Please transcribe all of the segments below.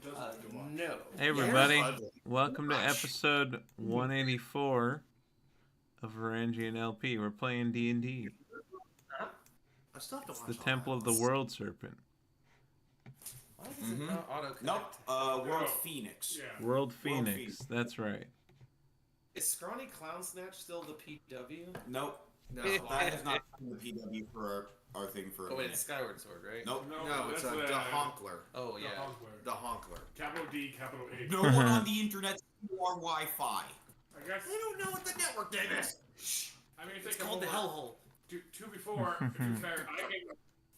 No. Hey everybody, welcome to episode 184 of VarangianLP. We're playing D&D. It's the Temple of the World Serpent. Why does it not auto-connect? Nope, World Phoenix. Yeah. World Phoenix, that's right. Is Scrawny Clown Snatch still the PW? Nope. No. That has not been the PW for our thing for a minute. It's Skyward Sword, right? Nope. No, it's the Honkler. Oh, yeah. The Honkler. Capital D, capital H. No one on the internet or Wi-Fi. I guess. They don't know what the network name is. Shh. I mean, It's called the Hellhole. Two before, to be fair,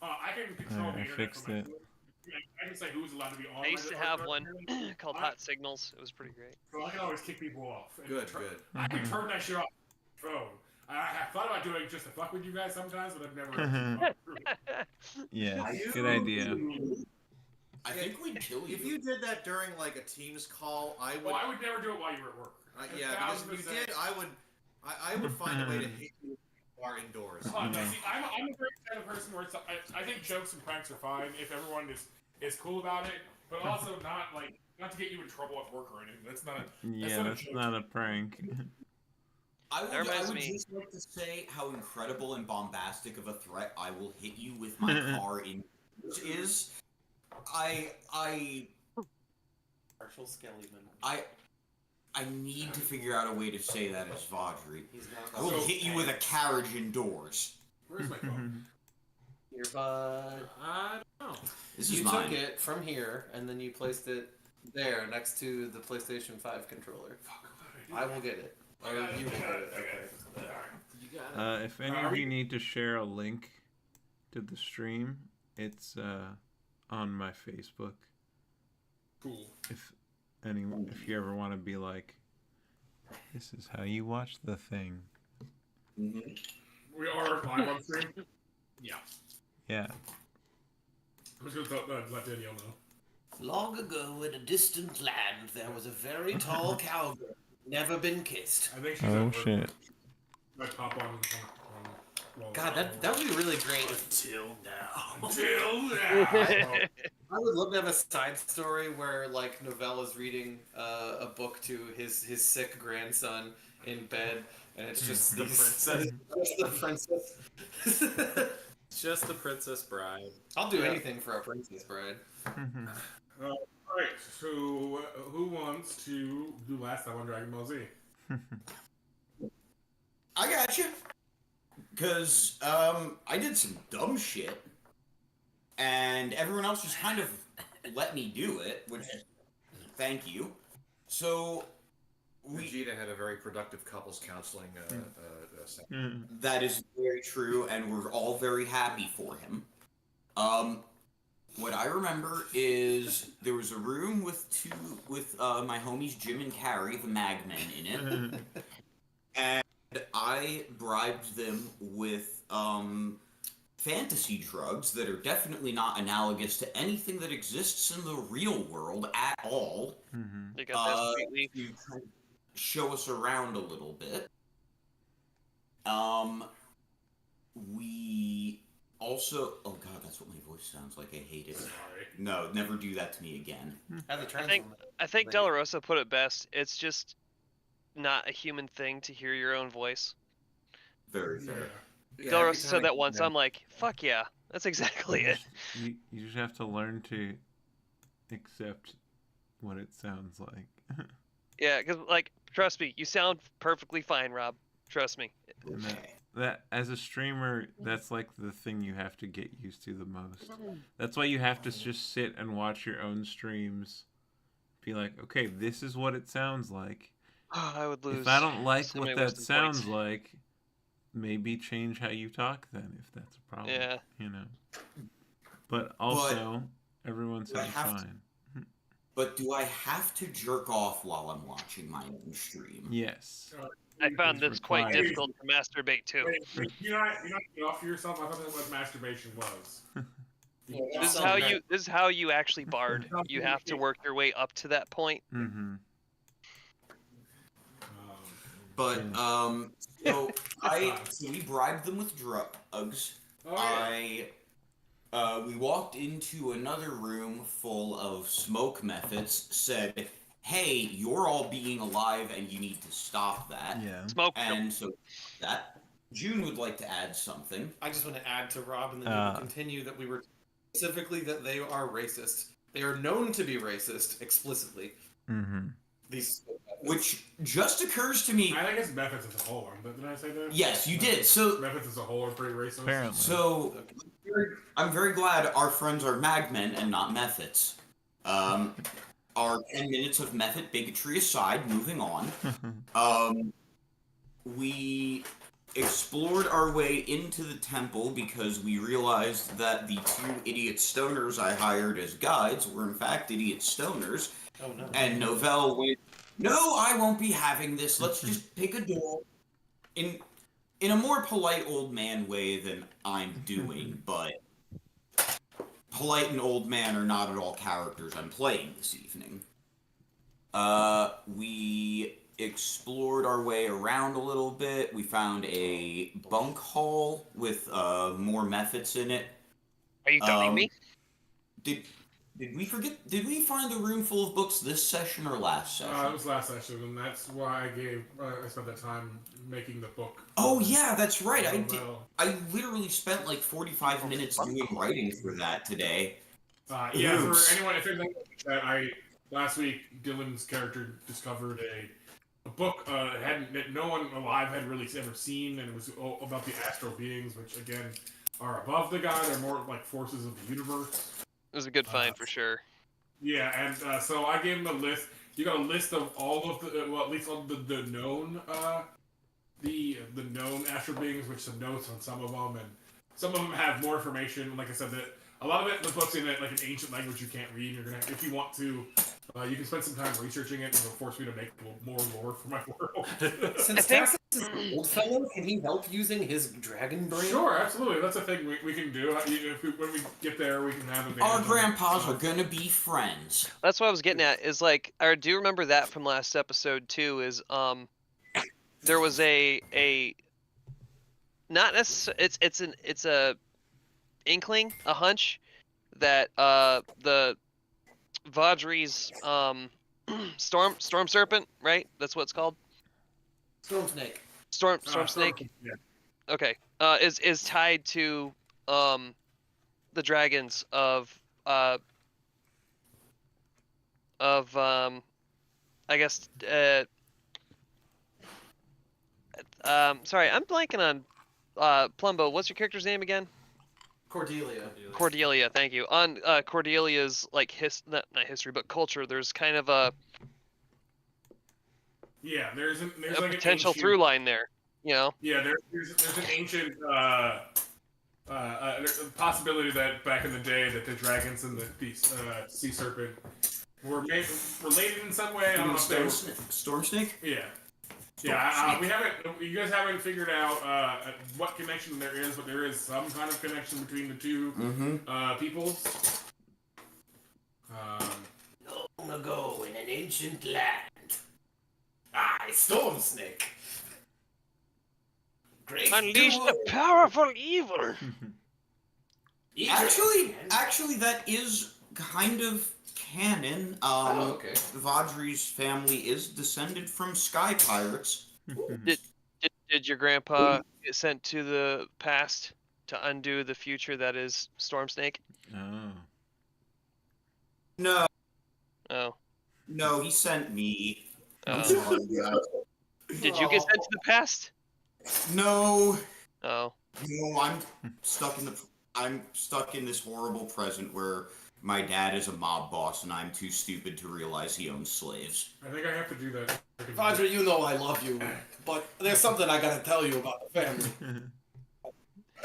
I can control the internet. Fixed it. I can say who's allowed to be on. I used to have one called Hot Signals. It was pretty great. So I can always kick people off. And Good. I can turn that shit off on my phone. I have thought about doing it just to fuck with you guys sometimes, but I've never. Yeah, good idea. I think we'd kill you. If you did that during like a Teams call, I would. Well, I would never do it while you were at work. Yeah, because if you did, I would find a way to hit you far indoors. See, I'm a very kind of person where I think jokes and pranks are fine if everyone is cool about it, but also not to get you in trouble at work or anything. That's not a prank. I would just like to say how incredible and bombastic of a threat I will hit you with my car in is. Marshall Skellyman. I need to figure out a way to say that as Vaudry. I will hit you with a carriage indoors. Where's my phone? Your bud. I don't know. You took it from here, and then you placed it there next to the PlayStation 5 controller. I will get it. Or you will get it. Okay. You got it. If any of you need to share a link to the stream, it's on my Facebook. Cool. If you ever want to be like, this is how you watch the thing. Mm-hmm. We are live on stream. Yeah. Yeah. I'm just gonna let Danielle know. Long ago in a distant land, there was a very tall cowgirl. Never been kissed. I think she's Oh shit. Might pop on. God, that would be really great. Until now. I would love to have a side story where like Novella's reading a book to his sick grandson in bed, and it's just The princess. Just the princess. Just the Princess Bride. I'll do anything for a Princess Bride. Alright, so who wants to do last time on Dragon Ball Z? I got you. Because I did some dumb shit, and everyone else just kind of let me do it, which, thank you. So, Vegeta had a very productive couples counseling session. That is very true, and we're all very happy for him. What I remember is there was a room with my homies Jim and Carrie, the Magmen, in it, and I bribed them with fantasy drugs that are definitely not analogous to anything that exists in the real world at all. They got that sweet leaf. To kind of show us around a little bit. We also... Oh god, that's what my voice sounds like. I hate it. Sorry. No, never do that to me again. I think Del Rosa put it best. It's just not a human thing to hear your own voice. Very fair. Yeah, Del Rosa said that once. I'm like, fuck yeah, that's exactly it. You just have to learn to accept what it sounds like. Yeah, because like, trust me, you sound perfectly fine, Rob. Trust me. And that as a streamer, that's like the thing you have to get used to the most. That's why you have to just sit and watch your own streams. Be like, okay, this is what it sounds like. I would lose. If I don't like so what many that wisdom sounds points. like, maybe change how you talk then, if that's a problem. Yeah. You know. But also, everyone sounds fine. But do I have to jerk off while I'm watching my own stream? Yes. I found this quite required. difficult to masturbate to. Wait, you're not get off yourself. I thought that's what masturbation was. This is how you actually bard. You have to work your way up to that point. Mm-hmm. But so we bribed them with drugs. Oh, yeah. we walked into another room full of smoke methods, said, hey, you're all being alive and you need to stop that. Yeah. Smoke. And so that June would like to add something. I just want to add to Rob, and then you will continue that we were specifically that they are racist. They are known to be racist explicitly. Mm-hmm. These, which just occurs to me. I think it's methods as a whole. Did I say that? Yes, you did. So methods as a whole are pretty racist. Apparently. So I'm very glad our friends are magmen and not methods. Our 10 minutes of method bigotry aside, moving on. We explored our way into the temple because we realized that the 2 idiot stoners I hired as guides were in fact idiot stoners. oh no. And Novell went, no, I won't be having this. Let's just pick a door. In a more polite old man way than I'm doing, but polite and old man are not at all characters I'm playing this evening. We explored our way around a little bit. We found a bunk hall with more methods in it. Are you telling me? Did we forget? Did we find a room full of books this session or last session? It was last session, and that's why I spent that time making the book. Oh yeah, that's right. I did. Well. I literally spent like 45 minutes doing writing for that today. Yeah, Oops. for anyone, if anyone that last week Dylan's character discovered a book that no one alive had really ever seen, and it was about the astral beings, which again are above the god. They're more like forces of the universe. It was a good find for sure. Yeah, and so I gave him a list. You got a list of all of the, well, at least all the known, the known astral beings, which some notes on some of them, and some of them have more information. Like I said, that a lot of it, the book's in it like an ancient language you can't read. You're gonna, if you want to, you can spend some time researching it, and it'll force me to make more lore for my world. Since Taxis is an old fellow, can he help using his dragon brain? Sure, absolutely. That's a thing we can do. When we get there, we can have a. Our grandpas are gonna be friends. That's what I was getting at. Is like I do remember that from last episode too. Is there was a not necessarily it's a inkling, a hunch that the Vaudry's storm serpent, right? That's what it's called. Storm snake. Storm snake. Yeah. Okay. Is tied to the dragons of I guess sorry, I'm blanking on Plumbo. What's your character's name again? Cordelia. Cordelia, thank you. On Cordelia's like not history but culture, there's kind of a there's a like potential an ancient, through line there, you know. Yeah, there's an ancient possibility that back in the day that the dragons and the sea serpent were related in some way. I don't know if they were... Storm snake? Yeah. Yeah, we haven't. You guys haven't figured out what connection there is, but there is some kind of connection between the two peoples. Long ago in an ancient land, Storm Snake. Great Unleash duo. the powerful evil. Actually, that is kind of canon. Okay. Vaudry's family is descended from sky pirates. Did your grandpa get sent to the past to undo the future that is Storm Snake? Oh. No, Oh. he sent me. I'm Oh. sorry, guys. Did you get sent to the past? No, Oh. I'm stuck in this horrible present where my dad is a mob boss and I'm too stupid to realize he owns slaves. I think I have to do that. Vajra, you know I love you, but there's something I gotta tell you about the family.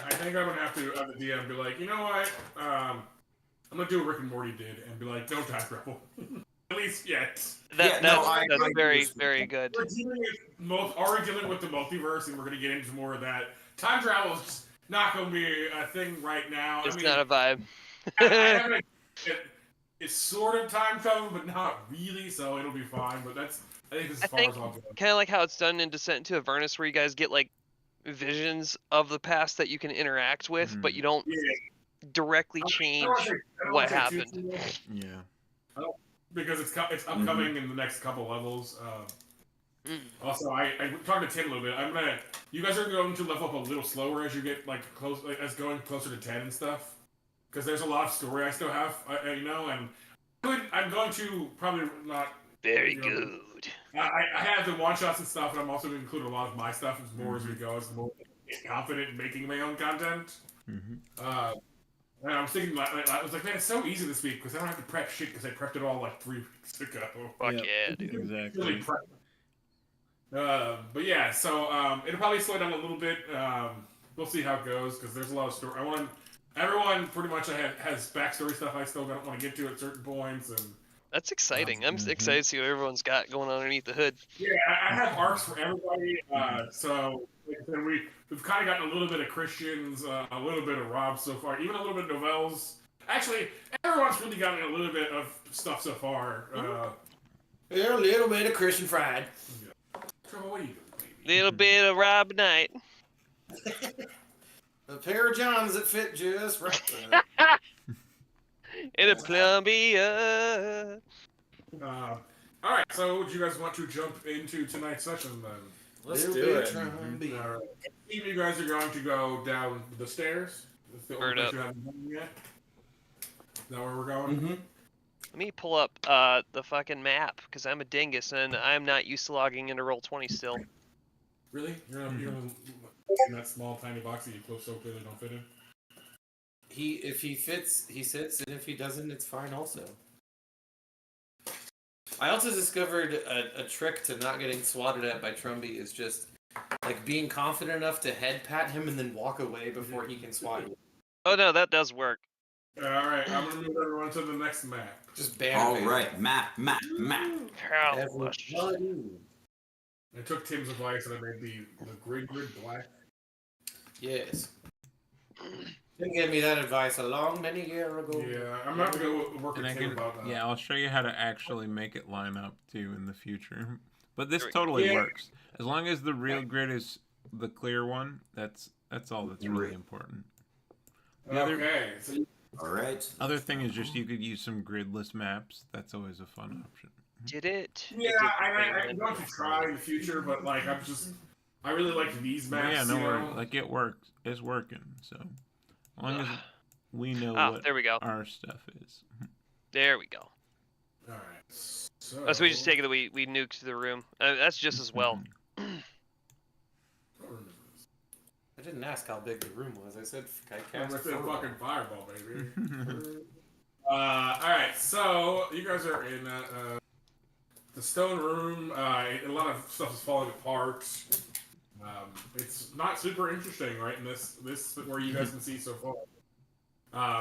I think I'm gonna have to the DM be like, you know what? I'm gonna do what Rick and Morty did and be like, don't time travel. At least yet. That's I very, agree. very good. We're already dealing with the multiverse, and we're gonna get into more of that. Time travel is just not gonna be a thing right now. It's not a vibe. It's sort of time travel, but not really, so it'll be fine. But I think this is as far as I'll go. Kind of like how it's done in Descent into Avernus, where you guys get like visions of the past that you can interact with, but you don't directly change what happened. Yeah. Because it's upcoming in the next couple levels. Also, I talked to Tim a little bit. You guys are going to level up a little slower as you get as going closer to 10 and stuff. Because there's a lot of story I still have, and I'm going to probably not. Very good. I have the one shots and stuff, and I'm also going to include a lot of my stuff as more as we go, as more confident in making my own content. And I was thinking, I was like, man, it's so easy this week because I don't have to prep shit because I prepped it all like 3 weeks ago. Fuck yeah, dude. Exactly. But yeah, so it'll probably slow down a little bit. We'll see how it goes because there's a lot of story. Everyone pretty much has backstory stuff I still don't want to get to at certain points, and that's exciting. I'm excited to see what everyone's got going on underneath the hood. Yeah, I have arcs for everybody. So like I said, we've kind of gotten a little bit of Christians, a little bit of Rob so far, even a little bit of Novels. Actually, everyone's really gotten a little bit of stuff so far. Yeah, a little bit of Christian fried. Trevor, what are you doing, baby? Little bit of Rob Knight. A pair of Johns that fit just right. In a Columbia. All right, so would you guys want to jump into tonight's session then? Let's do it. All right. You guys are going to go down the stairs. That's the only Bird place up. you haven't done yet. Is that where we're going? Let me pull up the fucking map because I'm a dingus and I'm not used to logging into Roll20 still. Really? You're not in that small, tiny box that you so clearly don't fit in? If he fits, he sits, and if he doesn't, it's fine also. I also discovered a trick to not getting swatted at by Trumby is just like being confident enough to head pat him and then walk away before he can swat you. Oh no, that does work. All right, I'm gonna move everyone to the next map. Just ban. All right, map. How Everybody. I took Tim's advice and I made the grid black. Yes. Tim gave me that advice a long many years ago. Yeah, I'm not gonna go work And with I Tim can, about that. yeah, I'll show you how to actually make it line up too in the future. But this There we go. totally Yeah. works. As long as the real grid is the clear one, that's all that's really important. The Okay, so All right. other thing is just you could use some gridless maps. That's always a fun option. did it? yeah, It did the I'm thing, going to try in the future, but like I really like these But maps. yeah, no you worries. know? Like it works. It's working. So as long as we know Oh, what there we go. our stuff is. There we go. All right. So. Oh, so we just take it that we nuked the room. That's just as well. I didn't ask how big the room was. I said I I'm cast with the 4. fucking fireball, baby. All right, so you guys are in the stone room. A lot of stuff is falling apart. It's not super interesting, right? In this where you guys can see so far.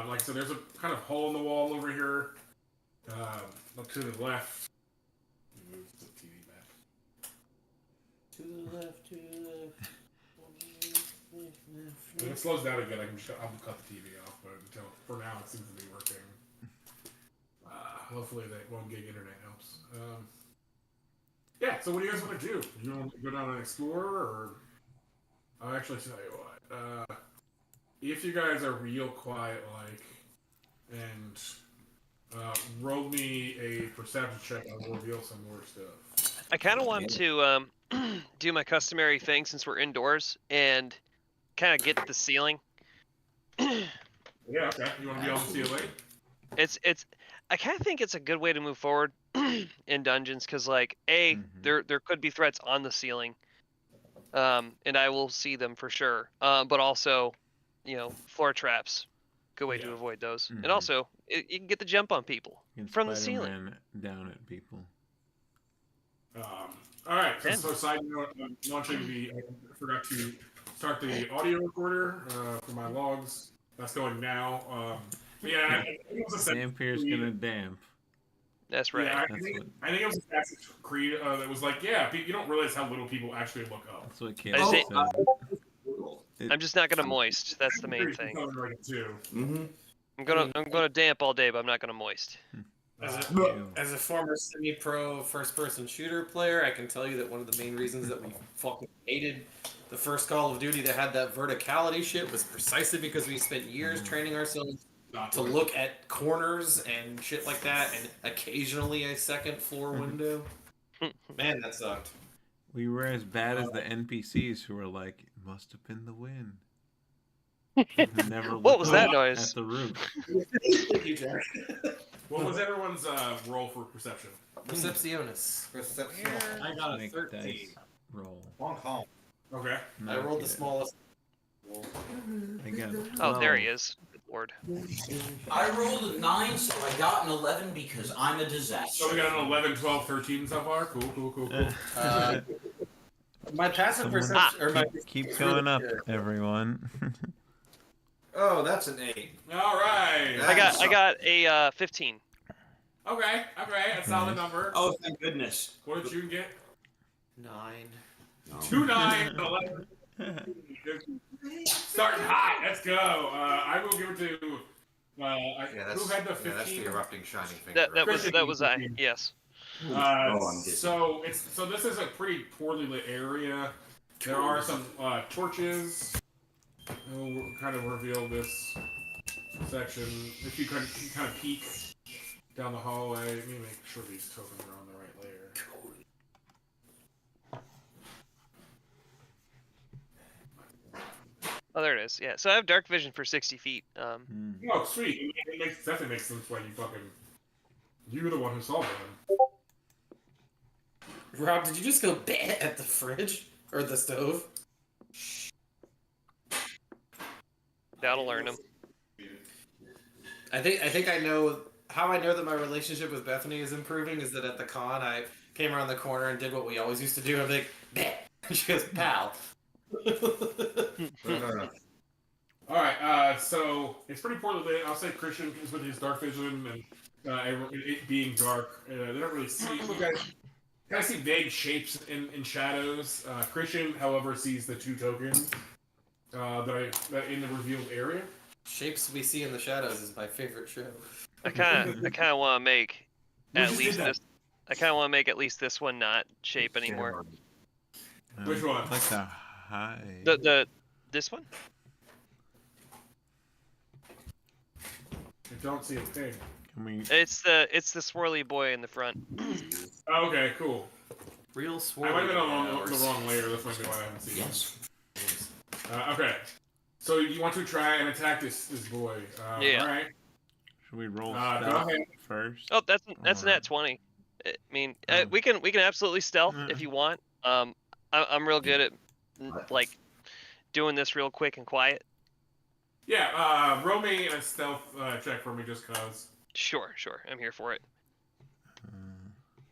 Like so, there's a kind of hole in the wall over here. Up to the left. Move the TV back. To the left, to the left. When it slows down again, I'll cut the TV off. But until for now, it seems to be working. Hopefully, that 1 gig internet helps. Yeah. So, what do you guys want to do? You want to go down and explore, or I'll actually tell you what. If you guys are real quiet, and roll me a perception check, I will reveal some more stuff. I kind of want to do my customary thing since we're indoors and kind of get to the ceiling. Yeah. Okay. You want to be on the ceiling? It's I kind of think it's a good way to move forward in dungeons because like there could be threats on the ceiling, and I will see them for sure. But also, floor traps, good way to avoid those. And also, you can get the jump on people You can from the ceiling. Spider-Man down at people. All right. So side note, I'm launching I forgot to start the audio recorder for my logs. That's going now. Yeah, I think it was Dampier's gonna damp. That's right. Yeah, I think it was Assassin's Creed that was like, yeah, you don't realize how little people actually look up. That's what I Caleb say- said. I'm just not gonna moist. That's the main thing. Too. Mm-hmm. I'm gonna damp all day, but I'm not gonna moist. As a former semi-pro first-person shooter player, I can tell you that one of the main reasons that we fucking hated the first Call of Duty that had that verticality shit was precisely because we spent years training ourselves to look at corners and shit like that, and occasionally a second floor window. Man, that sucked. We were as bad as the NPCs who were like, it must have been the wind. Never What was that at noise? the roof. Thank you, Jack. What was everyone's roll for perception? Receptionis. Perception. I got a Make 13. dice roll. Long haul. Okay. I rolled the smallest. I got a Oh, there 12. he is. Good lord. I rolled a 9, so I got an 11 because I'm a disaster. So we got an 11, 12, 13 so far. Cool. My passive Someone- perception, or my Keep going up, everyone. Oh, that's an 8. All right. I got a 15. Okay. A solid number. Oh, thank goodness. What did you get? 9. 2, 9, 11. Starting hot. Let's go. I will give it to. Who had the 15? Yeah, that's the erupting shining finger. That was I. Yes. I'm dizzy. So this is a pretty poorly lit area. There are some torches. We'll kind of reveal this section. If you kind of peek down the hallway, let me make sure these tokens are on the right layer. Oh, there it is. Yeah. So I have dark vision for 60 feet. Oh, sweet. It definitely makes sense why you're the one who solved it. Rob, did you just go bat at the fridge or the stove? That'll learn him. I think I know how I know that my relationship with Bethany is improving is that at the con I came around the corner and did what we always used to do. I'm like, bat. She goes, pal. All right, so it's pretty poorly lit. I'll say Christian is with his dark vision and it being dark. They don't really see. You guys kind of see vague shapes in shadows. Christian, however, sees the 2 tokens that in the revealed area. Shapes we see in the shadows is my favorite show. I kind of want to make We at just least did that. this. I kind of want to make at least this one not shape anymore. Which one? It's like the high. This one. I don't see a thing. Can we? It's the swirly boy in the front. Oh, okay, cool. Real I swirly. might have been on the wrong layer. That's might be why I haven't seen Yes. it. Okay. So you want to try and attack this boy? Yeah. All right. Should we roll Go stealth ahead. first? Oh, that's an Or- at 20. I mean, Oh. we can absolutely stealth if you want. I'm real good at like doing this real quick and quiet. Yeah. Roll me a stealth check for me, just cause. Sure. I'm here for it.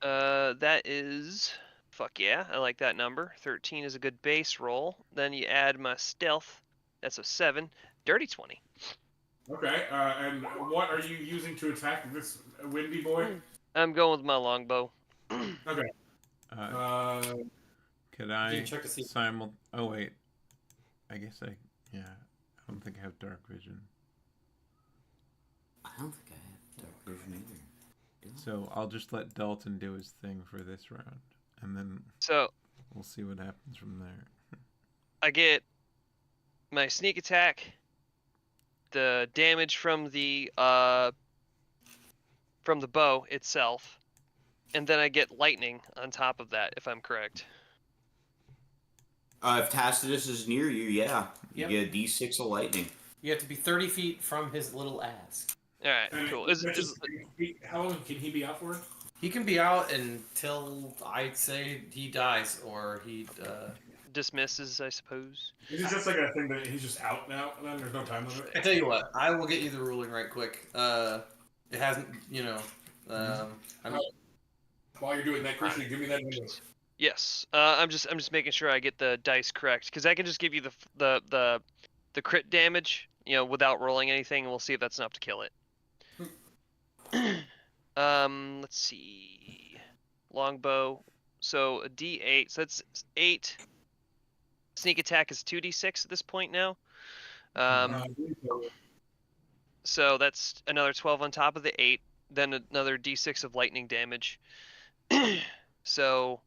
Uh, That is fuck yeah. I like that number. 13 is a good base roll. Then you add my stealth. That's a 7. Dirty 20. Okay. And what are you using to attack this windy boy? I'm going with my longbow. Okay. could You I check to see. Oh wait, I guess I don't think I have dark vision. I don't think I have dark vision either. So I'll just let Dalton do his thing for this round, and then So we'll see what happens from there. I get my sneak attack, the damage from the bow itself, and then I get lightning on top of that, if I'm correct. If Tacitus is near you, yeah. You Yep. get a D6 of lightning. You have to be 30 feet from his little ass. All right, And cool. how long can he be out for? He can be out until I'd say he dies or he. Dismisses, I suppose. Is it just like a thing that he's just out now, and then there's no time limit? I tell you what, I will get you the ruling right quick. It hasn't, I'm While you're doing that, Christian, give me that window. Yes. I'm just making sure I get the dice correct, because I can just give you the crit damage, without rolling anything, and we'll see if that's enough to kill it. Let's see. Longbow. So a D8. So that's 8. Sneak attack is 2d6 at this point now. So that's another 12 on top of the 8. then another d6 of lightning damage. So,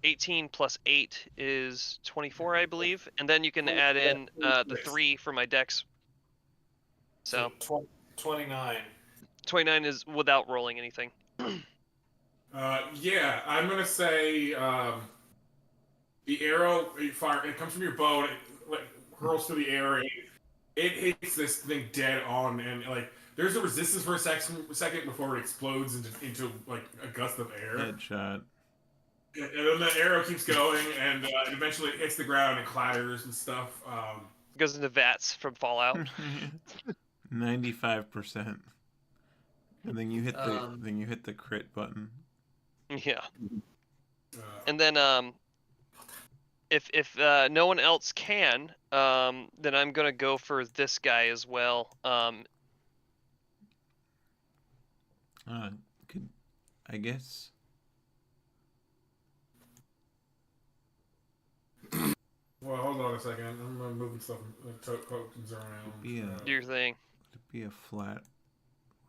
18 plus 8 is 24, I believe, and then you can add in the 3 for my dex. So 29. 29 is without rolling anything. Yeah, I'm gonna say the arrow it comes from your bow, and it like hurls through the air, and it hits this thing dead on, and like there's a resistance for a second before it explodes into like a gust of air. Headshot. And then the arrow keeps going, and eventually it hits the ground and clatters and stuff. Goes into vats from Fallout. 95%. And then you hit the crit button. Yeah. And then if no one else can, then I'm gonna go for this guy as well. Could I guess? Well, hold on a second. I'm moving stuff, tokens around. Be a, Do your thing. would it be a flat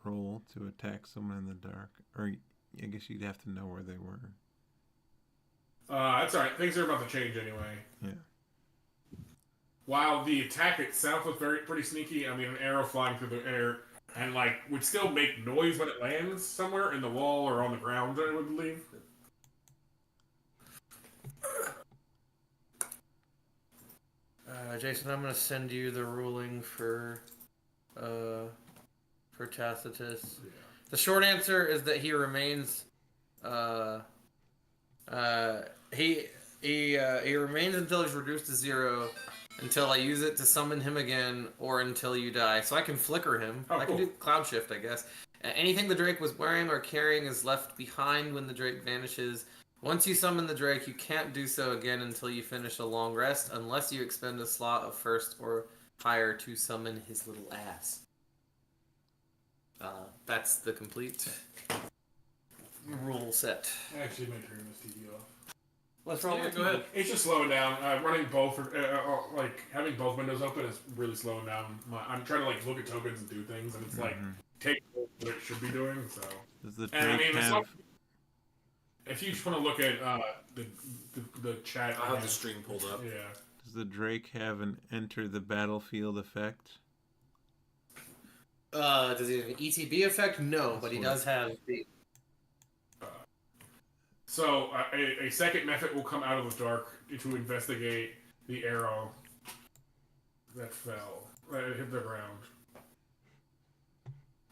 roll to attack someone in the dark, or I guess you'd have to know where they were. That's alright. Things are about to change anyway. Yeah. While the attack itself was pretty sneaky, I mean, an arrow flying through the air and like would still make noise when it lands somewhere in the wall or on the ground, I would believe. Jason, I'm gonna send you the ruling for Tacitus. Yeah. The short answer is that he remains. He remains until he's reduced to 0, until I use it to summon him again, or until you die. So I can flicker him. Oh, I can cool. do cloud shift, I guess. Anything the Drake was wearing or carrying is left behind when the Drake vanishes. Once you summon the Drake, you can't do so again until you finish a long rest, unless you expend a slot of first or higher to summon his little ass. That's the complete rule set. Actually, make turn this TV off. What's wrong Yeah, with go ahead. It's just slowing down. Running both, like having both windows open is really slowing down. I'm trying to like look at tokens and do things, and it's like take what it should be doing. So, Does the and I Drake mean, it's have? not, if you just want to look at the chat, I have the stream pulled up. Yeah. Does the Drake have an enter the battlefield effect? Does he have an ETB effect? No, but he does have the. So a second method will come out of the dark to investigate the arrow that fell, that hit the ground,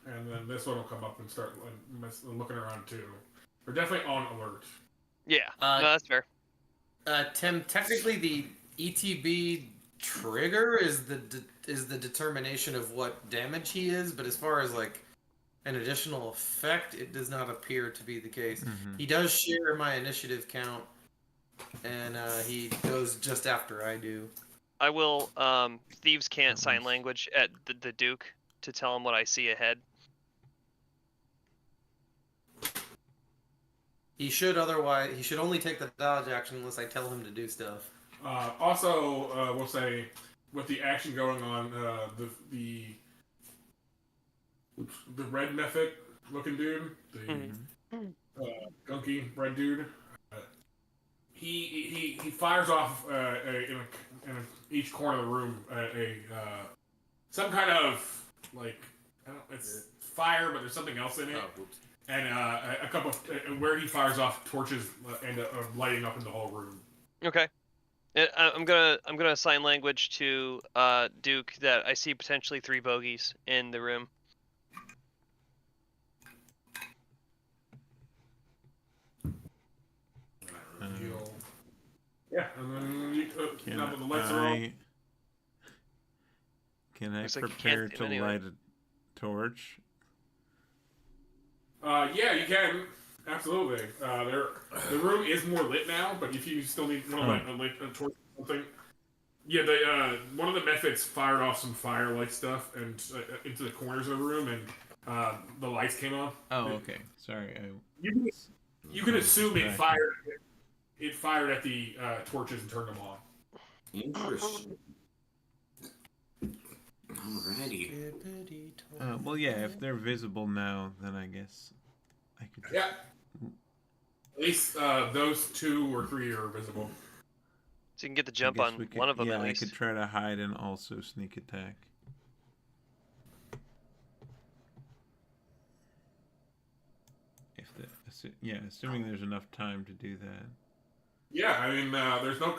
and then this one will come up and start looking around too. We're definitely on alert. Yeah. No, that's fair. Tim, technically the ETB trigger is the determination of what damage he is, but as far as like an additional effect, it does not appear to be the case. He does share my initiative count, and he goes just after I do. I will. Thieves can't sign language at the Duke to tell him what I see ahead. He should only take the dodge action unless I tell him to do stuff. Also, we'll say with the action going on, the red method looking dude, the gunky red dude, he fires off in each corner of the room some kind of like it's fire, but there's something else in it. Oh, oops. And a couple of, where he fires off torches end up lighting up in the whole room. Okay. I'm gonna sign language to Duke that I see potentially 3 bogeys in the room. Yeah, and then Can now that the lights are on. Can I Looks like you prepare can't to anyway. light a torch? Yeah, you can. Absolutely. The room is more lit now, but if you still need a torch or something, yeah, one of the methods fired off some firelight stuff and into the corners of the room, and the lights came on. Oh, okay. Sorry. You can assume it fired. It fired at the torches and turned them on. Interesting. Alrighty. Well, yeah, if they're visible now, then I guess I could. Yeah. At least those 2 or 3 are visible. So you can get the I jump guess on we could, one of them yeah, at I least. could try to hide and also sneak attack. If the, yeah, assuming there's enough time to do that. Yeah, I mean, there's no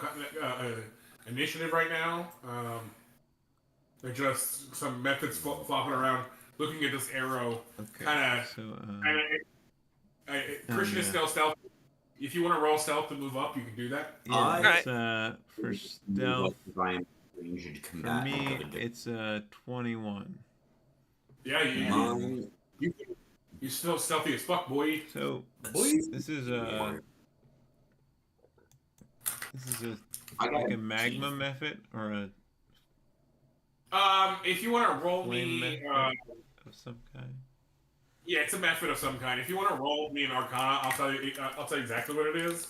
initiative right now. They're just some methods flopping around, looking at this arrow. Okay. Kind of. So. Christian is still stealth. If you want to roll stealth to move up, you can do that. Yeah, it's for stealth. For For me, it's 21. Yeah, you still stealthy as fuck, boy. So this is a like a magma method or a if you want to roll flame me method of some kind. Yeah, it's a method of some kind. If you want to roll me an Arcana, I'll tell you exactly what it is.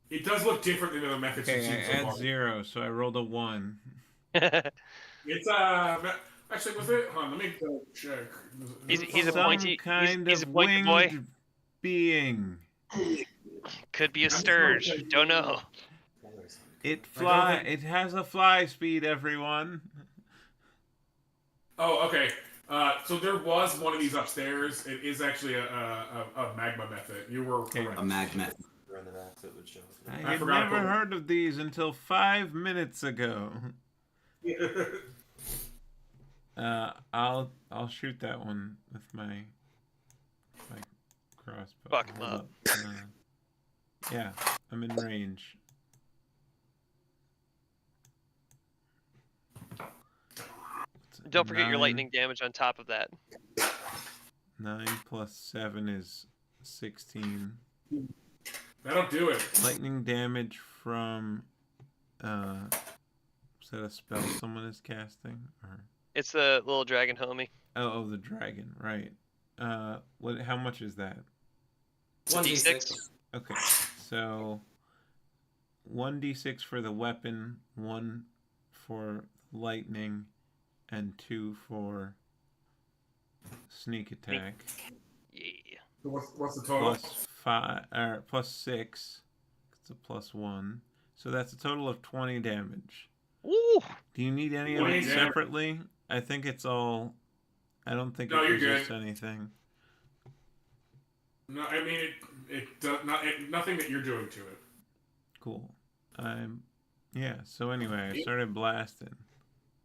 It does look different than the methods you've Okay, seen I so add far. 0, so I rolled a 1. It's actually was it? Hold on, let me go check. He's a Some pointy. kind He's a of pointy winged boy. being. Could be a sturge. Don't know. It I don't It has a fly speed, everyone. Oh, okay. So there was one of these upstairs. It is actually a magma method. You were correct. A magma. I had never heard of these until 5 minutes ago. I'll shoot that one with my crossbow. Fuck him Hold up. Yeah, I'm in range. Don't forget your 9 lightning damage on top of that. 9 plus 7 is 16. That'll do it. Lightning damage from is that a spell someone is casting? Or It's the little dragon homie. oh, the dragon, right. What how much is that? 1d6. Okay. So 1d6 for the weapon, 1 for lightning, and 2 for sneak attack. Yeah. So what's the total? Plus 6. It's a plus 1. So that's a total of 20 damage. Woo! Do you need any of 20 it damage. separately? I think it's all. I don't think No, it you're resists good. anything. No, I mean it does not. Nothing that you're doing to it. Cool. Yeah. So anyway, I started blasting.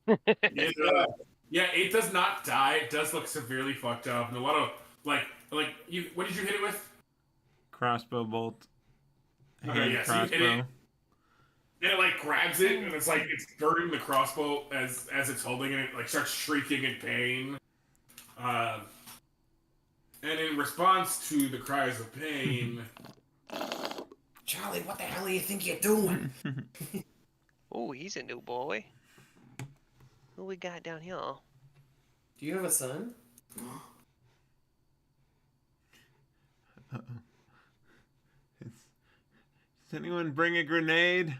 Yeah, it does not die. It does look severely fucked up, and a lot of like you. What did you hit it with? Crossbow bolt. Okay, Hand yeah, so you hit crossbow. it. And it like grabs it, and it's like it's girding the crossbow as it's holding it. It like starts shrieking in pain. And in response to the cries of pain, Charlie, what the hell do you think you're doing? Oh, he's a new boy. Who we got down here? Do you have a son? Uh-oh. Does anyone bring a grenade?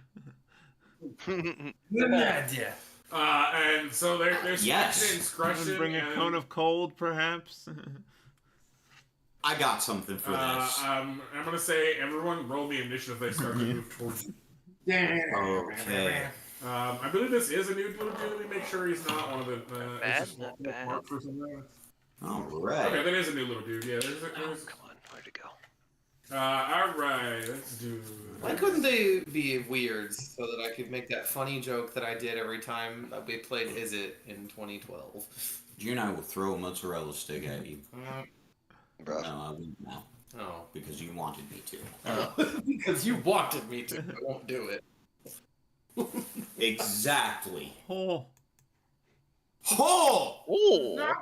Good idea. and so there's Yes. Someone discretion. bring a cone of cold, perhaps? I got something for this. I'm gonna say everyone roll the initiative they start to move towards. Okay. I believe this is a new little dude. Let me make sure he's not one of the. Bad, is this not one bad. marked for something? Alright. Okay, that is a new little dude. Yeah, Oh, there's come on. Where'd it go? all right, let's do. Why couldn't they be weird so that I could make that funny joke that I did every time that we played Is It in 2012? You and I will throw a mozzarella stick at you. Bro. No, I won't now. Oh. Because you wanted me to. Because you wanted me to. I won't do it. Exactly. Oh, Ho! Oh,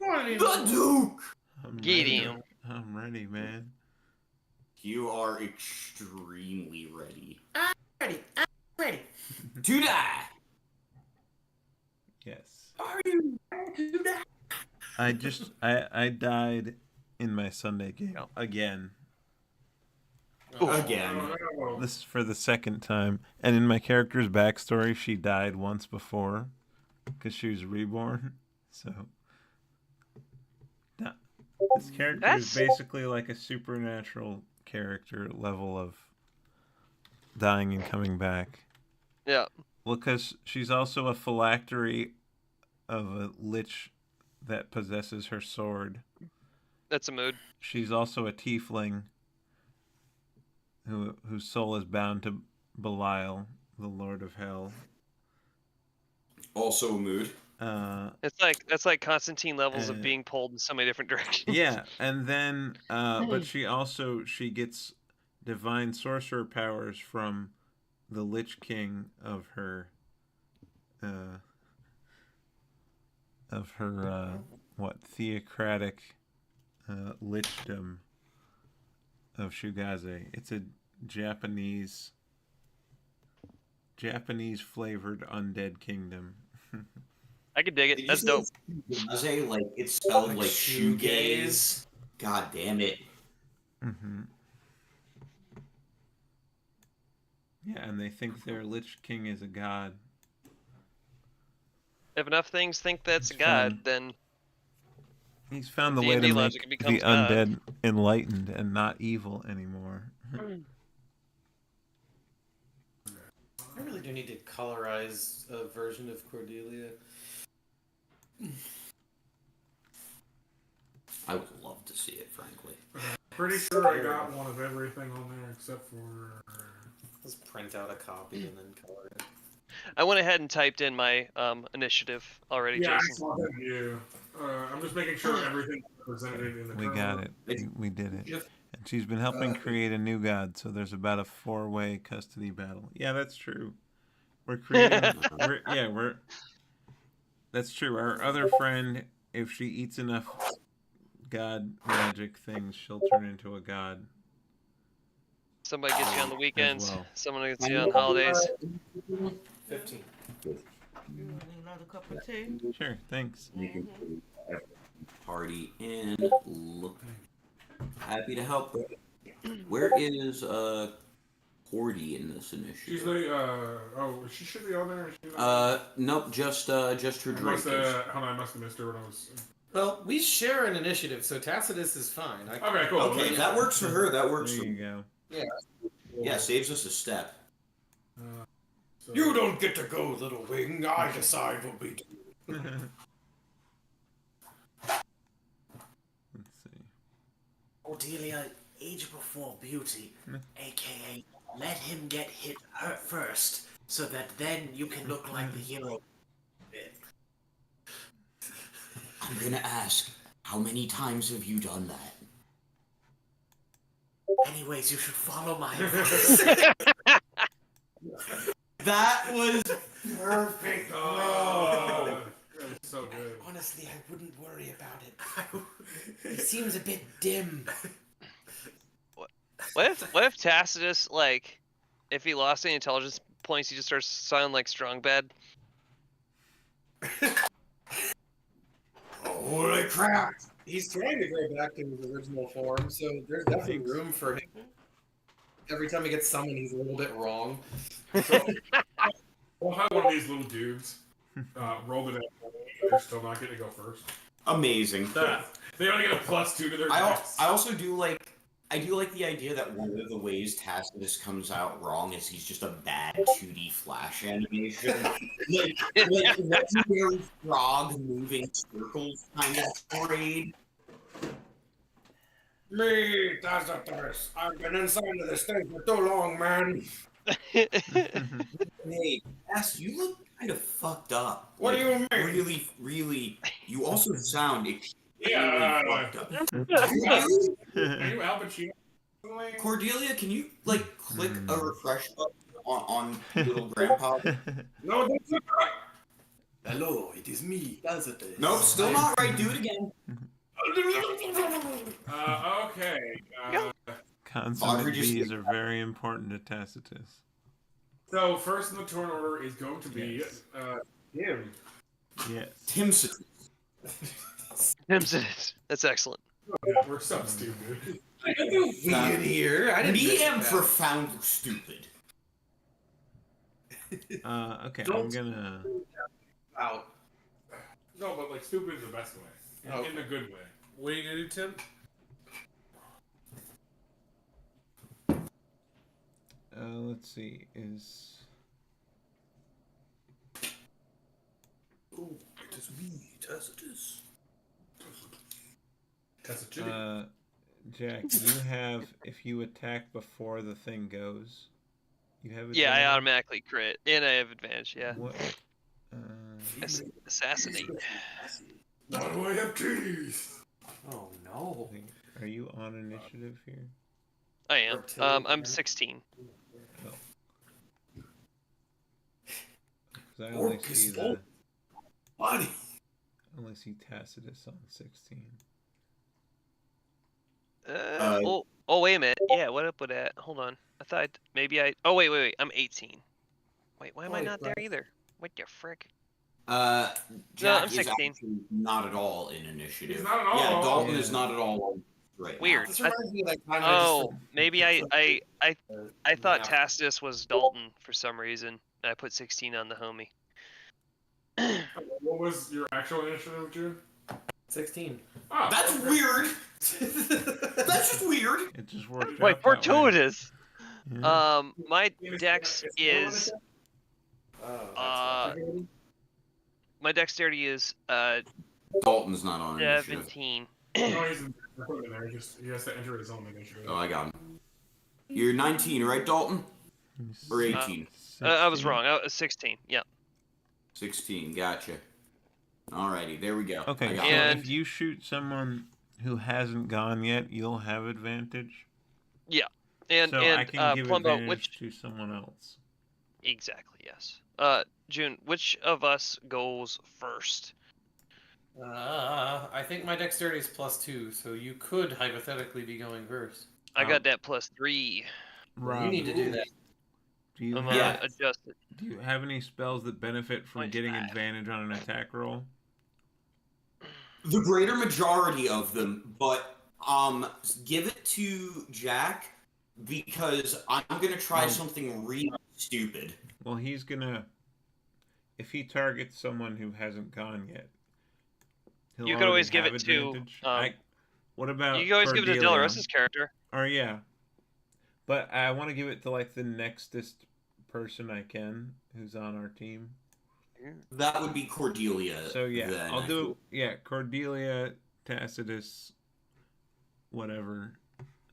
The Duke! I'm get ready. him. I'm ready, man. You are extremely ready. I'm ready. To die! Yes. Are you ready to die? I died in my Sunday game again. Again. Oh, This is for the second time. And in my character's backstory, she died once before. because she was reborn. So this character is That's- basically like a supernatural character level of dying and coming back. Yeah. Well, because she's also a phylactery of a lich that possesses her sword. That's a mood. She's also a tiefling whose soul is bound to Belial, the Lord of Hell. Also a mood. That's like Constantine levels of Uh, being pulled in so many different directions. Yeah, and then but she gets divine sorcerer powers from the Lich King of her theocratic lichdom of Shugaze. It's a Japanese flavored undead kingdom. I could dig it. Did you That's say dope. Shugaze, like it's spelled Like like shoegaze. shoegaze? God damn it. Mm-hmm. Yeah, and they think their Lich King is a god. If enough things think that's a It's god, fun. then He's found the way D&D to logic make becomes the God. undead enlightened and not evil anymore. I really do need to colorize a version of Cordelia. I would love to see it, frankly. Pretty sure I got one of everything on there except for. Just print out a copy and then color it. I went ahead and typed in my initiative already, Yeah, I Jason. saw that. Yeah. I'm just making sure everything is presented in the. We current got order. it. We did it. And she's been helping create a new god, so there's about a 4-way custody battle. Yeah, that's true. We're creating. That's true. Our other friend, if she eats enough god magic things, she'll turn into a god. Somebody gets you on the weekends. well. Someone gets you on holidays. 15. You want another cup of tea? Sure, thanks. Party in. Look. Happy to help. Where is Cordy in this initiative? She's the. She should be on there. She's Nope, just her drink. Hold on, I must have missed her when I was. Well, we share an initiative, so Tacitus is fine. Okay, cool. Okay, if that works for her, that works There for you go. Yeah, saves us a step. So- You don't get to go, little wing. I decide what we do. Let's see. Cordelia, age before beauty, aka let him get hurt first, so that then you can look like the hero. I'm gonna ask, how many times have you done that? Anyways, you should follow my advice. That was Perfect. Oh, that was so good. Honestly, I wouldn't worry about it. It seems a bit dim. What if Tacitus, like, if he lost any intelligence points, he just starts sounding like Strong Bad? Holy crap! He's trying to go back to his original form, so there's definitely room for him. Every time he gets summoned, he's a little bit wrong. We'll have one of these little dudes roll it out. They're still not getting to go first. amazing. They only get a +2 to their I dex. also do like the idea that one of the ways Tacitus comes out wrong is he's just a bad 2D flash animation. like legendary frog moving circles kind of parade. Me, Tacitus. I've been inside of this thing for too long, man. Hey, Tass, you look kind of fucked up. What do you mean? Really, really, you also sound extremely Yeah, fucked up. Are you Al Pacino? Cordelia, can you click a refresh button on little grandpa? No, that's not right. Hello, it is me, Tacitus. Nope, still not right. Do it again. Okay. Consummate Audrey just- bees are very important to Tacitus. So first in the turn order is going to be him. Yes. Timson. That's excellent. Yeah, we're so stupid. I do vegan here. I didn't Me miss am that. profoundly stupid. Okay, Don't- I'm gonna. Out. No, but like stupid is the best way. Okay. In the good way. What are you gonna do, Tim? Let's see. Is Oh, it is me, Tacitus. Tacitus. Jack? You have if you attack before the thing goes, you have. Yeah, I advantage? automatically crit, and I have advantage. Yeah. What? Assassinate. Now do I have teeth? Oh no. Are you on initiative here? I am. Reptilian. I'm 16. Because I only see the. Body. I only see Tacitus on 16. Oh, wait a minute. Yeah, what up with that? Hold on. I thought maybe I. Oh, wait. I'm 18. Wait, why am I Wait, not there what? either? What the frick? Jack I'm is 16. actually not at all in initiative. He's not at all. Yeah, Dalton Yeah. is not at all right Weird. This I- reminds me of that time Oh, maybe I thought Yeah. Tacitus was Dalton for some reason. And I put 16 on the homie. What was your actual initiative, June? 16. Ah, That's okay. weird. That's just weird. It just worked Wait, out. that way. fortuitous. Yeah. My dex is Oh, my dexterity is Dalton's not on initiative. 17. No, he's in there. He has to enter his own initiative. Oh, I got him. You're 19, right, Dalton? Or 18? I was 16. wrong. I was 16. Yeah. 16, gotcha. Alrighty, there we go. Okay, I so got And- if you shoot someone who hasn't gone yet, you'll have advantage. And so I can give Plumbo, advantage which to someone else. exactly yes. June, which of us goes first? I think my dexterity is +2, so you could hypothetically be going first. I got that +3. Rob, You need to do that. do you I'm have, Yeah. adjust it. do you have any spells that benefit from Mine's getting bad. advantage on an attack roll? the greater majority of them, but give it to Jack because I'm gonna try something really stupid. Well, he's gonna. If he targets someone who hasn't gone yet, he'll You could always already give have it to, advantage. What about? You can always give it to Cordelia? Delarosa's character. Or yeah, but I want to give it to like the nextest person I can who's on our team. That would be Cordelia. So yeah, then, I'll I do feel. yeah Cordelia, Tacitus, whatever.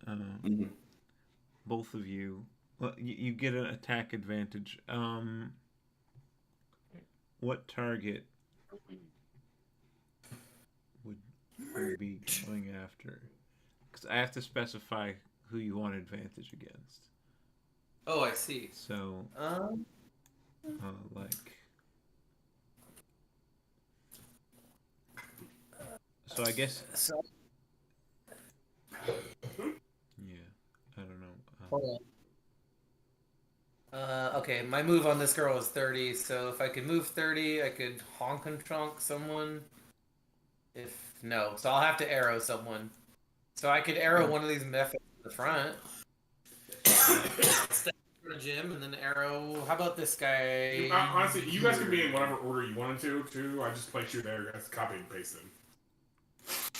Mhm. Both of you. Well, you get an attack advantage. What target would you be going after? Because I have to specify who you want advantage against. Oh, I see. So, like. So I guess. So, Yeah, I don't know. hold on. Okay, my move on this girl is 30, so if I could move 30, I could honk and chonk someone. If no, so I'll have to arrow someone. So I could arrow one of these methods in the front. Step in front of Jim and then arrow. How about this guy? Honestly, you guys can be in whatever order you wanted to, too. I just placed you there. You guys copy and paste them.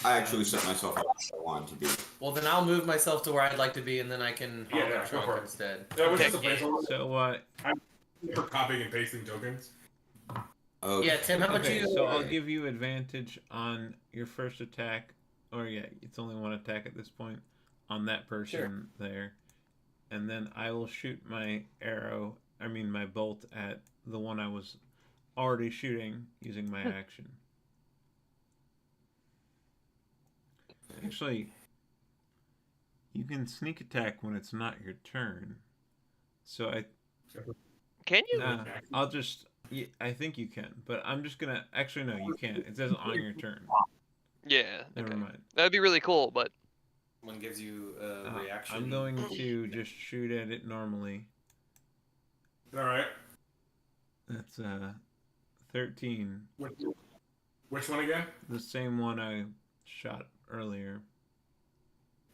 I actually set myself up as I wanted to be. Well, then I'll move myself to where I'd like to be, and then I can honk Yeah, and go for chonk it. instead. That was Okay. just a placeholder So for copying and pasting tokens. Okay. Yeah, Tim, how about okay, you? so I'll give you advantage on your first attack, or yeah, it's only one attack at this point on that person there, and then I will shoot my my bolt at the one I was already shooting using my action. Actually, you can sneak attack when it's not your turn. So Can you? I'll just. Yeah, I think you can, but I'm just gonna. Actually, no, you can't. It says on your turn. Yeah. Never Okay. mind. That'd be really cool, but One gives you a reaction. I'm going to just shoot at it normally. Alright. That's 13. Which one again? The same one I shot earlier.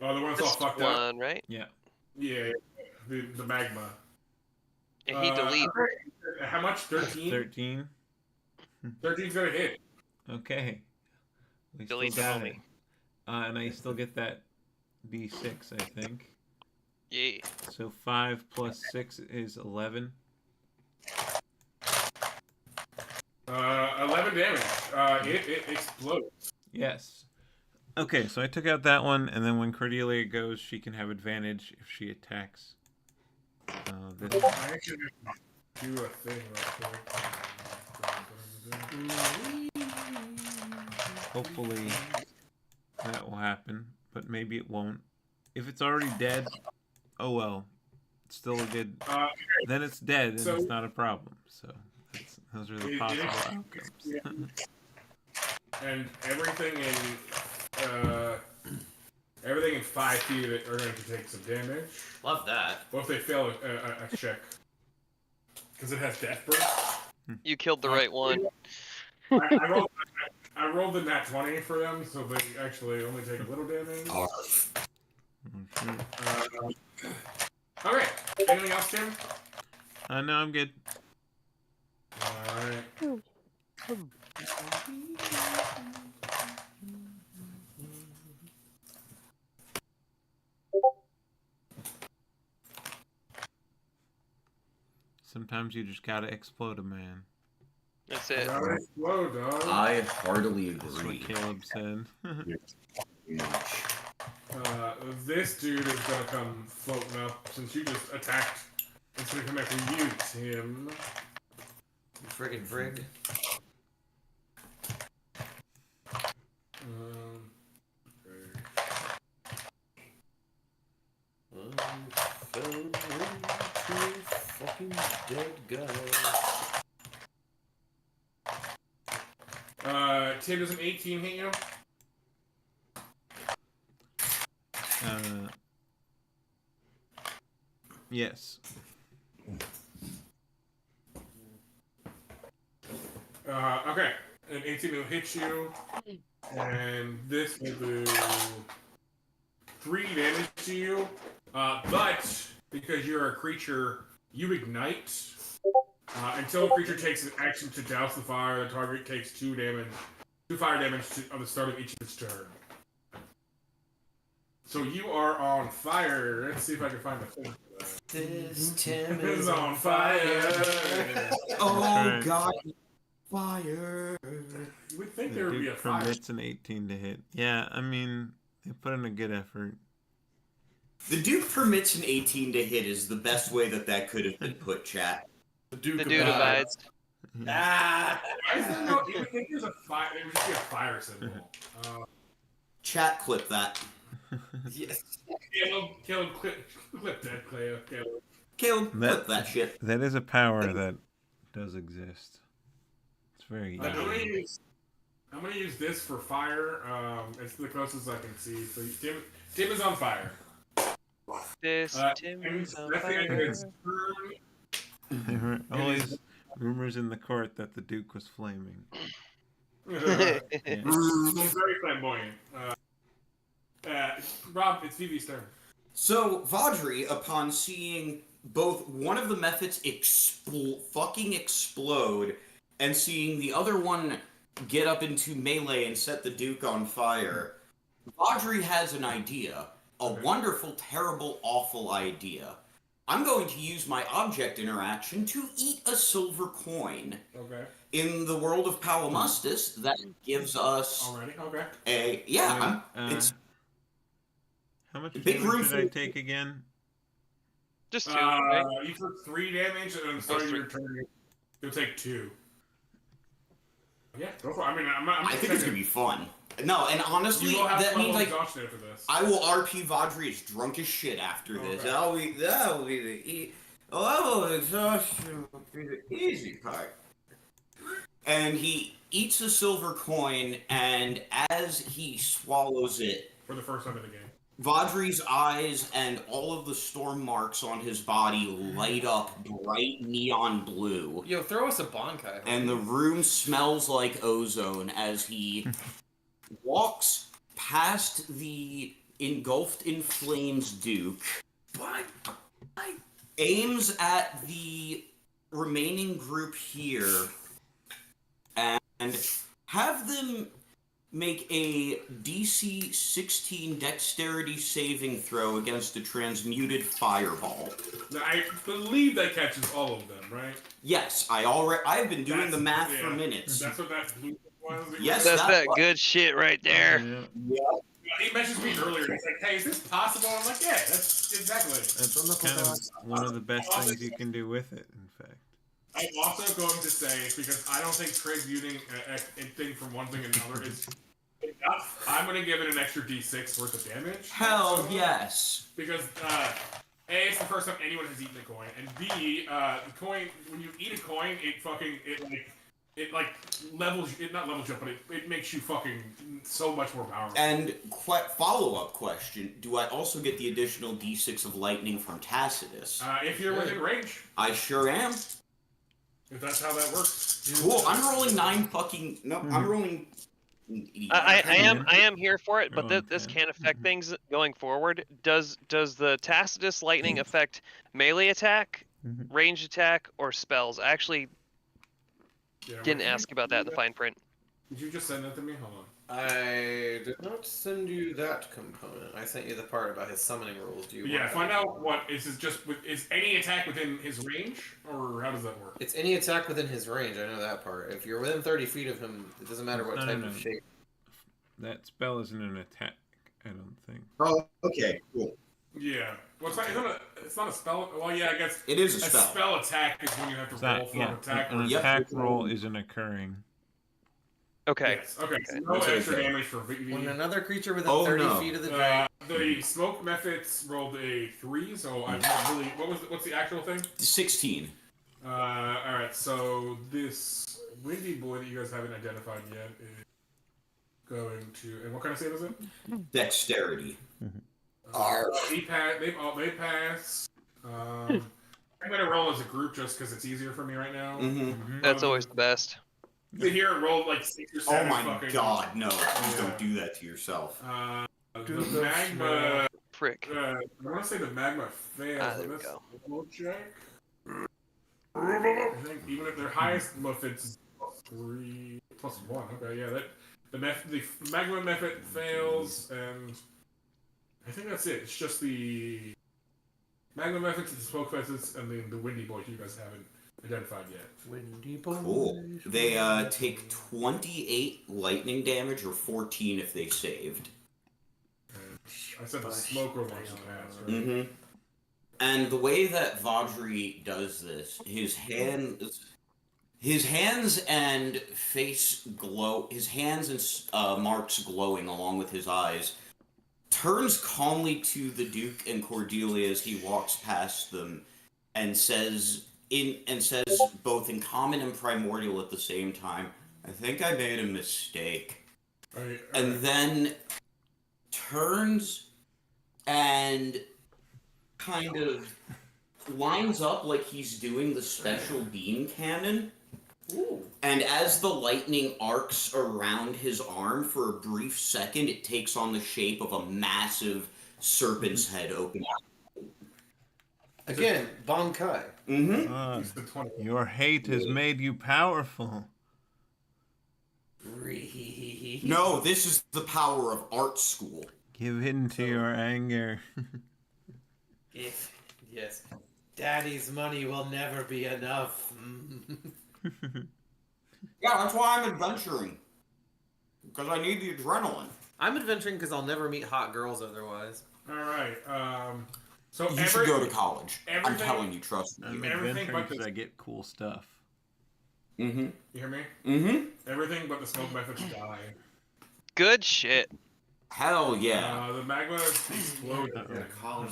Oh, the one that's all this fucked up. one, right? Yeah. Yeah, the magma. And he delete. How much? 13? 13. 13's gonna hit. Okay. We Delete still the got homie. it. And I still get that B6, I think. Yeah. So 5 plus 6 is 11. 11 damage. It explodes. Yes. Okay, so I took out that one, and then when Cordelia goes, she can have advantage if she attacks. This one. I actually do a thing real quick. Hopefully that will happen, but maybe it won't. If it's already dead, oh well. It's still a good. Then it's dead, and it's not a problem. So those are the possible outcomes. And everything in 5 feet of it are going to take some damage. Love that. Or if they fail a check. Because it has death breath. You killed the right one. I rolled the nat 20 for them, so they actually only take a little damage. Okay. Anything else, Tim? No, I'm good. Alright. Sometimes you just gotta explode a man. That's it. Gotta explode, dog. I heartily That's what agree. Caleb said. This dude is gonna come floating up since you just attacked. It's gonna come after you, Tim. You friggin' frig. Fucking dead guy. Tim, does an 18 hit you? Yes. Okay. An 18 will hit you, and this will do 3 damage to you. But because you're a creature, you ignite. Until a creature takes an action to douse the fire, the target takes 2 fire damage on the start of each of its turn. So you are on fire. Let's see if I can find the thing for that. This Tim Is on fire. Oh right. God, fire! You would think The there would be Duke a fire. permits an 18 to hit. Yeah, I mean, they put in a good effort. The Duke permits an 18 to hit is the best way that could have been put, chat. The dude abides. Ah! I don't know. You would think there's a fire. There would just be a fire symbol. Chat, clip that. Yes. Caleb, clip that, Caleb. Caleb, clip that shit. That is a power that does exist. It's very I'm easy. gonna use this for fire. It's the closest I can see. So Tim is on fire. This Tim is on That's the end of fire. its turn. There were always rumors in the court that the Duke was flaming. He's very flamboyant. Rob, it's Vivi's turn. So, Vaudry, upon seeing both one of the methods fucking explode, and seeing the other one get up into melee and set the Duke on fire, Vaudry has an idea. A wonderful, terrible, awful idea. I'm going to use my object interaction to eat a silver coin. Okay. In the world of Pallimustus, that gives us Already? Okay. it's How much Big room damage should I for- take again? Just 2, right? You took 3 damage, and at the start of your turn, you'll take 2. Yeah, go for it. I mean, I think it's gonna be fun. No, and honestly, You will have that means like exhaustion after this. I will RP Vaudry as drunk as shit after this. Okay. That'll be the exhaustion will be the easy part. And he eats a silver coin, and as he swallows it, For the first time in the game. Vaudry's eyes and all of the storm marks on his body light up bright neon blue. Yo, throw us a bonkai. And the room smells like ozone as he walks past the engulfed in flames Duke, aims at the remaining group here, and have them make a DC 16 dexterity saving throw against a transmuted fireball. Now, I believe that catches all of them, right? Yes, I've been doing the math for minutes. That's what that blue was. Yes, That's that that was- good shit right there. Yeah. He messaged me earlier. He's like, "Hey, is this possible?" I'm like, "Yeah, that's exactly." That's kind of one of the best things you can do with it, in fact. I'm also going to say, because I don't think transmuting a thing from one thing to another is enough, I'm going to give it an extra d6 worth of damage. Hell yes. Because, A, it's the first time anyone has eaten a coin, and B, the coin, when you eat a coin, it levels, it not levels you up, but it makes you fucking so much more powerful. And follow-up question, do I also get the additional d6 of lightning from Tacitus? If you're within range, I sure am. if that's how that works. Cool, I'm rolling 9 fucking... No, I'm rolling... I am here for it, but Oh, this okay. can affect things going forward. Does the Tacitus lightning affect melee attack, range attack, or spells? I actually Yeah, didn't what- ask about that in the fine print. Did you just send that to me? Hold on. I did not send you that component. I sent you the part about his summoning rules. Do you? Yeah, want find that? out what is any attack within his range, or how does that work? It's any attack within his range. I know that part. If you're within 30 feet of him, it doesn't matter what No, type no, of no. shape. That spell isn't an attack, I don't think. Oh, okay, cool. Yeah. Well, it's not a spell. Well, yeah, I guess It is a a spell. spell attack is when you have to It's roll not, for yeah, an attack. an Yep. attack roll isn't occurring. Okay. Yes. Okay. So no That's extra okay. damage for VV. When another creature within Oh, 30 no. feet of the dragon. The smoke methods rolled a 3, so I'm not really. What's the actual thing? 16. All right. So this windy boy that you guys haven't identified yet is going to. And what kind of save is it? Dexterity. They pass. I'm gonna roll as a group just because it's easier for me right now. Mm-hmm. That's always the best. Sit here and roll like 6 or Oh 7 my fucking. god, no. Please Yeah. don't do that to yourself. The magma. Frick. I want to say the magma fails. Ah, there we Let's go. double check. I think even if their highest method is +3, +1. Okay, yeah, the magma method fails, and I think that's it. It's just the magma methods, the smoke methods, and then the windy boys you guys haven't identified yet. Windy boy. Cool. They take 28 lightning damage or 14 if they saved. And I said the smoker ones to pass, right? Mm-hmm. And the way that Vajri does this, his hands and face glow, his hands and marks glowing along with his eyes, turns calmly to the Duke and Cordelia as he walks past them, and says both in common and primordial at the same time, "I think I made a mistake." Alright, And then turns and kind of lines up like he's doing the special beam cannon. Ooh. And as the lightning arcs around his arm for a brief second, it takes on the shape of a massive serpent's head open up. Again, Bankai. Mm-hmm. It's the 20. Your hate has made you powerful. No, this is the power of art school. Give in to your anger. Yes. Daddy's money will never be enough. Yeah, that's why I'm adventuring. Because I need the adrenaline. I'm adventuring because I'll never meet hot girls otherwise. Alright, so You should go to college. I'm everything- telling you, trust me. I'm Everything adventuring but because the- I get cool stuff. Mm-hmm. You hear me? Mm-hmm. Everything but the smoke methods die. Good shit. Hell yeah. The magma explodes. College.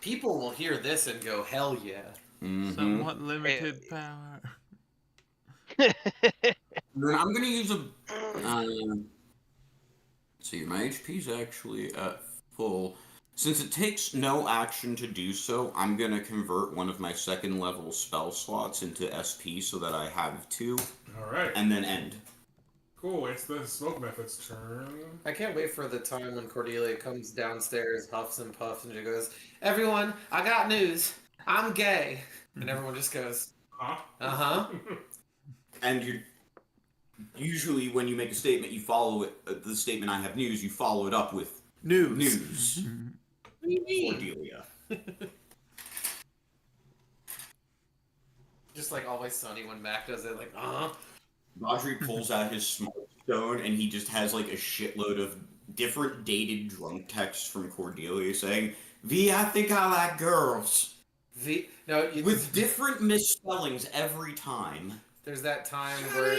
People will hear this and go, hell yeah. Mm-hmm. Somewhat limited power. Then I'm gonna use a. Let's see, my HP's actually at full. Since it takes no action to do so, I'm gonna convert one of my second level spell slots into SP so that I have 2, Alright, and then end. cool. It's the smoke method's turn. I can't wait for the time when Cordelia comes downstairs, huffs and puffs, and she goes, "Everyone, I got news. I'm gay." And everyone just goes, Huh? "Uh-huh." And you. usually when you make a statement, you follow it. The statement "I have news," you follow it up with News. news. What do you mean? Cordelia. Just like Always Sunny when Mac does it, like, Audrey pulls out his smartphone and he just has like a shitload of different dated drunk texts from Cordelia saying, "V, I think I like girls." With different misspellings every time. There's that time where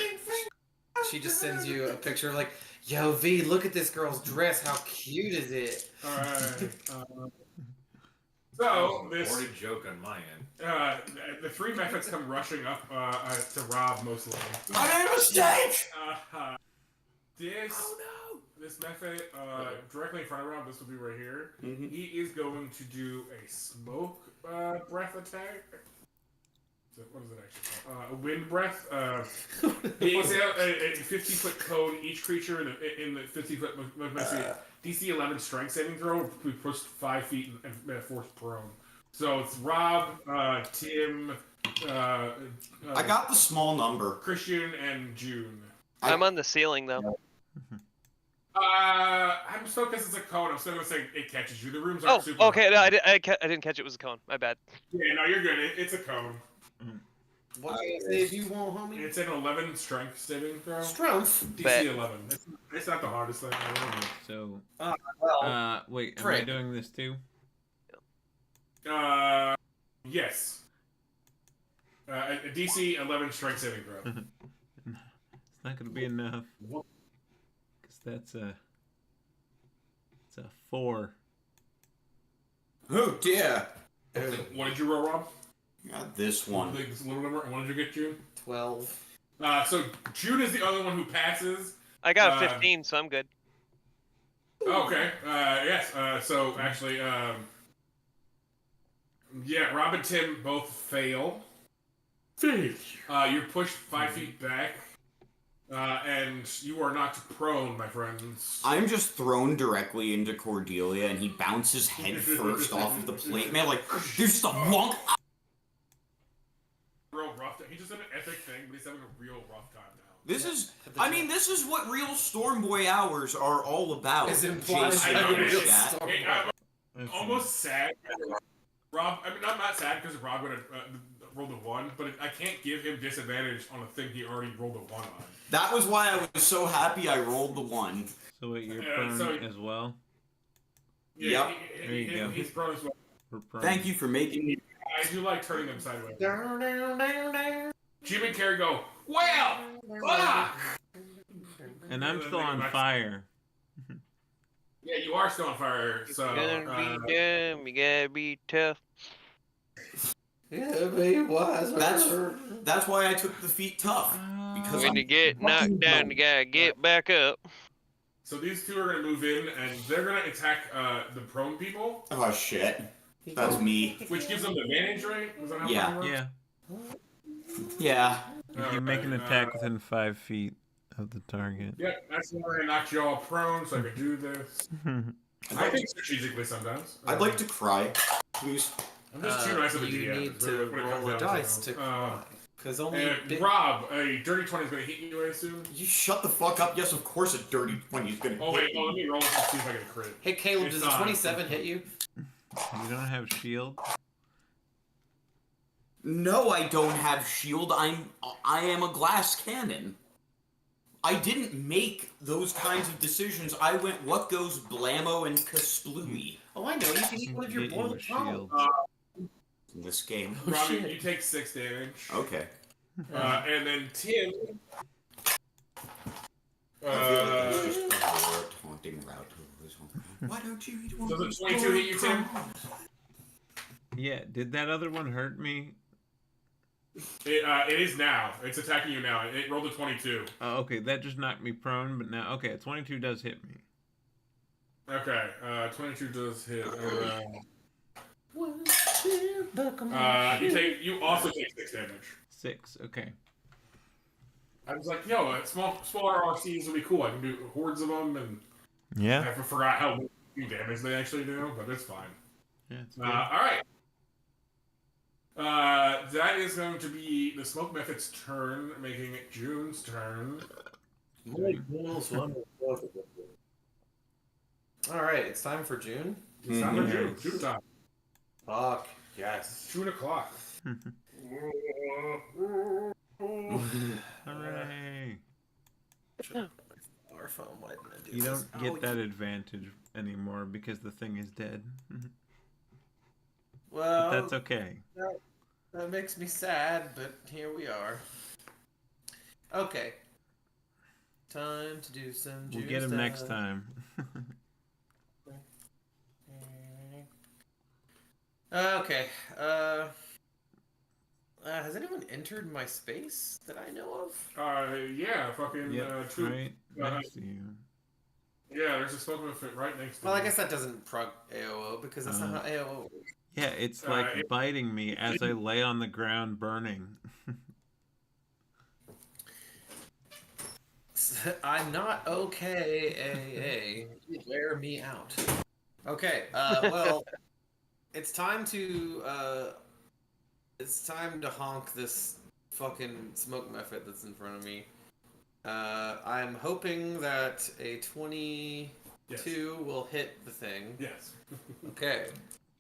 she just sends you a picture like, "Yo, V, look at this girl's dress. How cute is it?" All right. So this Already joke on my end. the three methods come rushing up to Rob mostly. I made a mistake! This method directly in front of Rob. This will be right here. Mhm. He is going to do a smoke breath attack. What is it actually called? A wind breath. He wants to have a 50-foot cone. Each creature in the 50-foot DC 11 strength saving throw will be pushed 5 feet and forced prone. So it's Rob, Tim, I got the small number. Christian, and June. I'm on the ceiling though. I'm still because it's a cone. I'm still gonna say it catches you. The rooms Oh, aren't super. okay. No, I didn't catch it was a cone. My bad. Yeah, no, you're good. It's a cone. What can I say if you want, homie? It's an 11 strength saving throw. Strength. DC Bet. 11. It's not the hardest thing. So, Well, wait, am I Fred. doing this too? Yes. A DC 11 strength saving throw. It's not gonna be enough. Cause that's it's a 4. Oh dear. What did you roll, Rob? Got this one. The little number. What did you get, June? 12. So June is the other one who passes. I got a 15, so I'm good. Okay. Yes. So actually, yeah, Rob and Tim both fail. You're pushed 5 feet back, and you are knocked prone, my friends. I'm just thrown directly into Cordelia and he bounces head first off of the plate. Man, like, there's just a wonk. Real rough. He just did an epic thing, but he's having a real rough time now. This is what real Stormboy hours are all about. Is implied Jason by in the real chat. Storm. I'm almost sad. Rob, I mean, I'm not sad because Rob would have rolled a 1, but I can't give him disadvantage on a thing he already rolled a 1 on. That was why I was so happy I rolled the 1. So wait, you're prone as well? Yeah, Yep. There you go. He's prone as well. We're prone. Thank you for making me. I do like turning them sideways. Down, down, down, down. Jim and Carrie go, well, fuck! And I'm still on fire. Yeah, you are still on fire, so... Gonna be dumb, you gotta be tough. Yeah, be wise. That's why I took the feat tough. Because When you get knocked down, you gotta get back up. So these two are going to move in, and they're going to attack the prone people, Oh shit. That's me. which gives them advantage, right? Is that how Yeah. it works? Yeah. Yeah. If you make an attack within 5 feet of the target. Yep, that's why I knocked you all prone, so I could do this. I think strategically sometimes. I'd like to cry. Please. I'm just too nice of a You DM. need to when it comes roll a down dice to cry. Because only And Rob, a dirty 20 is going to hit you, I assume? You shut the fuck up. Yes, of course a dirty 20 is gonna Oh, hit wait, me. let me roll this and see if I get a crit. Hey Caleb, It's does a not. 27 hit you? You don't have shield? No, I don't have shield. I am a glass cannon. I didn't make those kinds of decisions. I went what goes blammo and kasplooey Oh, I know. You can eat one of your Get you a boiled shield. in this game. Oh, Rob, shit. you take 6 damage. Okay. And then Tim... I feel like that's just a taunting route to this one. Why don't you eat one? Does a 22 hit you, Tim? Yeah, did that other one hurt me? It is now. It's attacking you now. It rolled a 22. Oh, okay, that just knocked me prone, but now, okay, 22 does hit me. Okay, 22 does hit. You also take 6 damage. 6, okay. I was like, yo, smaller RCs would be cool. I can do hordes of them, and Yeah. I forgot how much damage they actually do, but it's fine. Yeah, it's good. Alright. That is going to be the smoke method's turn, making it June's turn. All right, it's time for June. It's time for Mhm. June. June time. Fuck yes. June o'clock. Hooray! Our phone, why didn't I do You this? don't get that advantage anymore because the thing is dead. Well, But that's okay. that makes me sad, but here we are. Okay. Time to do some We'll June get him stuff. next time. Okay. Has anyone entered my space that I know of? Yeah, fucking Yep, two. right next to you. Yeah, there's a smoke fit right next to Well, I me. guess that doesn't prog AOO because that's not how AOO works. Yeah, it's like biting me as I lay on the ground burning. I'm not okay, AA. You wear me out. Okay, well, it's time to honk this fucking smoke method that's in front of me. I'm hoping that a 22 will hit the thing. Yes. Okay.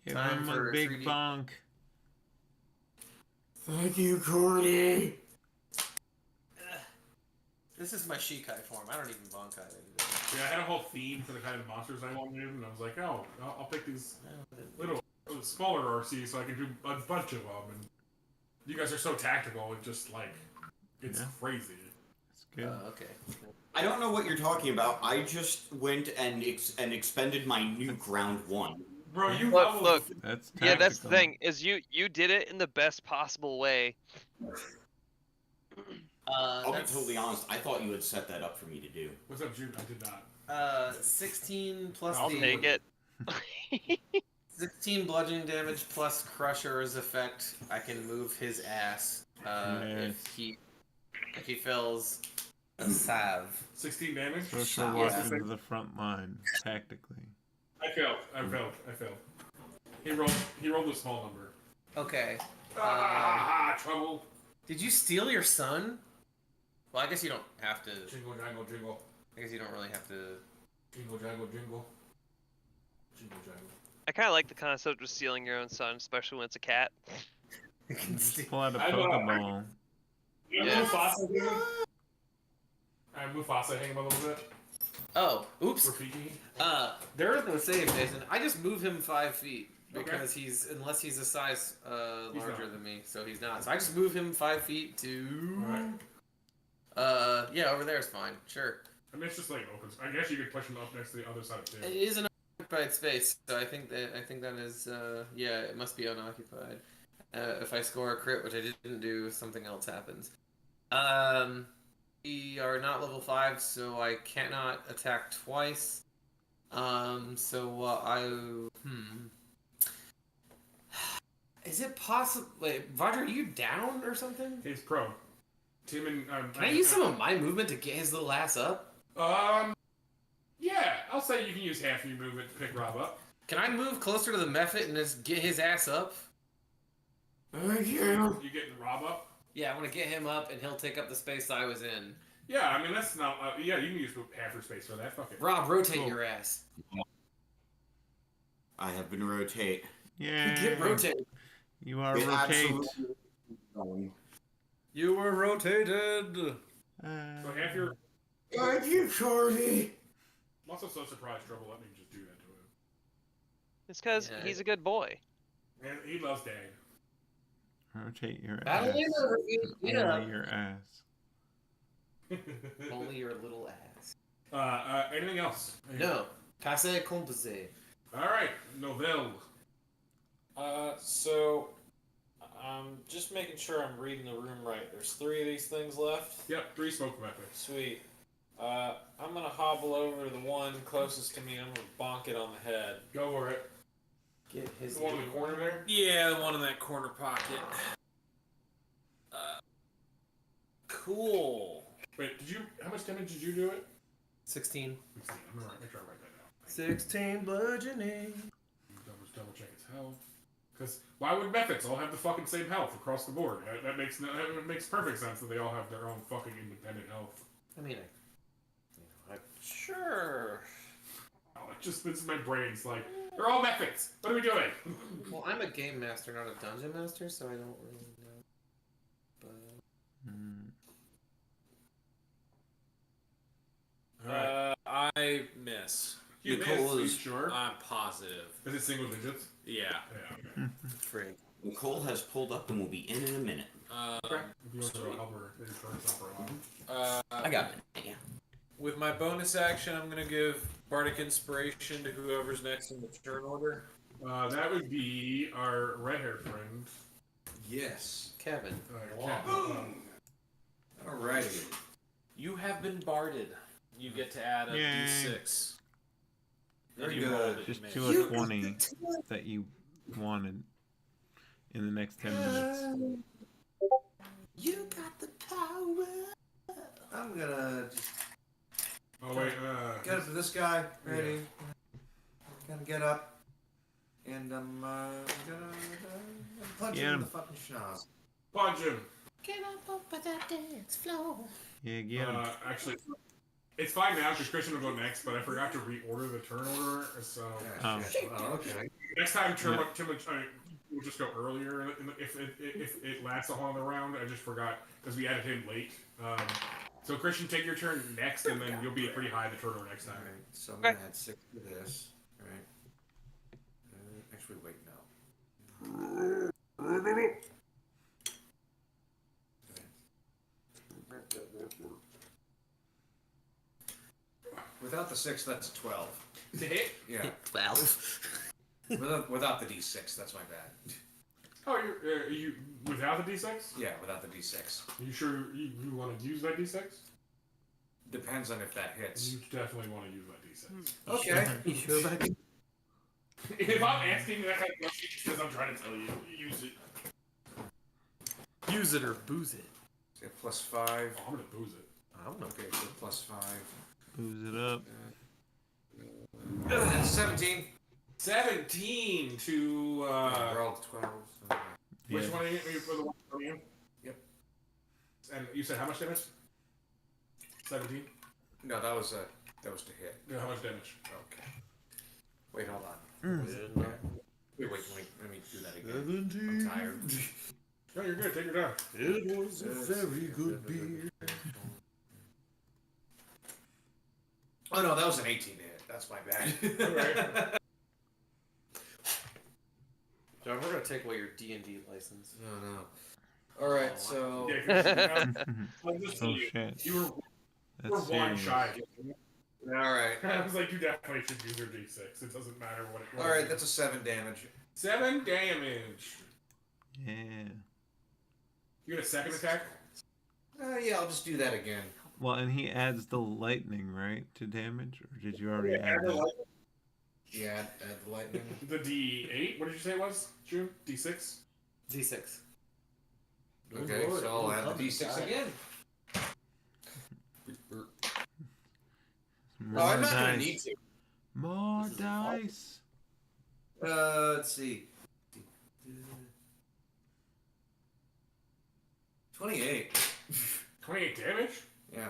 Give Time him a for big 3D. bonk. Thank you, Cordy. This is my Shikai form. I don't even Bankai it. Yeah, I had a whole theme for the kind of monsters I wanted, and I was like, oh, I'll pick these little, smaller RCs so I can do a bunch of them. And you guys are so tactical, it just like, it's crazy. It's good. Okay. I don't know what you're talking about. I just went and expended my nuke round 1. Bro, you Look, That's tactical. yeah, that's the thing, is you did it in the best possible way. I'll be totally honest. I thought you had set that up for me to do. What's up, Jude? I did not. 16 plus I'll take it. 16 bludgeoning damage plus Crusher's effect. I can move his ass if he fills a salve. 16 damage? Social walk into the front line, tactically. I failed. He rolled a small number. Okay. Trouble. Did you steal your son? Well, I guess you don't have to. Jingle, jangle, jingle. I guess you don't really have to. Jingle, jangle, jingle. Jingle, jangle. I kind of like the concept of stealing your own son, especially when it's a cat. Just pull out a I know. Pokeball. Yeah. Mufasa hang him a little bit. Oh, oops. Rafiki. There is no save, Jason. I just move him 5 feet because unless he's a size larger than me, so he's not. So I just move him 5 feet to. Right. Yeah, over there is fine. Sure. I mean, it's just like open. I guess you could push him up next to the other side too. It is an unoccupied space, so I think that is yeah, it must be unoccupied. If I score a crit, which I didn't do, something else happens. We are not level 5, so I cannot attack twice. Is it possible? Wait, Roger, are you down or something? He's pro. Tim and Can I use some of my movement to get his little ass up? Yeah, I'll say you can use half of your movement to pick Rob up. Can I move closer to the method and just get his ass up? Thank you. You getting Rob up? Yeah, I want to get him up, and he'll take up the space I was in. Yeah, I mean that's not. Yeah, you can use half your space for that. Fuck it. Rob, rotate your ass. I have been rotate. Yeah. Get rotated. You are It rotate. absolutely- You were rotated. So half your. Thank you, Cordy. I'm also so surprised Trouble let me just do that to him. It's because Yeah. he's a good boy. And he loves Dad. Rotate your Battle ass. is over, Only your ass. Only your little ass. Anything else? No. Passé composé. All right, Novelle. So just making sure I'm reading the room right. There's 3 of these things left. Yep, 3 smoke methods. Sweet. I'm gonna hobble over to the one closest to me. I'm gonna bonk it on the head. Go for it. Get his The one in the corner there. Yeah, the one in that corner pocket. Cool. Wait, how much damage did you do it? 16. Let's see, I'm gonna make sure I write that down. 16 bludgeoning. Double check its health. Because why would methods all have the fucking same health across the board? That makes perfect sense that they all have their own fucking independent health. I mean, Sure. Oh, this is my brain's like, they're all methods. What are we doing? Well, I'm a game master, not a dungeon master, so I don't really know. But I miss. You Nicole miss, is- you sure? I'm positive. Is it single digits? Yeah. Yeah, okay. frig. Nicole has pulled up and will be in a minute. If you want to go help her, maybe turn this up for a while. I got it. Yeah. With my bonus action, I'm gonna give Bardic Inspiration to whoever's next in the turn order. That would be our red-haired friend. Yes. Kevin. Campbell. Alrighty. You have been barded. You get to add a Yay. d6. Very And you rolled good. it, Just you to missed. a 20 that you wanted in the next 10 minutes. You got the power. I'm gonna just Oh, wait, get up to this guy. Ready? Gonna get up. And I'm gonna punch Get him in him. the fucking schnoz. punch him. Get up over that dance floor. Yeah, get him. Actually, it's fine now because Christian will go next, but I forgot to reorder the turn order, so Yeah, Oh. shit. Oh, okay. next time Tim Yeah. will just go earlier if it lasts a whole other round. I just forgot because we added him late. So Christian, take your turn next, and then you'll be pretty high in the turn order next time. Alright, so I'm gonna add 6 to this. Alright. Actually, wait, no. Without the 6, that's 12. To hit? Yeah. 12. Without the d6, that's my bad. Oh, you without the d6? Yeah, without the d6. Are you sure you want to use that d6? Depends on if that hits. You definitely want to use that d6. Okay. You sure about it? If I'm asking that kind of question, it's because I'm trying to tell you, use it. Use it or booze it. So plus 5. Oh, I'm gonna booze it. I don't know. Okay, so plus 5. Booze it up. That's 17. 17 to Rolled 12. So. which Yeah. one are you for the one from you? Yep. And you said how much damage? 17. No, that was to hit. Yeah, how much damage? Okay. Wait, hold on. Wait, let me do that again. I'm tired. No, you're good. Take your time. It was a very good beer. Oh no, that was an 18 to hit. That's my bad. Alright. John, we're gonna take away your D&D license. No, no. All right, so Yeah, 'cause, I'm just Oh telling you, shit. you were That's one serious. shy. all right, I was like, you definitely should use your d6. It doesn't matter what it was. all right. That's a 7 damage. 7 damage. Yeah. You get a second attack? Yeah, I'll just do that again. Well, and he adds the lightning, right, to damage? Or did you already Yeah, add that? Yeah, add the lightning. The D8? What did you say it was, June? D6? D6. Okay, so I'll add the d6 again. More No, I'm not gonna dice. need to. More dice. Let's see. 28. 28 damage? Yeah.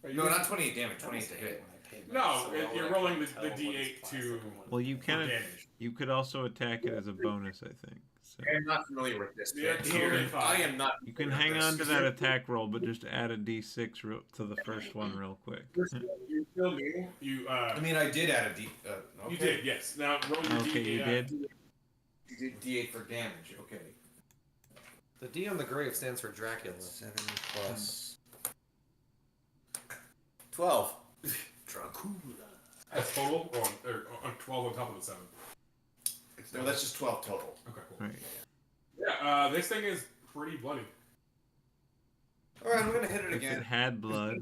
Are you No, gonna- not 28 damage. 28 to hit. No, you're rolling the D8 to Well, you for can. damage. You could also attack it as a bonus, I think. So I'm not familiar with this. Yeah, bit totally here. fine. I am not. you can familiar hang with on to this. that attack roll, but just add a d6 to the first one real quick. You're still new. You I mean, I did add a d. Okay. you did, yes. Now roll your Okay, D8. you did. You did d8 for damage. Okay. The D on the grave stands for Dracula. 7 plus 12. Dracula. That's total, or on 12 on top of the 7. No, that's just 12 total. Okay, cool. Right. Yeah, this thing is pretty bloody. All right, I'm gonna hit it If it again. had blood.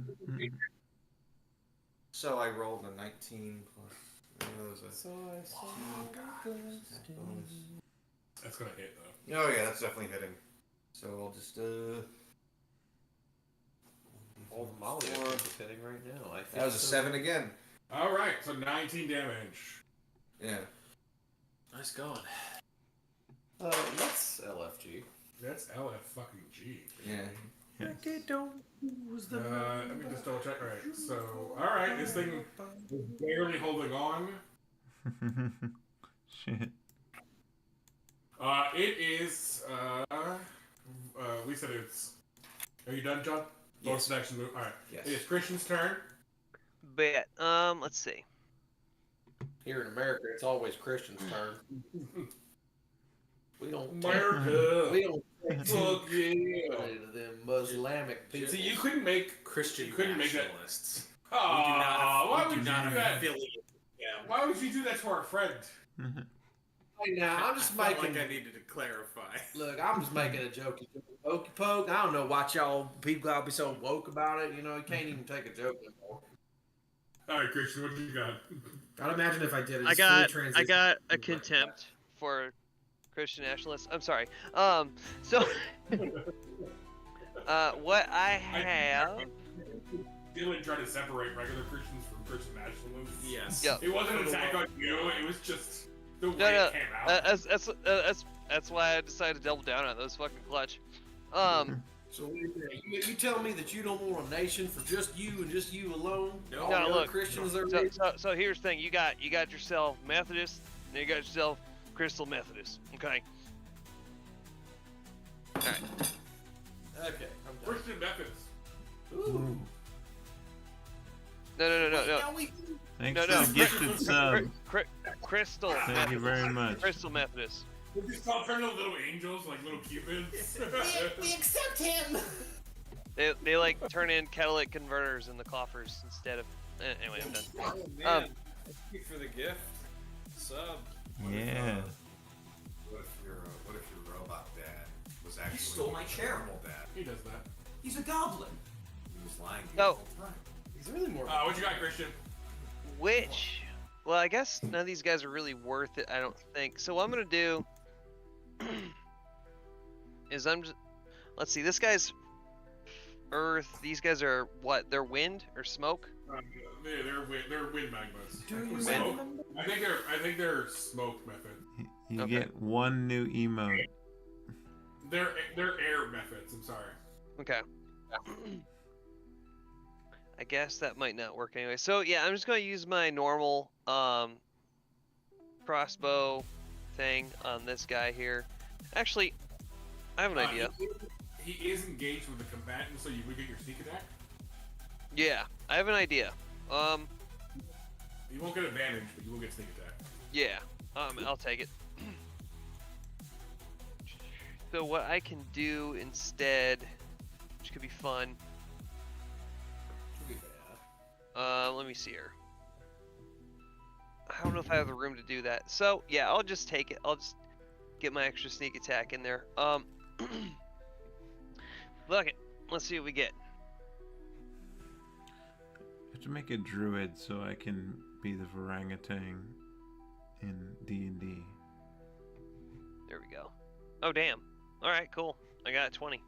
So I rolled a 19 plus. That was a So I saw bonus. That's gonna hit though. Oh yeah, that's definitely hitting. So I'll just all the Molly is hitting right now. I think that was a so. 7 again. All right, so 19 damage. Yeah. Nice going. What's LFG? That's LF fucking G. Yeah. Let me just double check. All right. So, all right, this thing is barely holding on. Shit. It is. We said it's. Are you done, John? Yes. Action move. All right. Yes. It is Christian's turn. Bet. Let's see. Here in America, it's always Christian's turn. We don't. America. We don't. Fuck yeah. To them Muslimic people. See, you couldn't make Christian You couldn't make that- nationalists. Oh, why would we you do not do have that? affiliate with them. Why would you do that to our friend? Hey, now I'm just I felt making. like I needed to clarify. Look, I'm just making a jokey poke. I don't know why y'all people gotta be so woke about it. You know, you can't even take a joke anymore. All right, Christian, what do you got? I'd imagine if I did it. I got a contempt for Christian nationalists. I'm sorry. So what I have. Dylan tried to separate regular Christians from Christian nationalists. Yes. Yeah. It wasn't an attack on you. It was just the way No, it came out. that's why I decided to double down on it. That was fucking clutch. So you tell me that you don't want a nation for just you and just you alone? No, All no, the other look. Christians are. So here's the thing. You got yourself Methodist, and you got yourself Crystal Methodist. Okay. All right. Okay, I'm done. Christian methods. Ooh. No. Thanks No, for no. the gifted sub. Crystal. Thank you very much. Crystal Methodist. We just call turn into little angels, like little cupids. We accept him. They like turn in catalytic converters in the coffers instead of. Anyway, I'm done. Oh, man. Thank you for the gift. Sub. Yeah. What if your robot dad was actually stole my chair. normal dad? He does that. He's a goblin. He was lying to you No. the whole time. He's really more. What you got, Christian? Well, I guess none of these guys are really worth it. I don't think. So what I'm gonna do is let's see. This guy's earth. These guys are what? They're wind or smoke? They're wind magmas. Do you Smoke. remember? I think they're smoke method. You Okay. get one new emote. They're air methods. I'm sorry. Okay. I guess that might not work anyway. So yeah, I'm just gonna use my normal crossbow thing on this guy here. Actually, I have an idea. He is engaged with the combatant, so you would get your sneak attack. Yeah, I have an idea. You won't get advantage, but you will get sneak attack. Yeah, I'll take it. So what I can do instead, which could be fun. Let me see here. I don't know if I have the room to do that. So yeah, I'll just take it. I'll just get my extra sneak attack in there. Look it. Let's see what we get. I have to make a druid so I can be the Varangian in D&D. There we go. Oh damn. All right, cool. I got 20.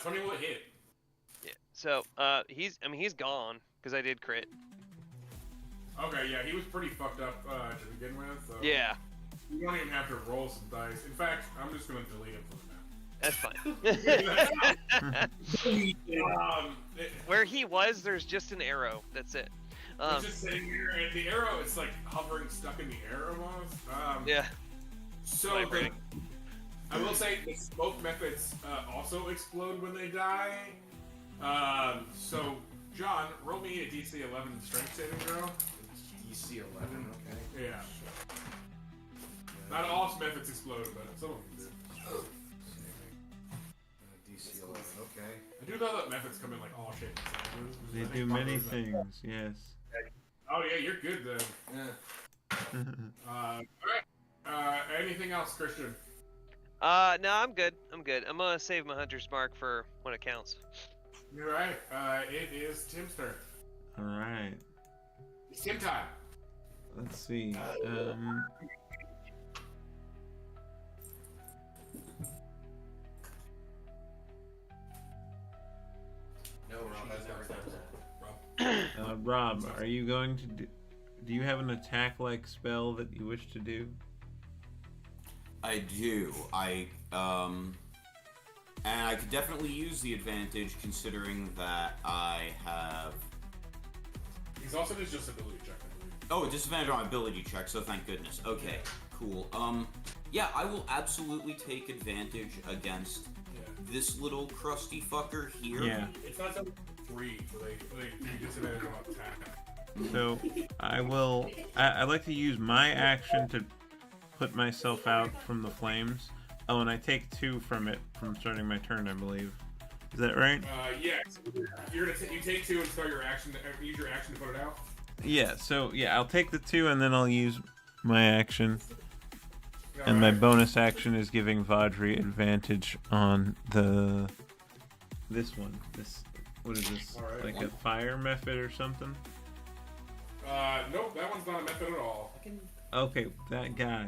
20 will hit. Yeah. So he's gone because I did crit. Okay, yeah, he was pretty fucked up to begin with. So Yeah, you don't even have to roll some dice. In fact, I'm just gonna delete him from that's fine. it, Where he was, there's just an arrow. That's it. He's just sitting here, and the arrow is like hovering, stuck in the air almost. Yeah. So Vibrating. I will say the smoke methods also explode when they die. So John, roll me a DC 11 strength saving throw. DC 11, okay. Yeah. Not all methods explode, but some of them do. DC 11, okay. I do know that methods come in like all shapes and sizes. They I think do part many of those- things, yes. Oh yeah, you're good then. All right. Anything else, Christian? No, I'm good. I'm gonna save my hunter's mark for when it counts. You're right. It is Tim's turn. Alright. It's Tim time. Let's see. No, Rob has never done that. Rob, are you going to do you have an attack-like spell that you wish to do? I do. And I could definitely use the advantage considering that I have... He's also just ability check, I believe. Oh, a disadvantage on ability check, so thank goodness. Okay, cool. Yeah, I will absolutely take advantage against this little crusty fucker here. Yeah. It's not something 3, so they disadvantage on attack. So I will. I like to use my action to put myself out from the flames. Oh, and I take 2 from it from starting my turn, I believe. Is that right? Yeah. So you take 2 and start your action. Use your action to put it out. Yeah. So yeah, I'll take the 2 and then I'll use my action. And my bonus action is giving Vadri advantage on this one. What is this? Right. Like a fire method or something? Nope, that one's not a method at all. Okay, that guy.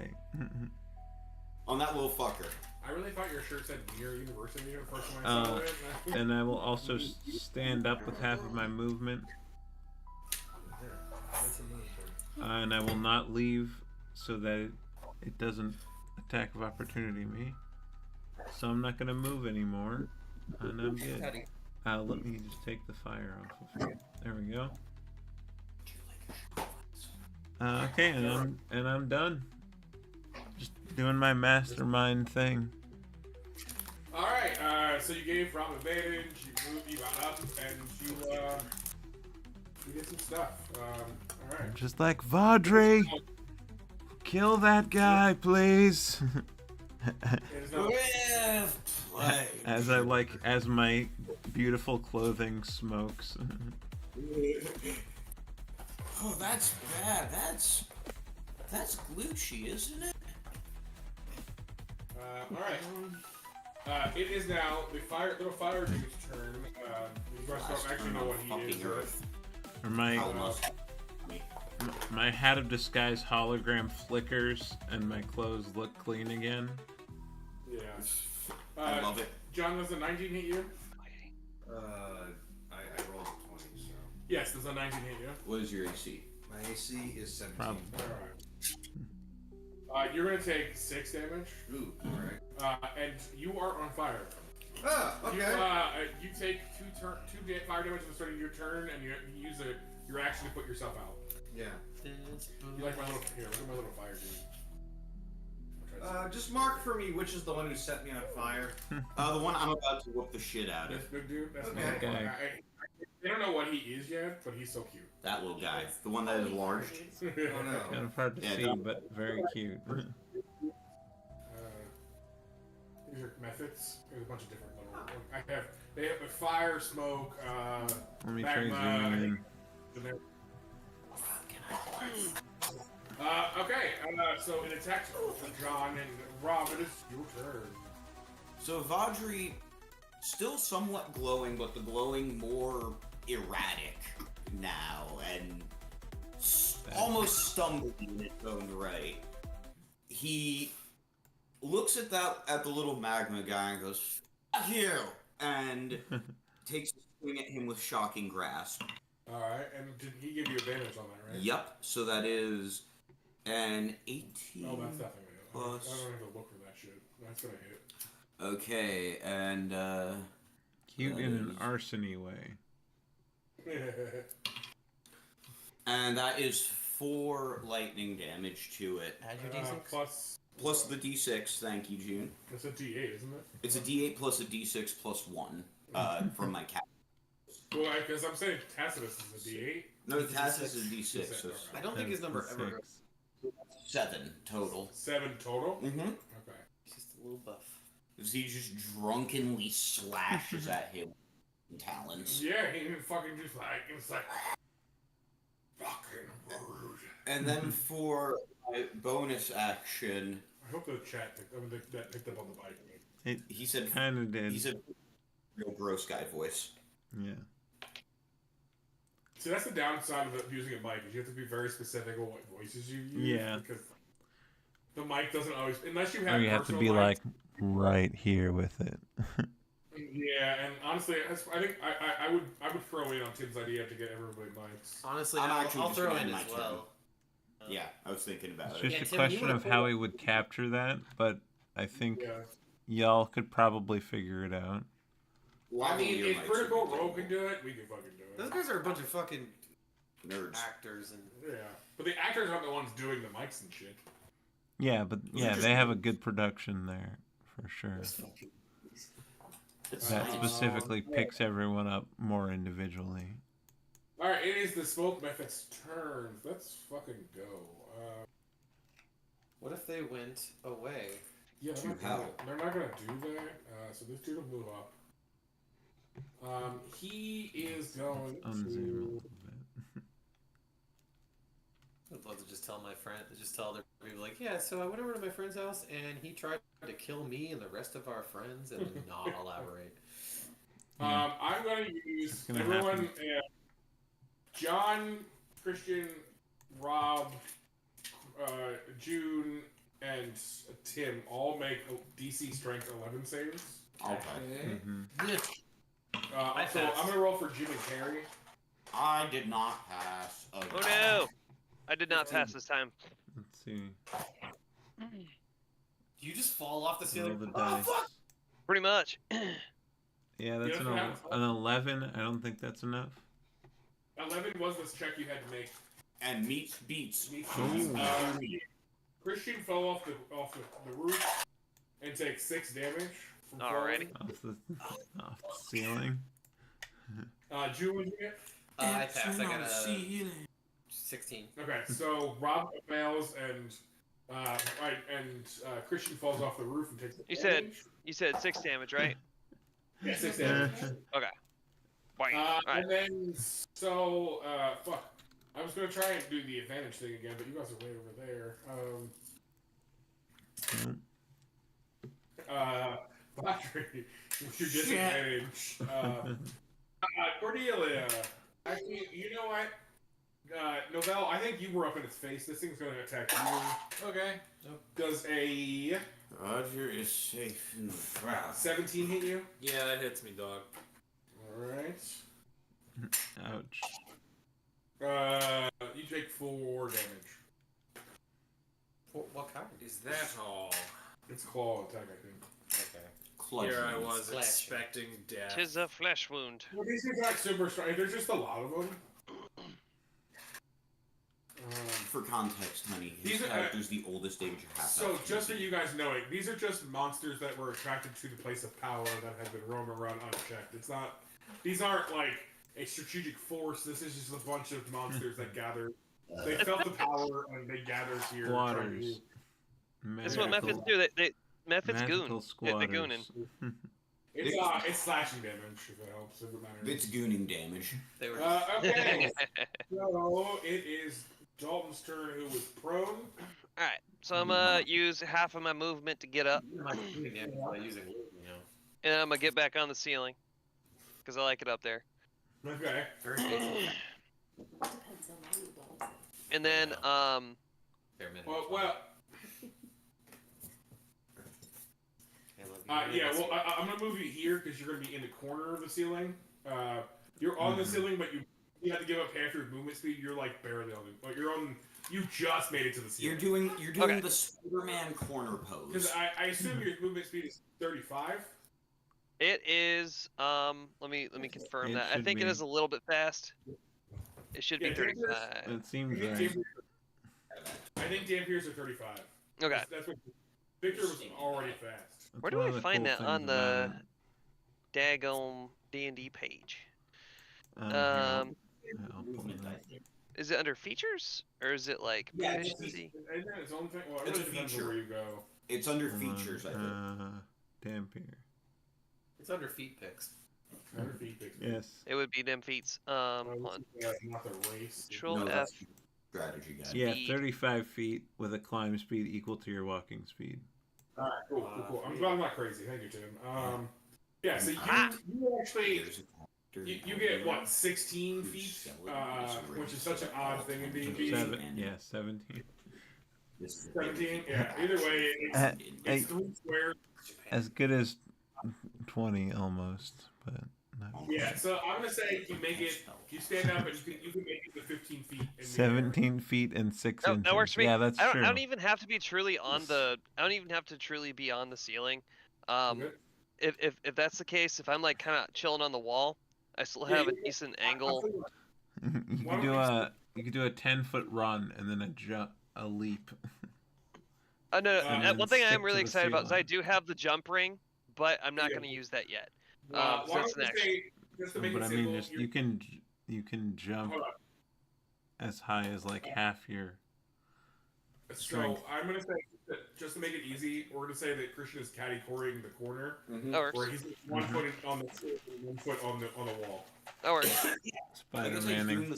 On that little fucker. I really thought your shirt said near university the first time I saw it. And I will also stand up with half of my movement. And I will not leave so that it doesn't attack of opportunity me. So I'm not gonna move anymore. And I'm good. Let me just take the fire off of it. There we go. Okay, and I'm done. Just doing my mastermind thing. Alright, so you gave Rob advantage, you got up, and you did some stuff. Alright. Just like Vadri! Kill that guy, please! As my beautiful clothing smokes. Oh, that's bad. That's glitchy, isn't it? Alright. It is now the little fire dude's turn. You guys don't actually know what he is. Or my hat of disguise hologram flickers and my clothes look clean again. Yeah. I love it. John, does a 19 hit you? I rolled a 20, so. Yes, does a 19 hit you? What is your AC? My AC is 17. Probably. Alright. You're gonna take 6 damage. Ooh, alright. And you are on fire. Ah, okay. You take 2 fire damage at the start of your turn, and you use your action to put yourself out. Yeah. You like my little look at my little fire dude. Just mark for me which is the one who set me on fire. The one I'm about to whoop the shit out of. This big dude. That's Okay. my Okay. I don't know what he is yet, but he's so cute. That little guy. The one that is large. Oh no. Kind of hard to Yeah, see, no. but very cute. These are methods. There's a bunch of different little. They have fire, smoke, Let me try magma. zooming in. Okay, so it attacks John and Rob. It is your turn. So Vadri, still somewhat glowing, but the glowing more erratic now, and almost stumbling in its own right. He looks at the little magma guy and goes, "Fuck you!" and takes a swing at him with shocking grasp. Alright, and did he give you advantage on that, right? Yep. So that is an 18. Oh, that's definitely it. I don't Plus- have to look for that shit. That's gonna hit. Okay, and Cute in an arsony way. and that is 4 lightning damage to it. Add your D6. Plus the d6, thank you, June. It's a D8, isn't it? It's a d8 plus a d6 plus 1 from my cat. Well, because I'm saying Tacitus is a D8. No, Tacitus is a d6, so I don't think his number ever goes. 7 total. 7 total? Mm-hmm. Okay. He's just a little buff. He just drunkenly slashes at him with talons. Yeah, he fucking just like, it's like, fucking rude. And then for my bonus action, I hope the chat that picked up on the bike. he said, Kind of did. he said, real gross guy voice. Yeah. See, that's the downside of using a mic, is you have to be very specific on what voices you use. Yeah. Because the mic doesn't always, unless you have. Or you have to personal be mics. like right here with it. Yeah, and honestly, I think I would throw in on Tim's idea to get everybody mics. Honestly, I'm I'll actually just throw gonna in end my as well. Yeah, I was thinking about It's it. just Yeah, a Tim, question you wanna of how he would capture that, but I think Yeah. y'all could probably figure it out. I mean, Lavalier if might Critical be Role can do it, we can fucking do Those it. guys are a bunch of fucking nerds. actors and. Yeah, but the actors aren't the ones doing the mics and shit. Yeah, but yeah, they have a good production there for sure. That specifically picks everyone up more individually. All right, it is the Smoke Method's turn. Let's fucking go. What if they went away? Yeah, they're not gonna do that. So this dude will move up. He is going Unzoom a to. little bit. I'd love to just tell my friend, just tell other people, like, yeah, so I went over to my friend's house and he tried to kill me and the rest of our friends and not elaborate. I'm going to use gonna everyone. happen. John, Christian, Rob, June, and Tim all make DC Strength 11 saves. Okay. Mhm. So I'm going to roll for Jim and Carrie. I did not pass. Oh no! I did not pass this time. Let's see. Do you just fall off the Roll ceiling? the Oh, dice. fuck! Pretty much. Yeah, that's Yeah, an 11. I don't think that's enough. 11 was this check you had to make. And meets beats. Ooh. Christian fell off the roof and takes 6 damage from Alrighty. Off the ceiling. falling. June, what did you get? I passed. I got a 16. Okay, so Rob fails and Christian falls off the roof and takes. You said 6 damage, right? Yeah, 6 damage. Okay. Wait. Alright. And then fuck. I was gonna try and do the advantage thing again, but you guys are way over there. Patrick, with your disadvantage. Cordelia. Actually, you know what? Novell, I think you were up in its face. This thing's gonna attack you. Okay. Does a Roger is safe in the crowd. 17 hit you? Yeah, that hits me, dog. Alright. Ouch. You take 4 damage. What kind? Is that all? It's claw attack, I think. Okay. Clutch. Here I was Slash. expecting death. Tis a flesh wound. Well, these things aren't super strong. There's just a lot of them. For context, honey, his These are- character's the oldest age of half. So, just so you guys know it, these are just monsters that were attracted to the place of power that have been roaming around unchecked. It's not. These aren't like a strategic force. This is just a bunch of monsters that gathered. They felt the power and they gathered here. Squatters. That's what methods do. Methods goon. Magical They're gooning. squatters. It's slashing damage if it helps. If it matters. It's gooning damage. They were. Okay. So it is Dalton's turn, who was prone. Alright, so I'm gonna use half of my movement to get up, by using, and I'm gonna get back on the ceiling. Because I like it up there. Okay. very basic. And then, Bare minimum. Well, yeah. Well, I'm gonna move you here because you're gonna be in the corner of the ceiling. You're on the ceiling, but you have to give up half your movement speed. You're like barely on it. Like you're on. You just made it to the ceiling. You're doing Okay. the Spider-Man corner pose. Because I assume your movement speed is 35. it is, let me confirm It that. I should think it be. is a little bit fast. It should be Yeah, 35. It seems I think right. Dampier's are 35. Okay. That's what Victor was already fast. That's Where do one I of the find cool that on things about the daggone D&D page? it. Here, I'll Um, pull it up. Is it under features? Or is it like Yeah, it's- proficiency? Isn't that its own thing? Well, it It's a really depends on feature. where you go. It's under Hold on, features, I think. Dampier. It's under feet picks. 100 feet big. Yes. It would be them feats. Hold on. Not the race. Control No, F. that's strategy guide. Yeah, Speed. 35 feet with a climb speed equal to your walking speed. Alright, cool. I'm glad I'm not crazy. Thank you, Tim. Yeah, so you actually There's a character you get what 16 feet, which is such an odd thing in D&D. 17. 17. Yeah. Either way, it's 3 squares. As good as 20 almost, but no. Yeah. So I'm gonna say you make it. You stand up and you can make it to 15 feet. In the air. 17 feet and 6 inches. That works for me. Yeah, that's I true. don't even have to be truly on the. I don't even have to truly be on the ceiling. Okay. If that's the case, if I'm like kind of chilling on the wall, I still have a decent angle. You Why could don't do a 10-foot run and then a leap. No, And no. then One thing I stick am to really the excited about is I ceiling. do have the jump ring, but I'm not Yeah. going to use that yet. why So don't it's we an action. say, just to make But it I simple, mean, just you can jump hold on. as high as like half your. So Strength. I'm gonna say that just to make it easy, we're gonna say that Christian is catty-coreying the corner, That works. where he's one foot on the floor and 1 foot on the wall. That works. Spider-Manning.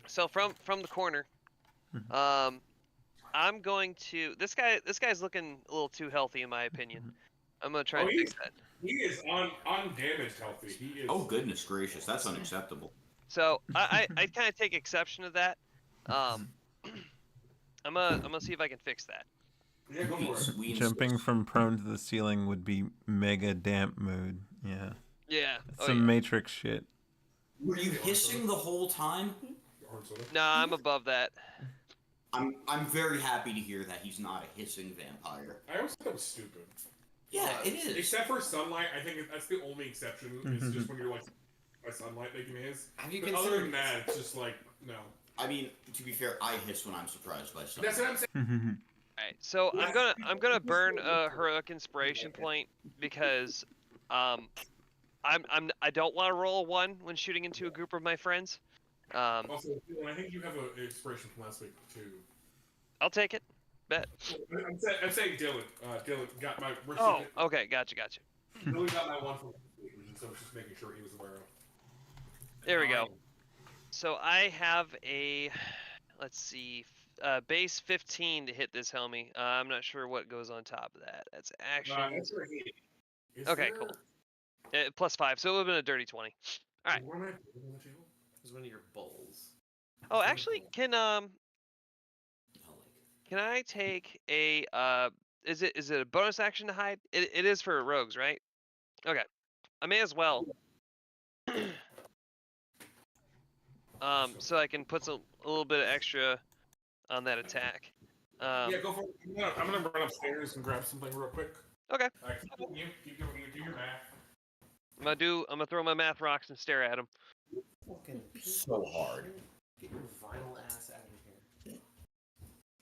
So from the corner, I'm going to this guy's looking a little too healthy in my opinion. I'm gonna try and fix that. He is undamaged healthy. He is. Oh goodness gracious, that's unacceptable. So I kind of take exception to that. I'm gonna see if I can fix that. Yeah, go for it. We Jumping from prone to the ceiling would be mega damp mood. Yeah. Yeah. Some Matrix shit. Were you hissing the whole time? Nah, I'm above that. I'm very happy to hear that he's not a hissing vampire. I always thought that was stupid. Yeah, it is. Except for sunlight, I think that's the only exception. Is just when you're like by sunlight making hiss. Have you But other than that, it's just like no. I mean, to be fair, I hiss when I'm surprised by something. That's what I'm saying. Alright, so I'm gonna burn a heroic inspiration point because I don't want to roll a 1 when shooting into a group of my friends. Also, I think you have an inspiration from last week too. I'll take it. Bet. I'm saying Dylan. Dylan got my. Oh, okay, gotcha. Dylan got my 1 from last week, so I was just making sure he was aware of. There we go. So I have a, let's see, base 15 to hit this homie. I'm not sure what goes on top of that. That's action. Okay, cool. +5, so it would have been a dirty 20. All right. It's one of your bowls. Oh, actually, can I take a is it a bonus action to hide? It is for rogues, right? Okay, I may as well. So I can put a little bit of extra on that attack. Yeah, go for it. I'm gonna run upstairs and grab something real quick. Okay. Keep doing your math. I'm gonna throw my math rocks and stare at him. Fucking So hard. Get your vital ass out of here.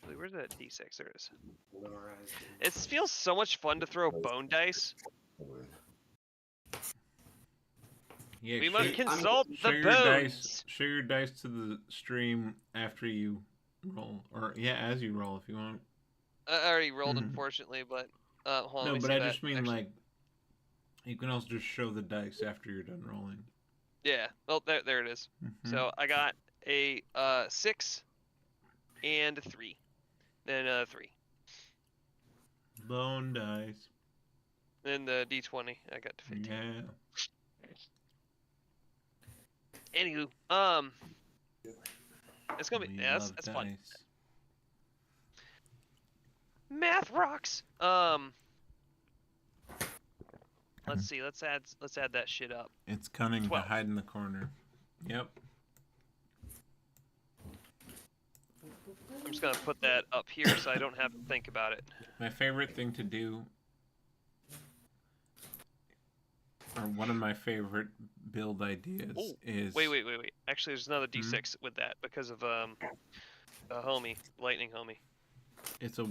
Wait, where's that D6? There it is. Polarized. It feels so much fun to throw bone dice. Yeah, We must share- consult share the your bones. dice. Share your dice to the stream after you roll, or as you roll if you want. I already rolled, unfortunately, but hold on. No, let me but see I that. just mean Actually, like you can also just show the dice after you're done rolling. yeah. Well, there it is. So I got a 6 and a 3, then a 3. Bone dice. Then the D20 I got to 15. Yeah. Anywho, it's gonna be We yeah, love that's fun. dice. Math rocks. Let's see. Let's add that shit up. It's cunning 12. to hide in the corner. Yep. I'm just gonna put that up here so I don't have to think about it. My favorite thing to do, or one of my favorite build ideas, Ooh, is wait. Actually, there's another D6 with that because of a homie, lightning homie. It's a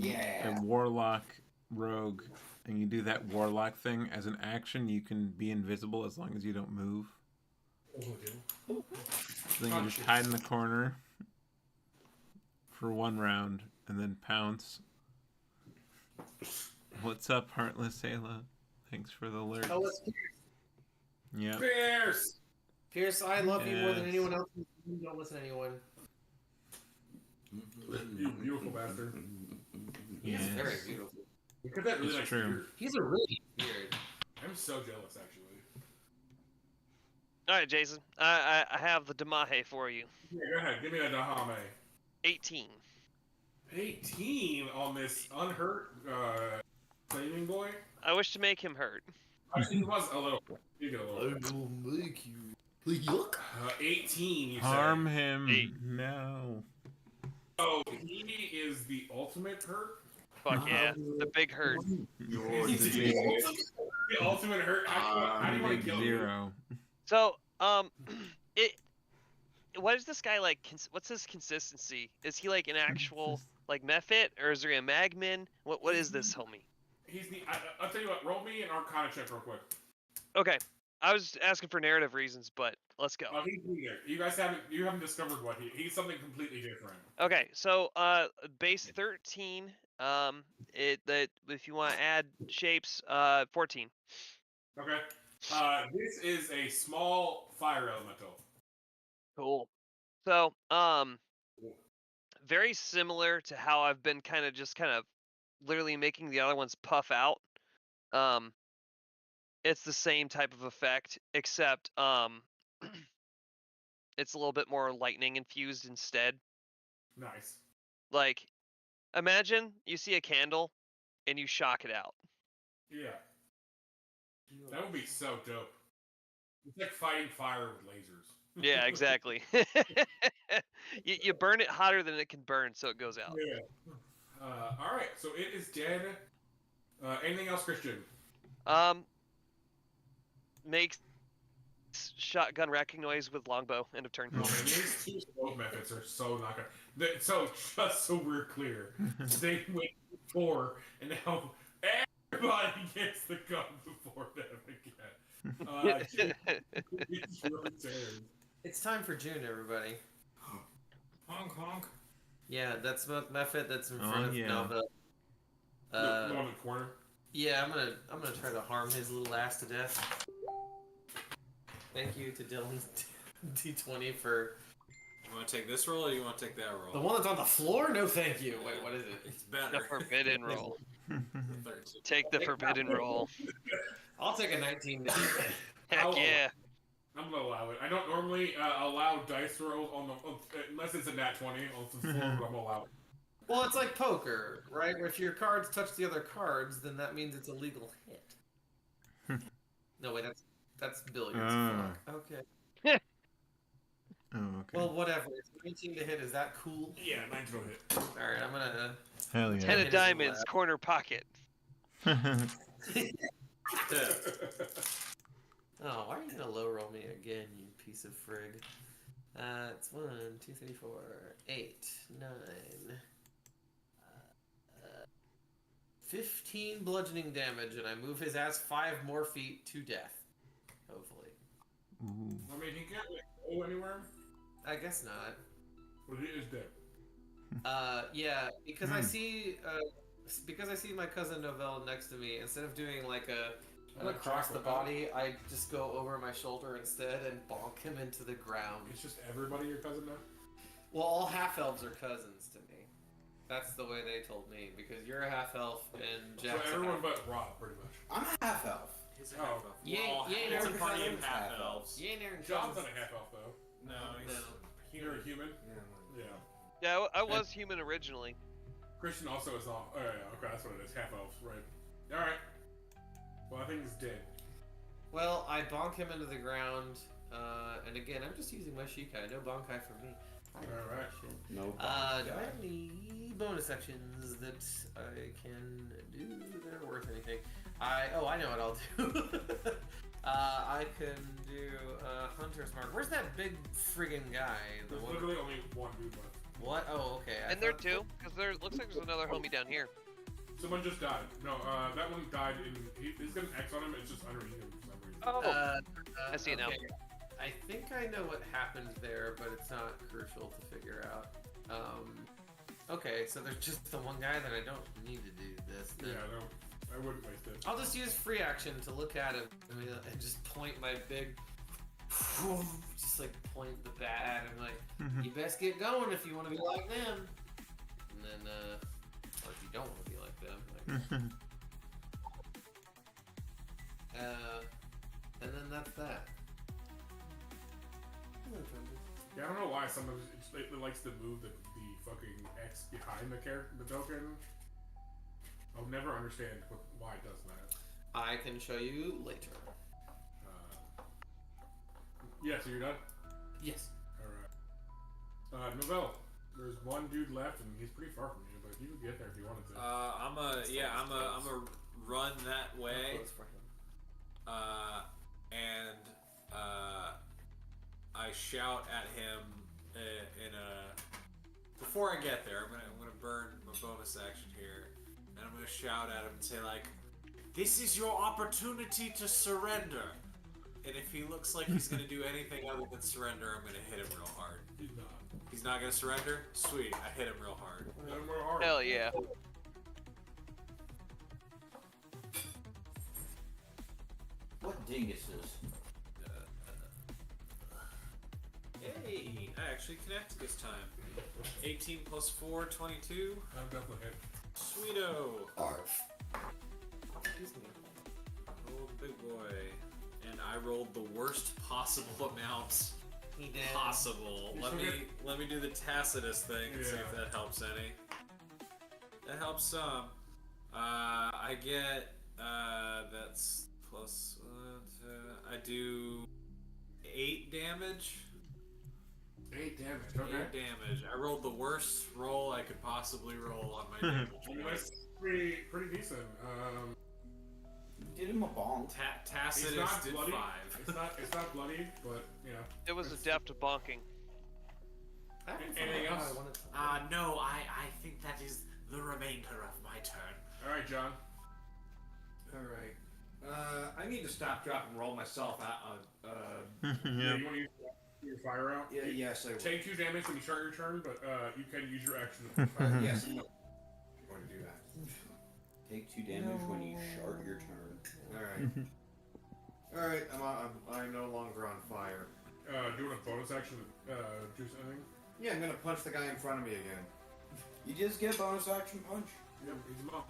warlock rogue, and you do that warlock thing as an action. You can be invisible as long as you don't move. So then you just hide in the corner for 1 round and then pounce. What's up, Heartless Ayla? Thanks for the alert. Oh, it's Yeah. Pierce! Pierce, I love you more than Yes. anyone else. You don't listen to anyone. You beautiful bastard. He's Yes. very beautiful. Look at that really It's nice true. beard. He's a really weird. I'm so jealous, actually. All right, Jason. I have the Damahe for you. Yeah, go ahead. Give me a Dahame. 18. 18 on this unhurt flaming boy. I wish to make him hurt. Actually, he was a little. You get a little. will make you. Yuck. 18, you Harm say. him. 8. No. Oh, he is the ultimate hurt. Fuck yeah, the big hurt. Your It's a big, The ultimate hurt. How do you want big to kill you? zero. So, it. What is this guy like? What's his consistency? Is he like an actual like Mephit, or is there a Magmin? What is this homie? He's the. I'll tell you what. Roll me an Arcana check real quick. Okay, I was asking for narrative reasons, but let's go. He's weird. You guys haven't discovered what he's something completely different. Okay, so base 13. If you want to add shapes, 14. Okay. This is a small fire elemental. Cool. So very similar to how I've been kind of literally making the other ones puff out. It's the same type of effect, except it's a little bit more lightning infused instead. Nice. Like, imagine you see a candle and you shock it out. Yeah. That would be so dope. It's like fighting fire with lasers. Yeah, exactly. you burn it hotter than it can burn, so it goes out. Yeah. All right. So it is dead. Anything else, Christian? Makes shotgun racking noise with longbow. End of turn. Oh, man, these two smoke methods are so not gonna. So just so we're clear, they went 4, and now everybody gets the gun before them again. It's your turn. It's time for June, everybody. Honk honk. Yeah, that's Mephit. That's in Oh, front of yeah. Nova. The one in the corner. Yeah, I'm gonna try to harm his little ass to death. Thank you to Dylan's D20 for You want to take this roll or you want to take that roll? the one that's on the floor. No, thank you. Wait, what is it? It's The better. forbidden roll. 13. Take the forbidden roll. I'll take a 19. Heck yeah. I'm gonna allow it. I don't normally allow dice rolls unless it's a nat 20 on the floor, but I'm gonna allow it. Well, it's like poker, right? If your cards touch the other cards, then that means it's a legal hit. No, wait, that's billiards. Ah. Fuck. Okay. Oh, okay. Well, whatever. It's 19 to hit. Is that cool? Yeah, 19 will hit. All right, I'm gonna. Hell yeah. 10 It of is diamonds, allowed. corner pocket. Oh, why are you gonna low roll me again, you piece of frig? It's 1, 2, 3, 4, 8, 9, 15 bludgeoning damage, and I move his ass 5 more feet to death. Hopefully. Ooh. I mean, he can't go anywhere, I guess not. but he is dead. Yeah, because I see my cousin Novell next to me. Instead of doing like an across the body, I just go over my shoulder instead and bonk him into the ground. It's just everybody your cousin now? Well, all half elves are cousins to me. That's the way they told me, because you're a half elf and So Jeff's everyone but Rob, pretty much. I'm a half elf. He's a Oh. half elf. You We're all ain't half- never it's a party cousins, of half half elves. You ain't Aaron John's cousins. not a half elf, though. No, he's You're a human? Yeah. Yeah. Yeah, I was human originally. Christian also is not. Oh, yeah, okay, that's what it is. Half elves, right. Alright. Well, I think he's dead. Well, I bonk him into the ground, and again, I'm just using my Shikai. No bonkai for me. Alright. Shit. No. Do I have any bonus actions that I can do that are worth anything? I know what I'll do. I can do Hunter's Mark. Where's that big friggin' guy? The There's one... literally only one dude left. What? Oh, okay. I And there thought- too, because there looks like there's another homie down here. Someone just died. No, that one died in. He's got an X on him, it's just underneath him for some reason. Oh, I see it now. okay. I think I know what happened there, but it's not crucial to figure out. Okay, so there's just the one guy that I don't need to do this. Then. Yeah, no, I wouldn't waste it. I'll just use free action to look at him and just point my big, just like point the bat at him like, you best get going if you want to be like them. And then, or if you don't want to be like them. And then that's that. Yeah, I don't know why sometimes it likes to move the fucking X behind the token. I'll never understand why it does that. I can show you later. Yeah, so you're done? Yes. Alright. Novell. There's one dude left, and he's pretty far from you, but you can get there if you wanted to. I'm a run that way. And I shout at him in a. Before I get there, I'm gonna burn my bonus action here, and I'm gonna shout at him and say like, "This is your opportunity to surrender." And if he looks like he's gonna do anything other than surrender, I'm gonna hit him real hard. He's not. He's not gonna surrender? Sweet, I hit him real hard. Hit him real hard. Hell yeah. What dinguses? Hey, I actually connected this time. 18 plus 4, 22. I'm definitely hit. Sweeto. Arf. Rolled big boy. And I rolled the worst possible amount He did. possible. Let me do the Tacitus thing and see if Yeah. that helps any. That helps some. I get that's plus I do 8 damage. 8 damage. Okay. 8 damage. I rolled the worst roll I could possibly roll on my damage. That's pretty decent. Did him a bonk. Tacitus not did bloody. 5. It's not bloody, but you know. It was a deft bonking. Anything else? No, I think that is the remainder of my turn. All right, John. Alright. I need to stop, drop, and roll myself out. Yeah. You want to use your fire out? Yeah, yes, I will. Take 2 damage when you start your turn, but you can use your action to fire. Yes, I'm going to do that. Take 2 damage when you start your turn. Alright. Alright, I'm no longer on fire. Doing a bonus action to do something. Yeah, I'm gonna punch the guy in front of me again. You just get bonus action punch. Yep, he's a monk.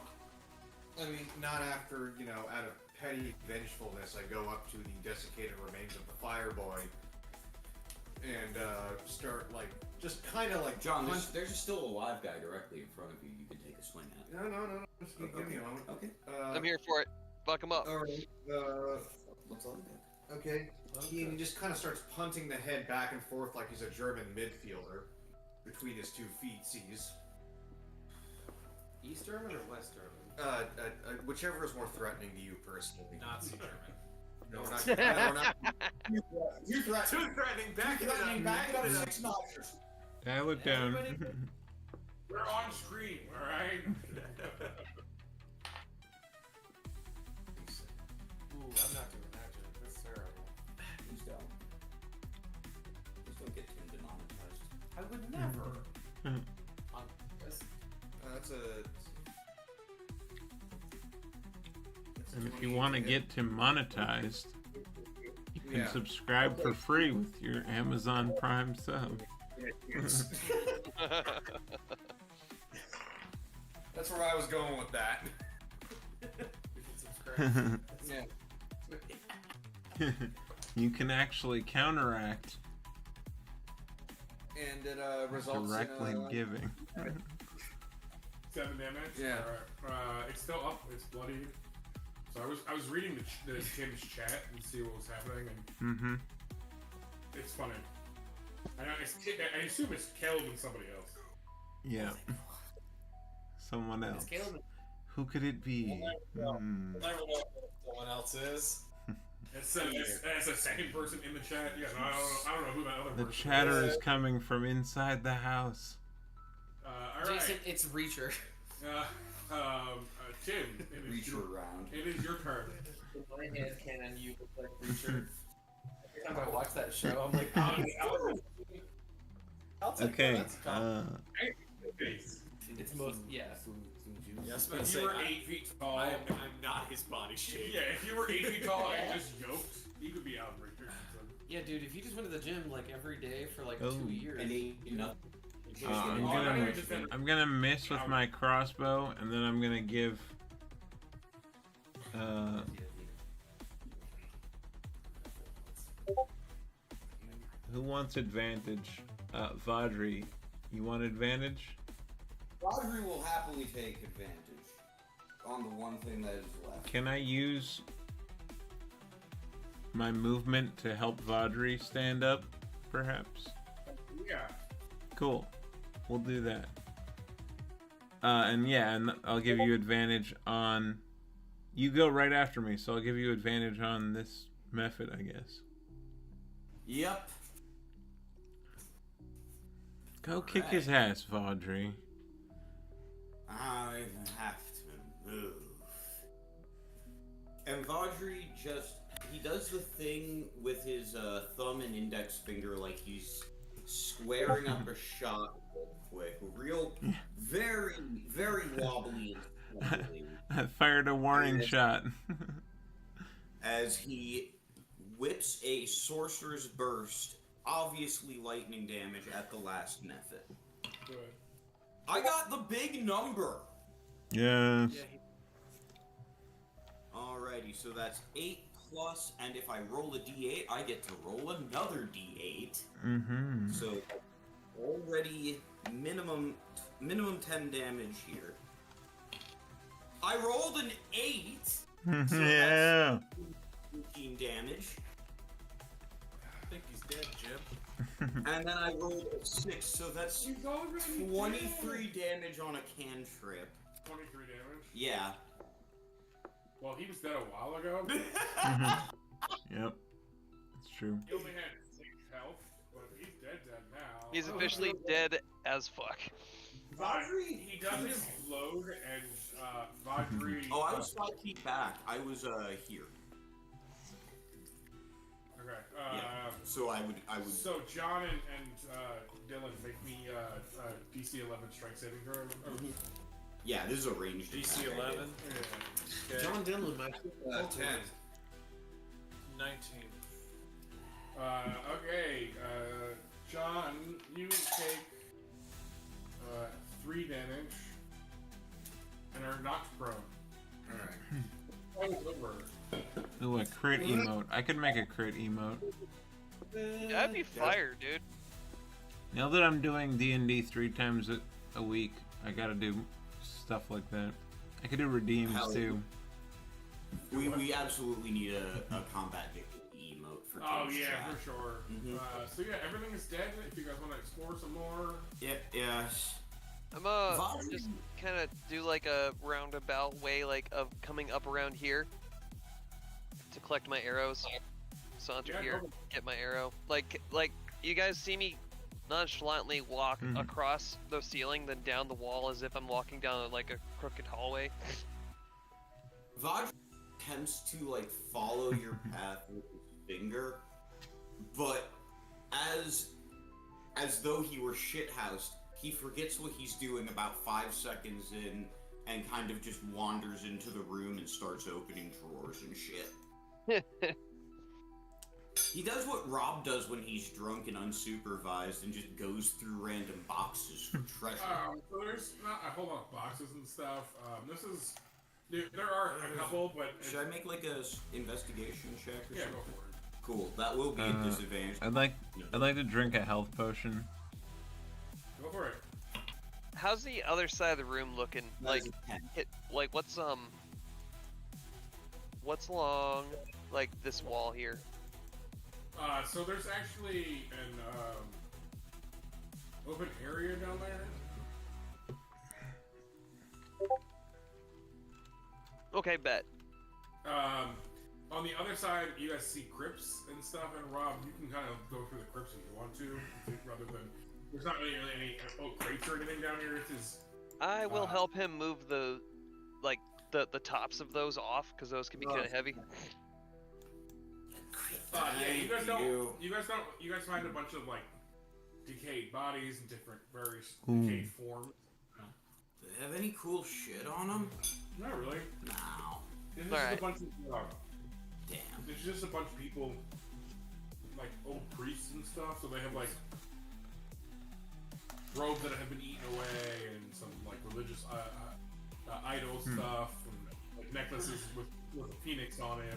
I mean, not after, out of petty vengefulness, I go up to the desiccated remains of the fire boy and start, just kind of John, punch. there's still a live guy directly in front of you. You can take a swing at. No. Just give me a moment. Okay. I'm here for it. Fuck him up. Alright. Looks like that. Okay. He just kind of starts punting the head back and forth like he's a German midfielder between his 2 feet. Sees. East German or West German? Whichever is more threatening to you personally. Nazi German. No, we're not. We're not. Too threatening. Too threatening. Back it up. Back it up 6 notches. I look down. We're on screen, all right? Ooh, I'm not doing that, Jim. That's terrible. Please don't. Please don't get too demonetized. I would never. On this. That's a. And if you want to get to monetized, you can Yeah. subscribe for free with your Amazon Prime sub. That's where I was going with that. Yeah. You can actually counteract And it results directly in giving. 7 damage. Yeah. All right. It's still up. It's bloodied. So I was reading the Tim's chat and see what was happening, and Mm-hmm. it's funny. I assume it's Caleb and somebody else. Yeah. Someone It's else. Caleb. Who could it be? Hmm. I don't know what someone else is. It's a second person in the chat. Yeah, no, I don't know who that other The person chatter is. is coming from inside the house. All right. Jason, it's Reacher. Tim, Reach around. it is your turn. In my head canon, you look like Reacher. Every time I watch that show, I'm like, I'll take Okay. that. That's a compliment. It's most, yeah. Yes, but If you were 8 feet tall, I'm not his body shape. yeah, if you were 8 feet tall and just yoked, you could be out of Reacher. Yeah, dude, if you just went to the gym like every day for like Oh. 2 years. And ate nothing. I'm gonna miss with my crossbow, and then I'm gonna give. Who wants advantage? Vadri, you want advantage? Rodri will happily take advantage on the one thing that is left. Can I use my movement to help Vadri stand up, perhaps? Yeah. Cool. we'll do that. And yeah, and I'll give you advantage on. You go right after me, so I'll give you advantage on this method, I guess. Yep. Go kick his ass, Vaudry. I have to move. And Vaudry he does the thing with his thumb and index finger like he's squaring up a shot real quick. Real, very, very wobbly and slowly. I fired a warning shot. As he whips a Sorcerer's Burst, obviously lightning damage at the last method. Good. I got the big number! Yes. Alrighty, so that's 8 plus, and if I roll a d8, I get to roll another d8. Mm-hmm. So, already minimum 10 damage here. I rolled an 8! So Yeah. that's 15 damage. I think he's dead, Jim. And then I rolled a 6, so that's He's already 23 damage on a cantrip. 23 damage. Yeah. Well, he was dead a while ago. Yep. It's true. He only had 6 health, but he's dead now. He's officially dead as fuck. Vaudry, He does explode, and Vaudry. Oh, I was 5 feet back. I was here. Okay. Yeah. So I would. So John and Dylan make me DC 11 strength saving throw. Yeah, this is a ranged DC attack. 11. Yeah. Okay. John Dillon might 10. 19. Okay. John, you take 3 damage and are knocked prone. Alright. Oh, over. Ooh, a crit emote. I could make a crit emote. That'd be fire, dude. Now that I'm doing D&D 3 times a week, I gotta do stuff like that. I could do redeems Hell, too. We absolutely need a combat emote for. Oh Tim's yeah, chat. for sure. Mhm. So yeah, everything is dead. If you guys want to explore some more. Yes. I'm Vaudry- just kind of do like a roundabout way, like of coming up around here to collect my arrows. Saunter Yeah, here, go. get my arrow. Like you guys see me nonchalantly walk across the ceiling, then down the wall as if I'm walking down like a crooked hallway. Vaudry attempts to like follow your path with his finger, but as though he were shithoused, he forgets what he's doing about 5 seconds in and kind of just wanders into the room and starts opening drawers and shit. He does what Rob does when he's drunk and unsupervised and just goes through random boxes for treasure. So there's not a whole lot of boxes and stuff. There are a couple, but Should I make like a investigation check or yeah, something? go for it. Cool, that will be a disadvantage. I'd like to drink a health potion. Go for it. How's the other side of the room looking? Like, what's along like this wall here? So there's actually an open area down there. Okay, bet. On the other side, you guys see crypts and stuff, and Rob, you can kind of go through the crypts if you want to, rather than there's not really any crates or anything down here. It is. I will help him move the tops of those off because those can be kind of heavy. Yeah, you guys find a bunch of like decayed bodies in different various decayed forms. Do they have any cool shit on them? Not really. No. It's just Alright. a bunch of Damn. it's just a bunch of people, like old priests and stuff. So they have like robes that have been eaten away, and some like religious idol stuff, and like necklaces with a phoenix on it.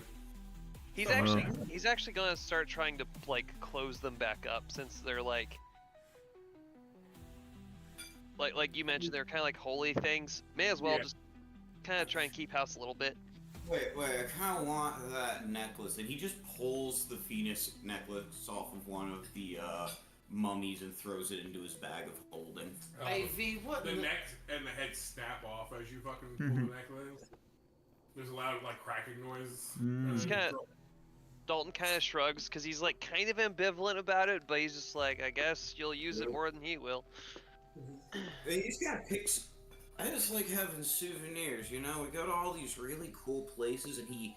He's actually gonna start trying to like close them back up since they're like you mentioned they're kind of like holy things. May as well just kind of try and keep house a little bit. Wait, I kind of want that necklace. And he just pulls the Phoenix necklace off of one of the mummies and throws it into his bag of holding. I Hey V, what? The neck and the head snap off as you fucking pull the necklace. There's a loud like cracking noise. It's kinda- Dalton kind of shrugs because he's like kind of ambivalent about it, but he's just like, I guess you'll use it more than he will. He's got pics. I just like having souvenirs, you know? We go to all these really cool places and he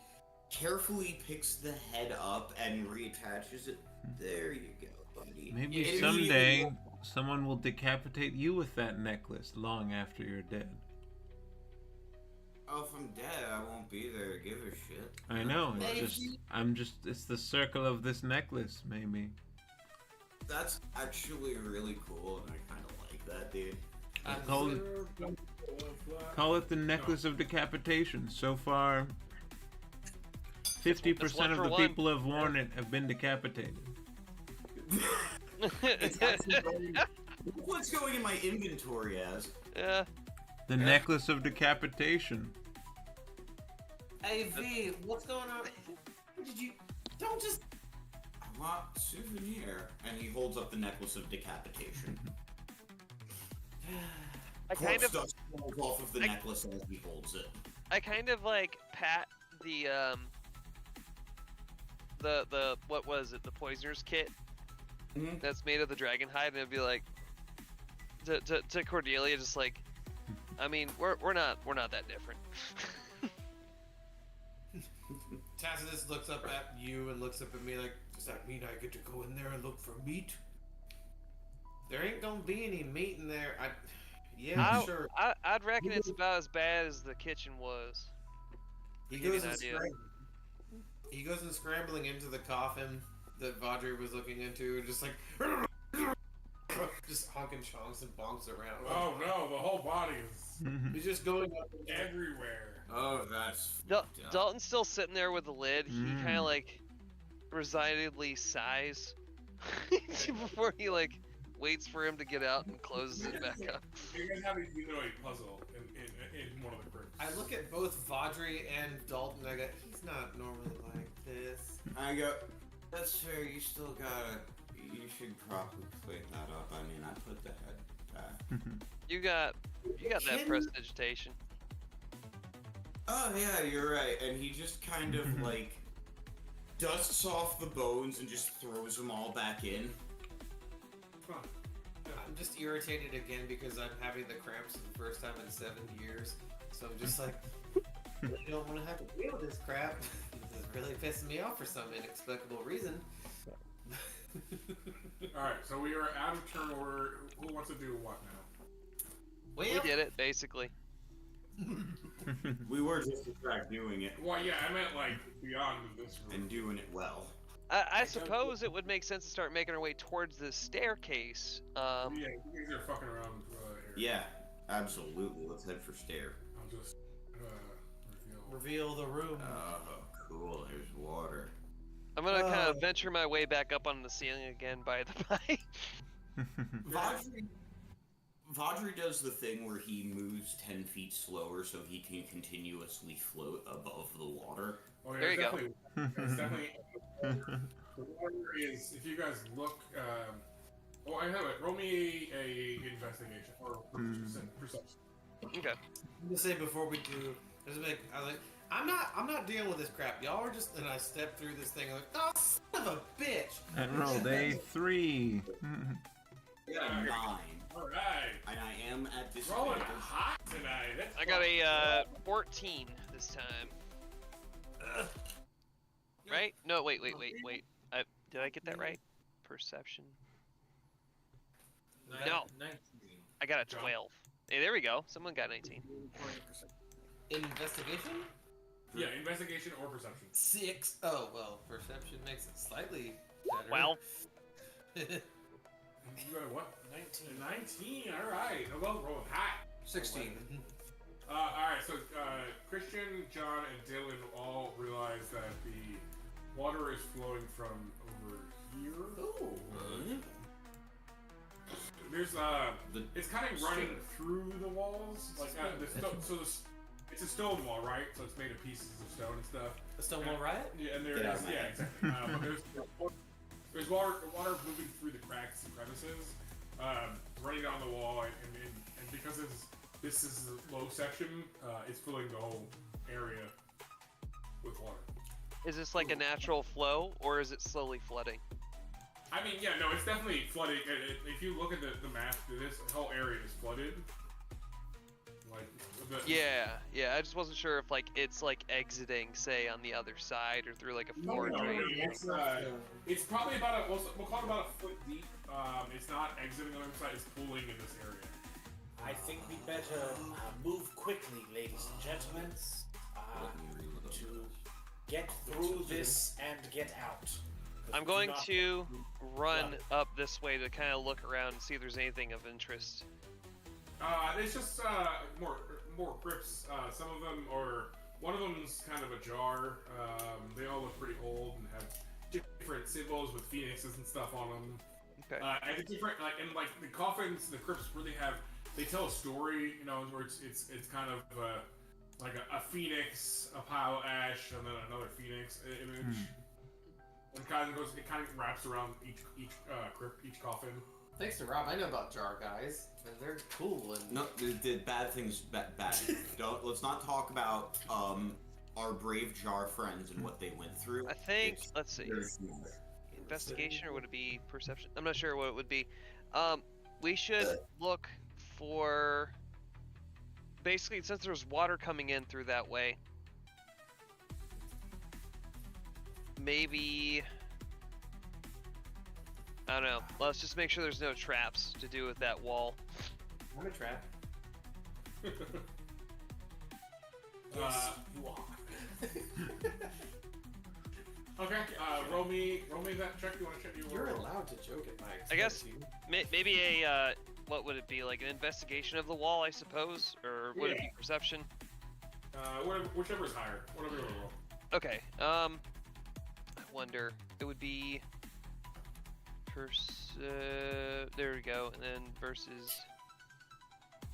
carefully picks the head up and reattaches it. There you go, buddy. Maybe It someday immediately- someone will decapitate you with that necklace long after you're dead. Oh, if I'm dead, I won't be there to give a shit. I know. It's Maybe. just. It's the circle of this necklace, maybe. That's actually really cool, and I kind of like that, dude. Call it the necklace of decapitation. So far, 50% of the people who have worn it have been decapitated. It's actually going, what's going in my inventory as? Yeah. The necklace of decapitation. Hey V, what's going on? Did you? Don't just. I want souvenir. And he holds up the necklace of decapitation. I kind of Corpse dust falls off of the necklace as he holds it. I kind of like pat the what was it, the poisoner's kit Mhm. that's made of the dragon hide, and it'd be like to Cordelia, just like, I mean, we're not that different. Tacitus looks up at you and looks up at me like, does that mean I get to go in there and look for meat? There ain't gonna be any meat in there. Sure. I'd reckon it's about as bad as the kitchen was. He give you goes, an and idea. he goes and scrambling into the coffin that Vaudry was looking into, just like just honking chonks and bonks around. Oh no, the whole body is He's just going up and down. everywhere. Oh, that's. Dalton's still sitting there with the lid. He kind of like resignedly sighs before he like waits for him to get out and closes it back up. You guys have a humanoid puzzle in one of the crypts. I look at both Vaudry and Dalton and I go, he's not normally like this. I go, that's fair, you still gotta. You should probably clean that up. I mean, I put the head back. You got that prestidigitation. Oh, yeah, you're right. And he just kind of like dusts off the bones and just throws them all back in. Come on. I'm just irritated again because I'm having the cramps for the first time in 7 years. So I'm just like, I really don't want to have to deal with this crap. This is really pissing me off for some inexplicable reason. Alright, so we are out of turn order. Who wants to do what now? Well, We did it basically. We were just in fact doing it Well, yeah, I meant like beyond this room. and doing it well. I suppose it would make sense to start making our way towards the staircase. Yeah, you guys are fucking around here. Yeah, absolutely. Let's head for stair. I'll just reveal the room. Oh, cool. There's water. I'm gonna kind of venture my way back up on the ceiling again, by the by. Vaudry does the thing where he moves 10 feet slower so he can continuously float above the water. Oh, yeah, There you go. It's definitely. The water is, if you guys look. Oh, I have it. Roll me a investigation or perception. Okay. I'm gonna say before we do, there's a big. I was like, I'm not dealing with this crap. Y'all are just. And I step through this thing. I'm like, oh, son of a bitch. And rolled a 3. I got a 9. Alright. And I am at this Rolling hot tonight. That's I got a 14 this time. Right? No, wait. Did I get that right? Perception. No. 19. I got a 12. Hey, there we go. Someone got 19. Investigation? Yeah, investigation or perception. 6. Oh well, perception makes it slightly better. Well, You got a what? 19. Alright. Oh, well, rolling hot. 16. Alright, so Christian, John, and Dylan all realize that the water is flowing from over here. Ooh. There's it's kind of running through the walls, like it's a stone wall, right? So it's made of pieces of stone and stuff. The Stonewall Riot? Yeah, and there Get out is, of my yeah, head. exactly. But there's water moving through the cracks and crevices, running down the wall and because this is the low section, it's filling the whole area with water. Is this like a natural flow, or is it slowly flooding? I mean, yeah, no, it's definitely flooding. If you look at the map, this whole area is flooded. Like, Yeah. I just wasn't sure if like it's like exiting, say, on the other side or through like a floor drain. It's probably about we'll call it about a foot deep. It's not exiting on the other side. It's pooling in this area. I think we better move quickly, ladies and gentlemen, to get through this and get out. I'm going to run up this way to kind of look around and see if there's anything of interest. It's just more crypts. Some of them are. One of them's kind of a jar. They all look pretty old and have different symbols with phoenixes and stuff on them. Okay. And it's different. Like the coffins, the crypts really have. They tell a story, you know, where it's kind of like a phoenix, a pile of ash, and then another phoenix image. It kind of wraps around each crypt, each coffin. Thanks to Rob, I know about jar guys, and they're cool. And No, the bad things. Bad. Let's not talk about our brave jar friends and what they went through. I think, let's see, investigation, or would it be perception? I'm not sure what it would be. We should look for, basically, since there's water coming in through that way, maybe, I don't know, let's just make sure there's no traps to do with that wall. I'm a trap. Yes, you are. Okay, roll me that check. You want to check? You're allowed to joke at my expense. I guess you- maybe a, what would it be, like an investigation of the wall, I suppose? Or would it be perception? Whichever is higher. Whatever you want to roll. Okay, I wonder, it would be, there we go, and then versus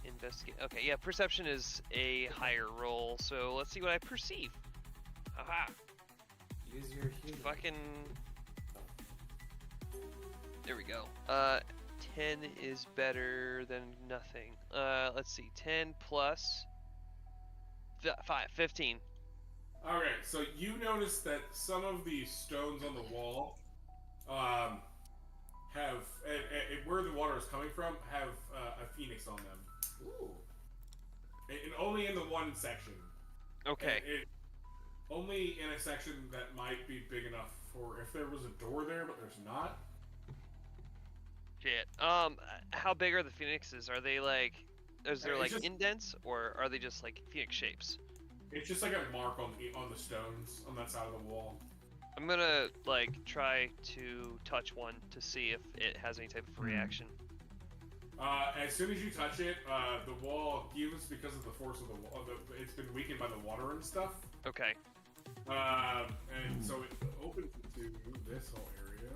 investigate. Okay, yeah, perception is a higher roll, so let's see what I perceive. Aha! Use your human. Fucking. There we go. 10 is better than nothing. Let's see, 10 plus 5, 15. Okay, so you notice that some of the stones on the wall, have where the water is coming from, have a phoenix on them. Ooh. And only in the one section. Okay. Only in a section that might be big enough for if there was a door there, but there's not. Shit. How big are the phoenixes? Are they like, is there It's like just- indents, or are they just like phoenix shapes? It's just like a mark on the stones on that side of the wall. I'm gonna like try to touch one to see if it has any type of reaction. As soon as you touch it, the wall gives because of the force of the wall. It's been weakened by the water and stuff. Okay. And so it opens into this whole area.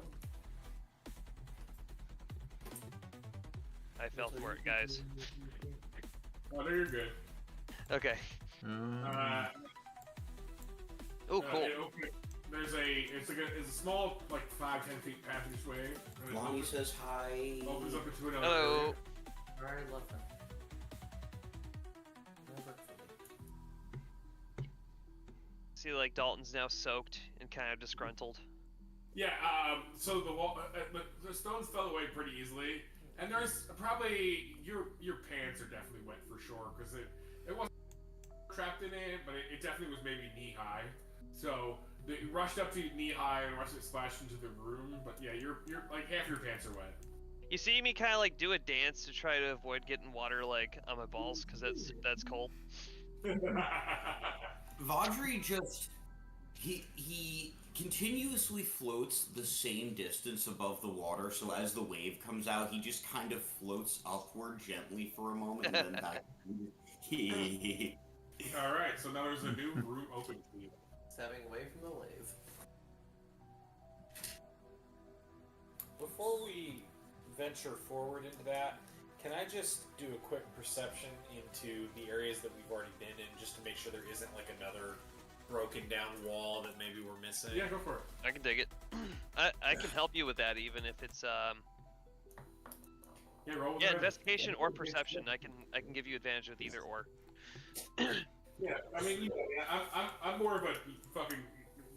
I fell for it, guys. Oh, no, you're good. Okay. Oh, cool. It's a small, like 5-10 feet passageway. And it Lonnie says hi. opens up into another Hello. area. I love them. See, like Dalton's now soaked and kind of disgruntled. Yeah, so the wall, the stones fell away pretty easily, and there's probably your pants are definitely wet for sure because it wasn't trapped in it, but it definitely was maybe knee high. So it rushed up to knee high and rushed it splashed into the room. But yeah, you're like half your pants are wet. You see me kind of like do a dance to try to avoid getting water like on my balls because that's cold. Vaudry just he continuously floats the same distance above the water, so as the wave comes out, he just kind of floats upward gently for a moment and then back. All right, so now there's a new room open to you. Stepping away from the wave. Before we venture forward into that, can I just do a quick perception into the areas that we've already been in, just to make sure there isn't like another broken down wall that maybe we're missing? Yeah, go for it. I can dig it. I can help you with that even if it's Yeah, roll with Yeah, that. investigation or perception. I can give you advantage with either or. Yeah, I mean, I'm more of a fucking.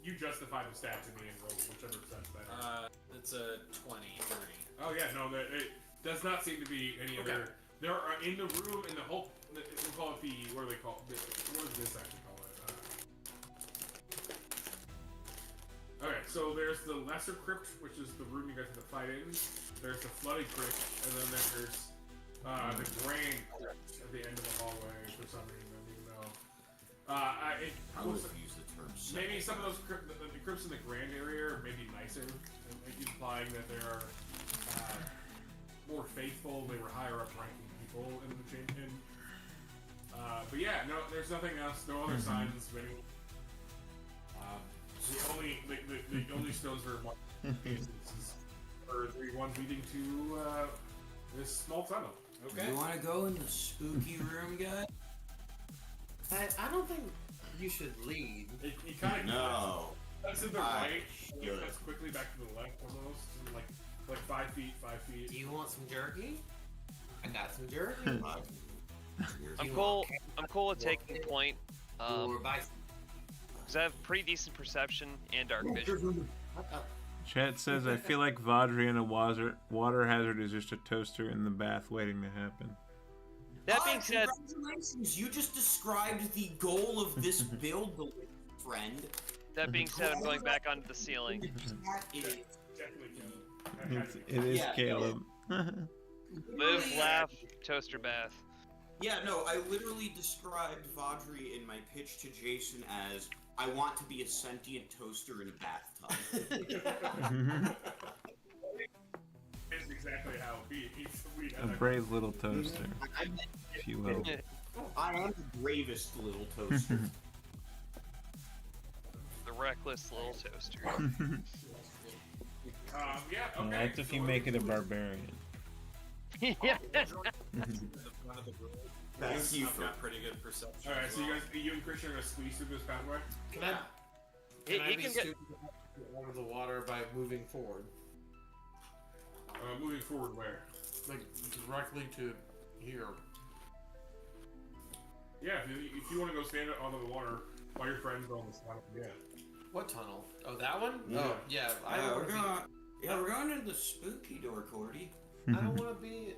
You justify the stat to me and roll whichever set's better. It's a 20, 30. Oh yeah, no, it does not seem to be any Okay. other. There are in the room in the whole. We'll call it the. What do they call it? What does this actually call it? Okay, so there's the lesser crypt, which is the room you guys have to fight in. There's the flooded crypt, and then there's the grand crypt at the end of the hallway for some reason. I don't even know. I would have used the term. Maybe some of those the crypts in the grand area are maybe nicer, implying that they are more faithful. They were higher up ranking people in the chain. But yeah, no, there's nothing else. No other signs of any. The only stones that are marked are the ones leading to this small tunnel. Okay. You want to go in the spooky room, guys? I don't think you should lead. It kind of No. That's to the I right. should. That's quickly back to the left, almost like 5 feet, 5 feet. Do you want some jerky? I got some jerky. I'm cool. I'm cool with taking point. Or by Because I have pretty decent perception and dark vision. Chat says, I feel like Vadrian a water hazard is just a toaster in the bath waiting to happen. That being said, congratulations! You just described the goal of this build, friend. that being said, I'm going back onto the ceiling. That is Definitely It is Yeah, Caleb. Move, laugh, toaster bath. Yeah, no, I literally described Vaudry in my pitch to Jason as, I want to be a sentient toaster in a bathtub. It's exactly how we A brave little toaster, if you will. I am the bravest little toaster. The reckless little toaster. Yeah, And okay. that's if you make it a barbarian. Yeah. The front of the room. Thank you I've for... got pretty good perception. Alright, as so well. you and Christian are gonna squeeze through this pathway? Can I? He Can I be can get. stupid out of the water by moving forward, Moving forward where? like directly to here? Yeah, if you want to go stand out onto the water while your friends are on the side, yeah. What tunnel? Oh, that one? Yeah. Oh, yeah. I don't want to be. we're going into the spooky door, Cordy. I don't want to be.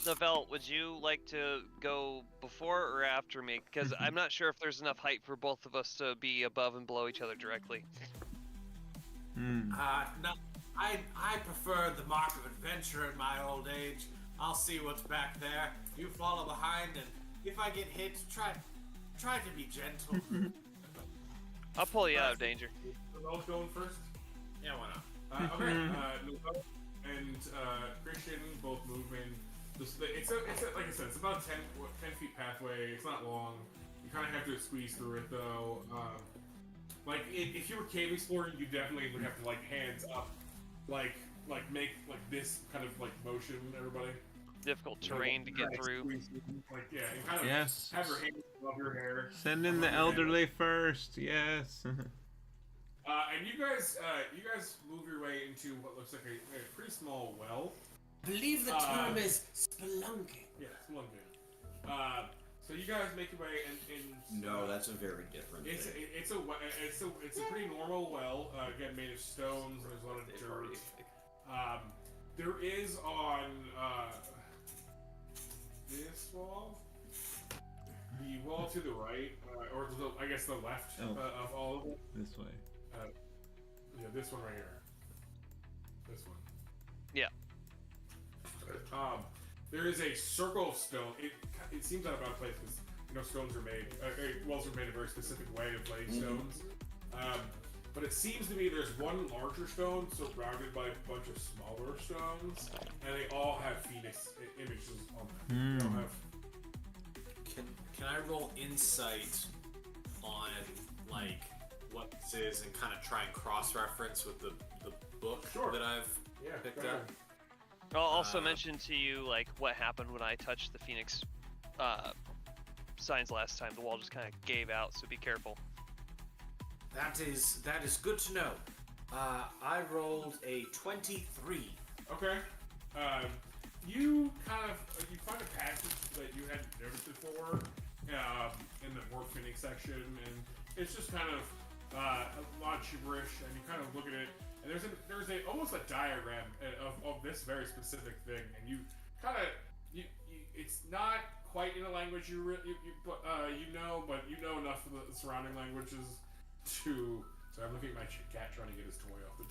Novell, would you like to go before or after me? Because I'm not sure if there's enough height for both of us to be above and below each other directly. Hmm. No, I prefer the mark of adventure in my old age. I'll see what's back there. You follow behind, and if I get hit, try to be gentle. I'll pull you out of danger. Novel's going first? Yeah, why not? Okay, Novel and Christian both move in. It's like I said, it's about a 10 feet pathway. It's not long. You kind of have to squeeze through it though. Like if you were cave exploring, you definitely would have to like hands up, like make like this kind of like motion. Everybody. Difficult terrain to get through. Like yeah, and kind of Yes. have your hands above your hair. Send in the elderly first, yes. And you guys move your way into what looks like a pretty small well. I believe the term is spelunking. Yeah, Spelunking. So you guys make your way in. No, that's a very different It's thing. a pretty normal well. Again, made of stones. There's a lot of dirt. There is on this wall, the wall to the right, or I guess the left Oh. of all of them. This way. Yeah, this one right here. This one. Yeah. There is a circle of stone. It seems out of out of place because stones are made. Wells are made a very specific way of laying stones. But it seems to me there's one larger stone surrounded by a bunch of smaller stones, and they all have phoenix images on them. They all have. Can I roll insight on like what this is and kind of try and cross-reference with the book Sure. that I've Yeah, picked go up? ahead. I'll also mention to you like what happened when I touched the Phoenix signs last time. The wall just kind of gave out, so be careful. That is good to know. I rolled a 23. Okay. you find a passage that you hadn't noticed before in the work fitting section, and it's just kind of a lot of gibberish, and you kind of look at it, and there's almost a diagram of this very specific thing, and you kind of it's not quite in a language you know, but you know enough of the surrounding languages to. So I'm looking at my cat trying to get his toy off the.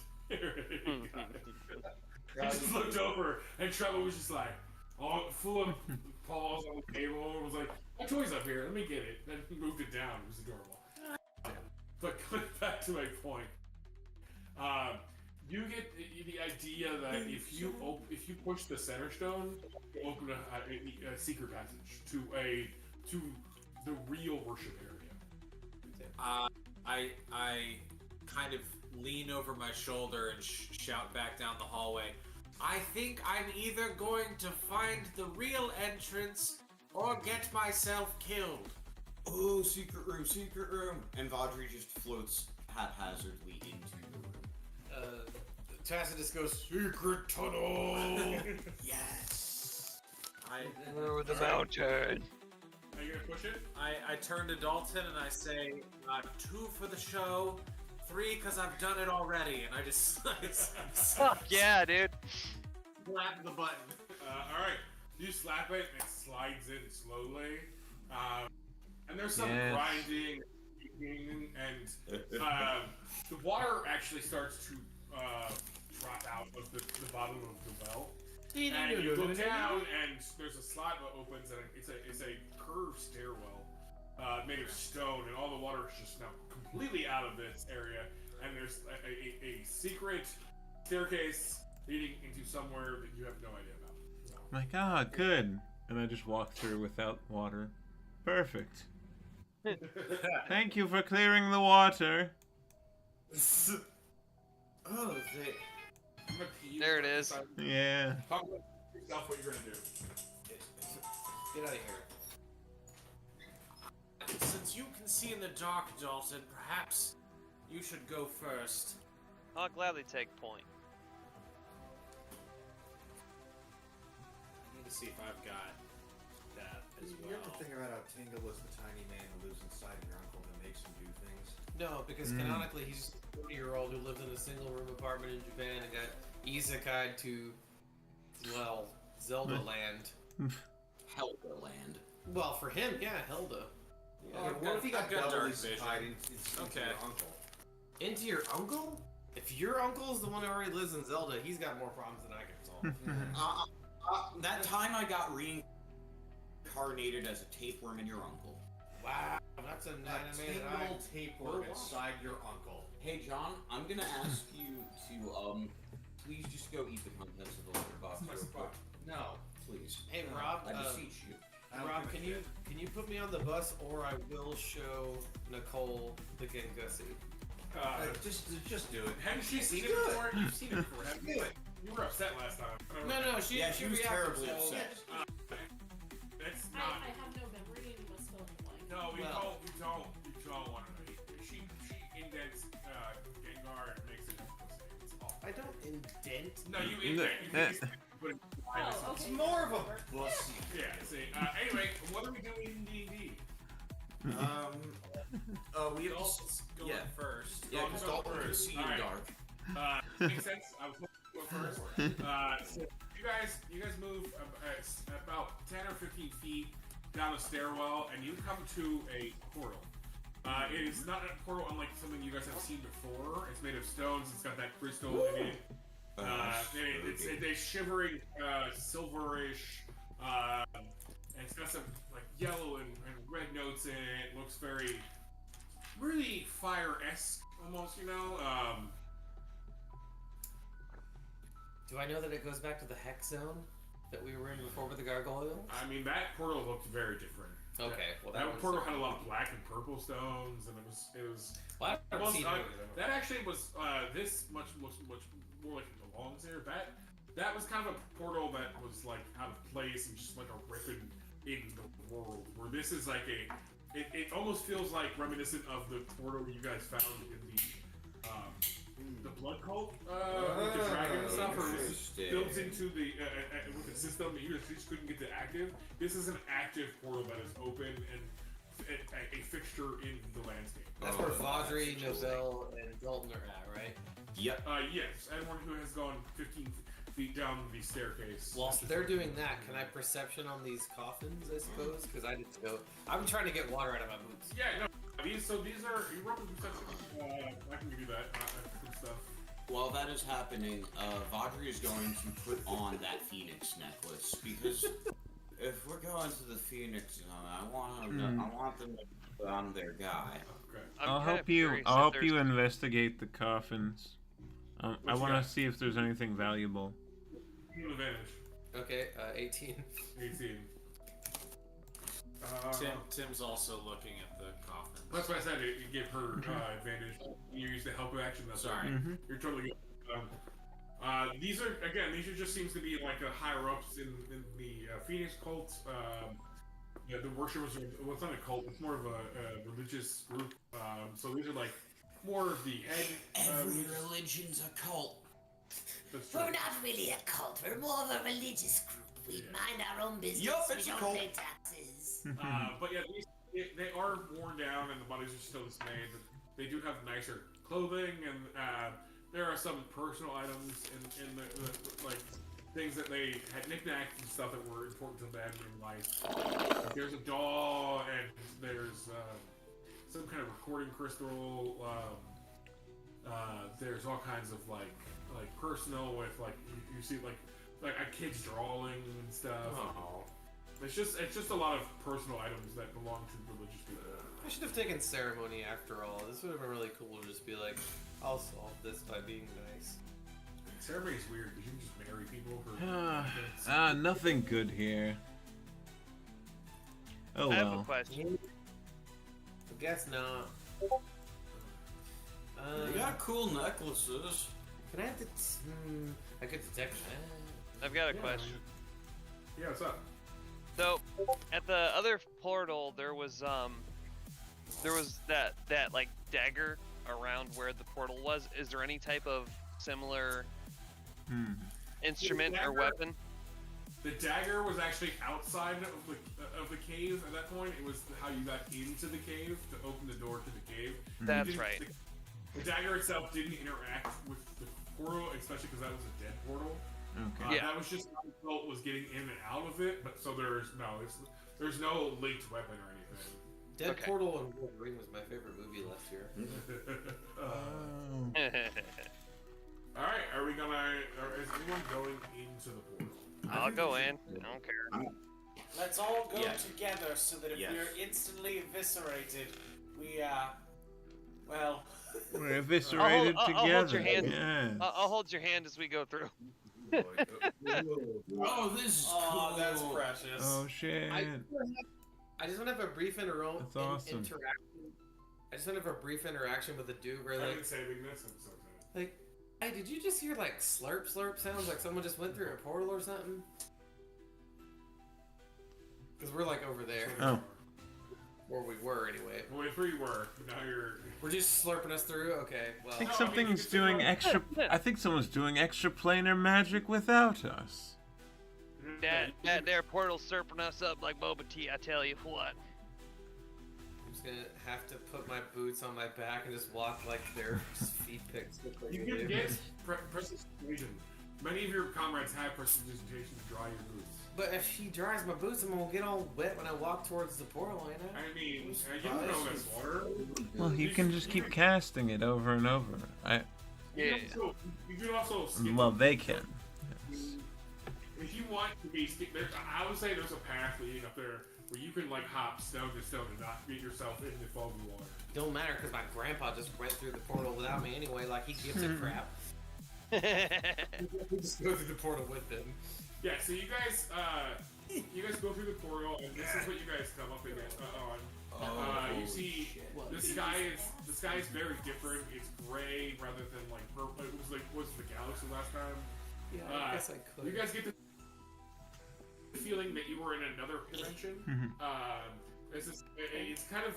I just looked over, and Trevor was just like, all full of paws on the table, and was like, "My toy's up here. Let me get it." Then he moved it down. It was adorable. But going back to my point, you get the idea that if you push the center stone, you open a secret passage to the real worship area. I kind of lean over my shoulder and shout back down the hallway. I think I'm either going to find the real entrance or get myself killed. Oh, secret room. And Vaudry just floats haphazardly into the room. Tacitus goes, secret tunnel! Yes! Through the mountain. Are you gonna push it? I turn to Dalton and I say, 2 for the show, 3 because I've done it already, and I just Fuck yeah, dude. slap the button. Alright. You slap it, and it slides in slowly. And there's some grinding and the water actually starts to drop out of the bottom of the well. And you look down, and there's a slot that opens, and it's a curved stairwell made of stone, and all the water is just now completely out of this area. And there's a secret staircase leading into somewhere that you have no idea about. My God, good. And I just walk through without water. Perfect. Thank you for clearing the water. Oh, There it is. Yeah. Talk about yourself, what you're gonna do. Get out of here. Since you can see in the dark, Dalton, perhaps you should go first. I'll gladly take point. I need to see if I've got that as You well. have to think about how Tingle is the tiny man who lives inside your uncle that makes him do things. No, because canonically he's a 40-year-old who lived in a single-room apartment in Japan and got isekai'd to, well, Zelda land. Helga land. Well, for him, yeah, Helda. Yeah, what if he got I've got double dark his vision. hide into Okay. your uncle? Into your uncle? If your uncle's the one who already lives in Zelda, he's got more problems than I can solve. That time I got reincarnated as a tapeworm in your uncle. Wow, that's an A anime that I... Tingle tapeworm inside your uncle. Hey John, I'm gonna ask you to please just go eat the contents of the litter box real quick. No. Please. Hey, Rob, I beseech you. I don't Rob, give a can you put me on the bus, or I will show Nicole the Gengusi. Just do it. Hadn't she seen it Do it. before? You've seen it before, haven't you? Do it. You were upset last time. No, she Yeah, she was reacted, terribly so- upset. That's I not. have no memory and must fill in the blank. No, you Well. don't want to know. She indents Gengar and makes it pussy. It's awful. I don't indent. No, you indent. You can put it Oh, okay. It's more of a pussy. Yeah, see. Anyway, what are we doing in D&D? We have to Dalton's going first. Yeah, because Dalton can see in the Alright. dark. Makes sense. I was hoping to go first. So you guys move about 10 or 15 feet down the stairwell, and you come to a portal. It is not a portal unlike something you guys have seen before. It's made of stones. It's got that crystal in it. It's a shivering silverish, and it's got some like yellow and red notes in it. It looks very, really fire-esque almost, you know. Do I know that it goes back to the hex zone that we were in before with the gargoyle? I mean, that portal looked very different. Okay, well That one's portal different. had a lot of black and purple stones, and it was. Well, I haven't seen it. That actually was this much looks much more like it belongs there. That was kind of a portal that was like out of place and just like a rip in the world. Where this is like it almost feels like reminiscent of the portal you guys found in the the blood cult with the dragon and stuff, or this is built Interesting. into the with the system that you just couldn't get to active. This is an active portal that is open and a fixture in the landscape. That's where Vaudry, Nobel, and Dalton are at, right? Yep. Yes, anyone who has gone 15 feet down the staircase. Whilst they're doing that, can I perception on these coffins, I suppose? Because I didn't go. I'm trying to get water out of my boots. Yeah, no. These are you roll the perception. I can give you that. Good stuff. While that is happening, Vaudry is going to put on that Phoenix necklace because if we're going to the Phoenix Zone, I want them to put on their guy. Okay. I'll help you. I'll help you investigate the coffins. I want to see if there's anything valuable. Advantage. Okay, 18. 18. Tim's also looking at the coffin. That's why I said it gave her advantage. You used the help action. That's Sorry. You're totally good. These are just seems to be like higher ups in the Phoenix cult. Yeah, the worshippers. Well, it's not a cult. It's more of a religious group. So these are like more of the head. Every religion's a cult. That's true. We're not really a cult. We're more of a religious group. We mind our own business. Yup, we it's a don't cult. pay taxes. But yeah, they are worn down and the bodies are still displayed. They do have nicer clothing and there are some personal items in the like things that they had knickknacks and stuff that were important to them in life. Like, there's a doll and there's some kind of recording crystal. There's all kinds of like personal with like you see like a kid's drawing and stuff. Oh. It's just a lot of personal items that belong to religious people. I should have taken ceremony after all. This would have been really cool to just be like, I'll solve this by being nice. Ceremony is weird because you can just marry people for Nothing good here. Oh I have a well. question. I guess not. They got cool necklaces. Can I have the? I could detect that. I've got a question. Yeah, what's up? So, at the other portal, there was that like dagger around where the portal was. Is there any type of similar instrument or weapon? The dagger was actually outside of the cave at that point. It was how you got into the cave to open the door to the cave. That's right. The dagger itself didn't interact with the portal, especially because that was a dead portal. Okay. Yeah. That was just how the bolt was getting in and out of it. But so there's no linked weapon or anything. Dead Okay. Portal and Wolverine was my favorite movie last year. All right, is anyone going into the portal? I'll go in. I don't care. Let's all go Yeah. together so that if Yes. we're instantly eviscerated, we well. We're eviscerated I'll together. hold your hand. Yes. I'll hold your hand as we go through. Oh, this is cool. Oh, that's precious. Oh shit. I just want to have a brief interaction. That's awesome. I just want to have a brief interaction with a dude where I've like, been saving this. I'm so excited. like, hey, did you just hear like slurp sounds like someone just went through a portal or something? Because we're like over there, Oh. or we were anyway. Well, if we were, now you're. We're just slurping us through. Okay, well. I think No, I mean, something's you can doing still- extra. I think someone's doing extraplanar magic without us. That there portal serping us up like Boba Tea. I tell you what. I'm just gonna have to put my boots on my back and just walk like their feet picks. You can get prestidigitation. Many of your comrades have prestidigitation to dry your boots. But if he dries my boots, I'm gonna get all wet when I walk towards the portal, you know? I mean, you don't know that's water. Well, you can just keep casting it over and over. Yeah. You can also skip. Well, they can. Yes. If you want to be skip, I would say there's a path leading up there where you can like hop stone to stone and not get yourself in the foggy water. Don't matter because my grandpa just went through the portal without me anyway. Like he gives a crap. We just go through the portal with him. Yeah. So you guys go through the portal, and this is what you guys come up against. You see, the sky is very different. It's gray rather than like purple. It was the galaxy last time. Yeah, I guess I could. You guys get the feeling that you were in another dimension. It's kind of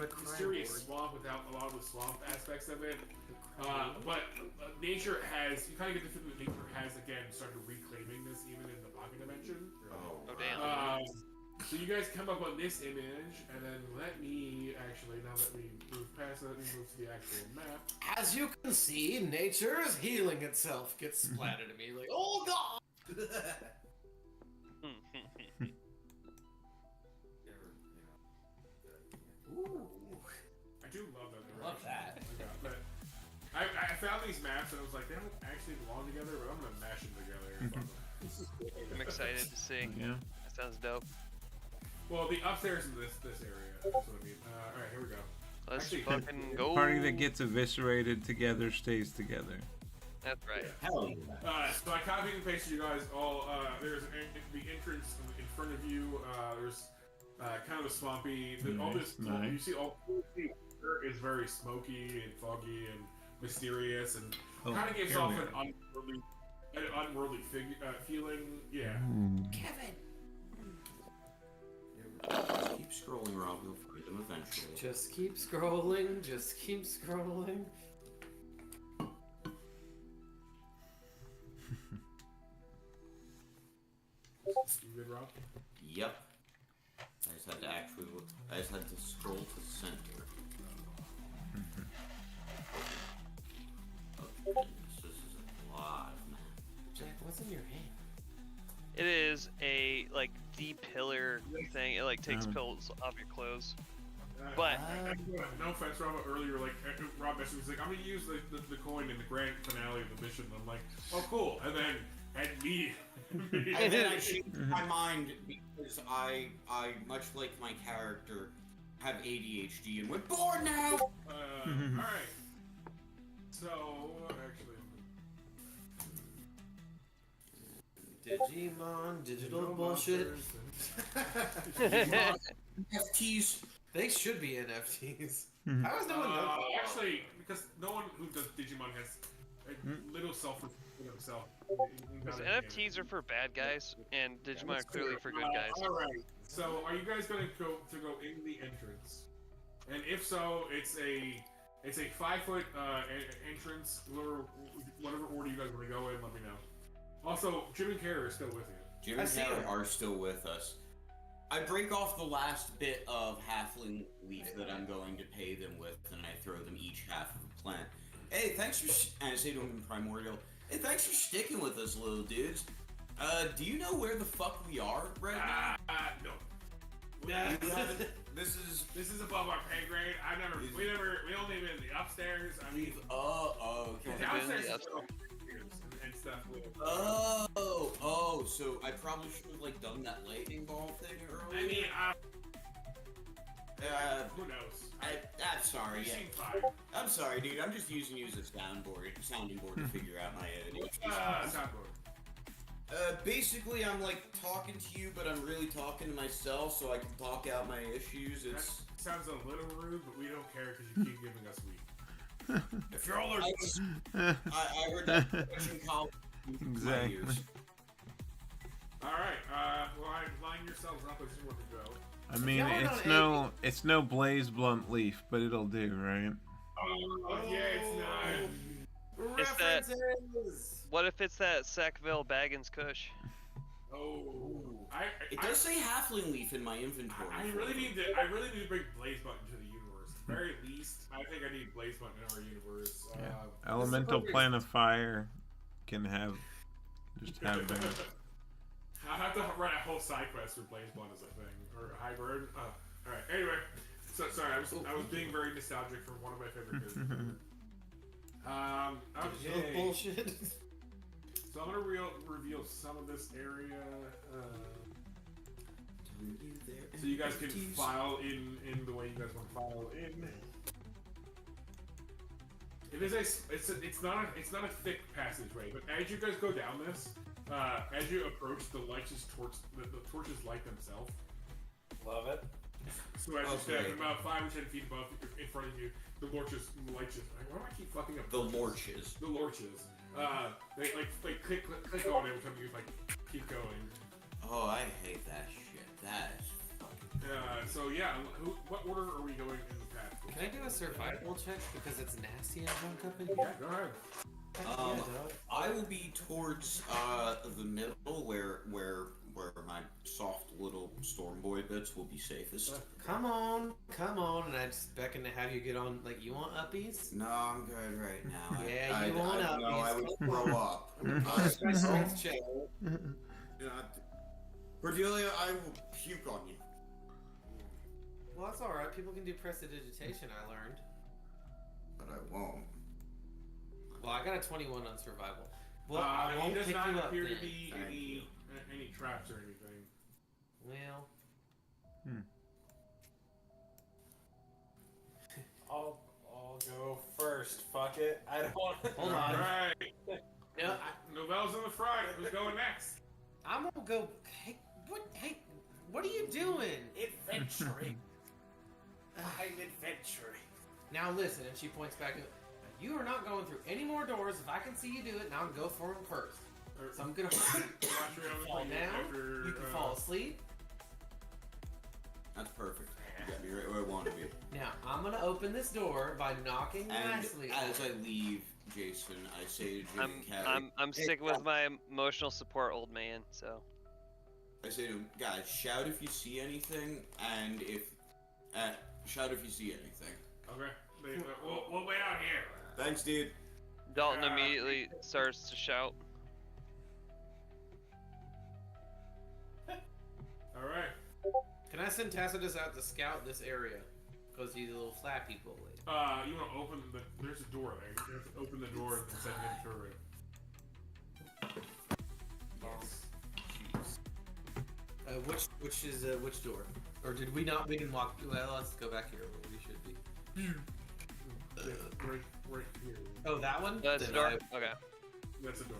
like a mysterious swamp without a lot of the swamp aspects of it. But nature has, you kind of get the feeling that nature has again started reclaiming this even in the pocket dimension. Oh damn. So you guys come up on this image, and then let me actually, now that we move past it, let me move to the actual map. As you can see, nature is healing itself. Gets splattered at me like, oh god! Ooh. I do love that. Love that. But I found these maps and I was like, they don't actually belong together, but I'm gonna mash them together. I'm excited to see. Yeah. That sounds dope. Well, the upstairs in this area. That's what I mean. All right, here we go. Let's Actually, fucking go. Party that gets eviscerated together stays together. That's right. Hell yeah. So I copied and pasted you guys all. There's the entrance in front of you. There's kind of a swampy. All this, Nice. you see, all is very smoky and foggy and mysterious, and kind of gives off an unworldly feeling. Yeah. Kevin. Just keep scrolling, Rob. You'll find them eventually. Just keep scrolling, just keep scrolling. You good, Rob? Yep. I just had to actually look. I just had to scroll to center. Oh, this is a lot of math. Jack, what's in your hand? It is a like D-pillar thing. It like takes pills off your clothes. But no offense, Rob. Earlier, like Rob messaged me, he's like, "I'm gonna use the coin in the grand finale of the mission." And I'm like, "Oh, cool!" And then me. And then I changed my mind because I much like my character, have ADHD and went bored now. All right. So actually, Digimon, digital bullshit. FTs. They should be NFTs. How is no one done that? actually, because no one who does Digimon has a little self-respect for themselves. because NFTs are for bad guys, and Digimon are clearly for good guys. All right. So, are you guys going to go in the entrance? And if so, it's a 5-foot entrance. Whatever order you guys want to go in, let me know. Also, Jim and Kara are still with you. Jim and Kara are still with us. I break off the last bit of halfling leaf that I'm going to pay them with, and I throw them each half of a plant. Hey, thanks for and I say to them in Primordial, hey, thanks for sticking with us, little dudes. Do you know where the fuck we are right now? No. This is above our pay grade. We only been in the upstairs. I mean, okay. the downstairs is and stuff. So I probably should have like done that lightning ball thing earlier. I mean, who knows? I'm sorry. You Yeah. seem fine. I'm sorry, dude. I'm just using you as a sounding board to figure out my editing. Soundboard. Basically, I'm like talking to you, but I'm really talking to myself, so I can talk out my issues. It's That sounds a little rude, but we don't care because you keep giving us weed. if you're all I heard that in college. Exactly. Alright, well, line yourselves up as you want to go. I mean, it's no Blaze Blunt Leaf, but it'll do, right? Yeah, it's not. It's that. What if it's that Sackville Baggins Kush? Oh, It does say halfling leaf in my inventory. I really need to bring Blaze Button to the universe. At the very least, I think I need Blaze Button in our universe. Elemental Plant of Fire can have that. I'll have to write a whole side quest for Blaze Button as a thing, or Hybrid. Alright, anyway. So, sorry, I was being very nostalgic for one of my favorite characters. Okay. Bullshit. So I'm gonna reveal some of this area. So you guys can file in the way you guys want to file in. It is it's not a thick passageway, but as you guys go down this, as you approach, the torches light themselves. Love it. So as you step about 5 or 10 feet above, in front of you, the torches light just. Why do I keep fucking up? The lorches. The lorches. They click on every time you keep going. Oh, I hate that shit. That is fucking. So yeah, what order are we going in the path? Can I do a survival check because it's nasty and jumped up in here? Yeah, go ahead. I will be towards the middle where my soft little storm boy bits will be safest. Come on, and I just beckon to have you get on. Like, you want uppies? No, I'm good right now. Yeah, you want No, uppies. I would throw up. Where's my strength check? Cordelia, I will puke on you. Well, that's all right. People can do prestidigitation. I learned. But I won't. Well, I got a 21 on survival. Well, He I won't does pick not you up appear to then. be any traps or anything. Well, I'll go first. Fuck it. I don't want to. hold on. Alright. No, Novelle's in the front. Who's going next? I'm gonna go. Hey, what are you doing? Adventuring. I'm adventuring. Now listen, and she points back. You are not going through any more doors. If I can see you do it, now I'm gonna go for him first. So I'm gonna fall down. You can fall asleep. That's perfect. You got me right where I want to be. Now I'm gonna open this door by knocking And nicely. as I leave, Jason, I say to Jim and Carrie, I'm sticking with my emotional support, old man. So I say to him, guys, shout if you see anything, and shout if you see anything. Okay. We'll wait out here. Thanks, dude. Dalton immediately starts to shout. Alright. Can I send Tacitus out to scout this area? Because he's a little flappy boy. You want to open there's a door there. You have to open the door and send him through it. Which door? Or did we not? We didn't walk. Well, let's go back here where we should be. Right here. Oh, that one? That's the Then door. Okay. That's a door.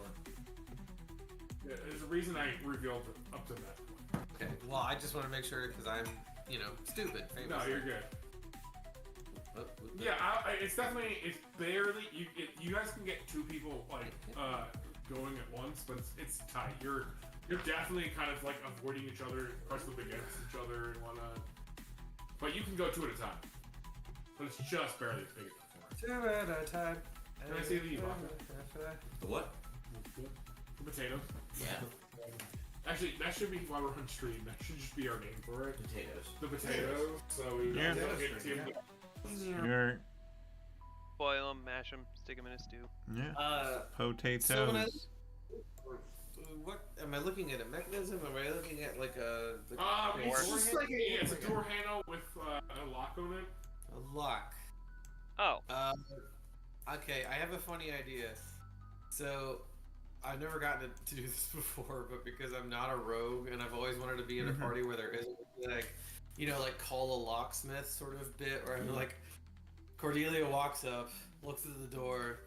Yeah, there's a reason I revealed it up to that point. Okay. Well, I just want to make sure because I'm, stupid. Famous. No, you're good. Oh, Yeah, it's definitely, it's barely, you guys can get two people, going at once, but it's tight. You're definitely kind of, avoiding each other, pressed up against each other and whatnot. But you can go two at a time. But it's just barely big enough for it. Two at a time. Can I see the The what? The potatoes. Yeah. Actually, that should be while we're on stream. That should just be our name for it. Potatoes. The potatoes. So we Yeah. get Tim. You're Boil them, mash them, stick them in a stew. potatoes. So when what am I looking at? A mechanism? Am I looking at like a? It's just like it's a door handle with a lock on it. A lock. Oh. Okay, I have a funny idea. So, I've never gotten to do this before, but because I'm not a rogue and I've always wanted to be in a party where there isn't like call a locksmith sort of bit, where I'm like, Cordelia walks up, looks at the door,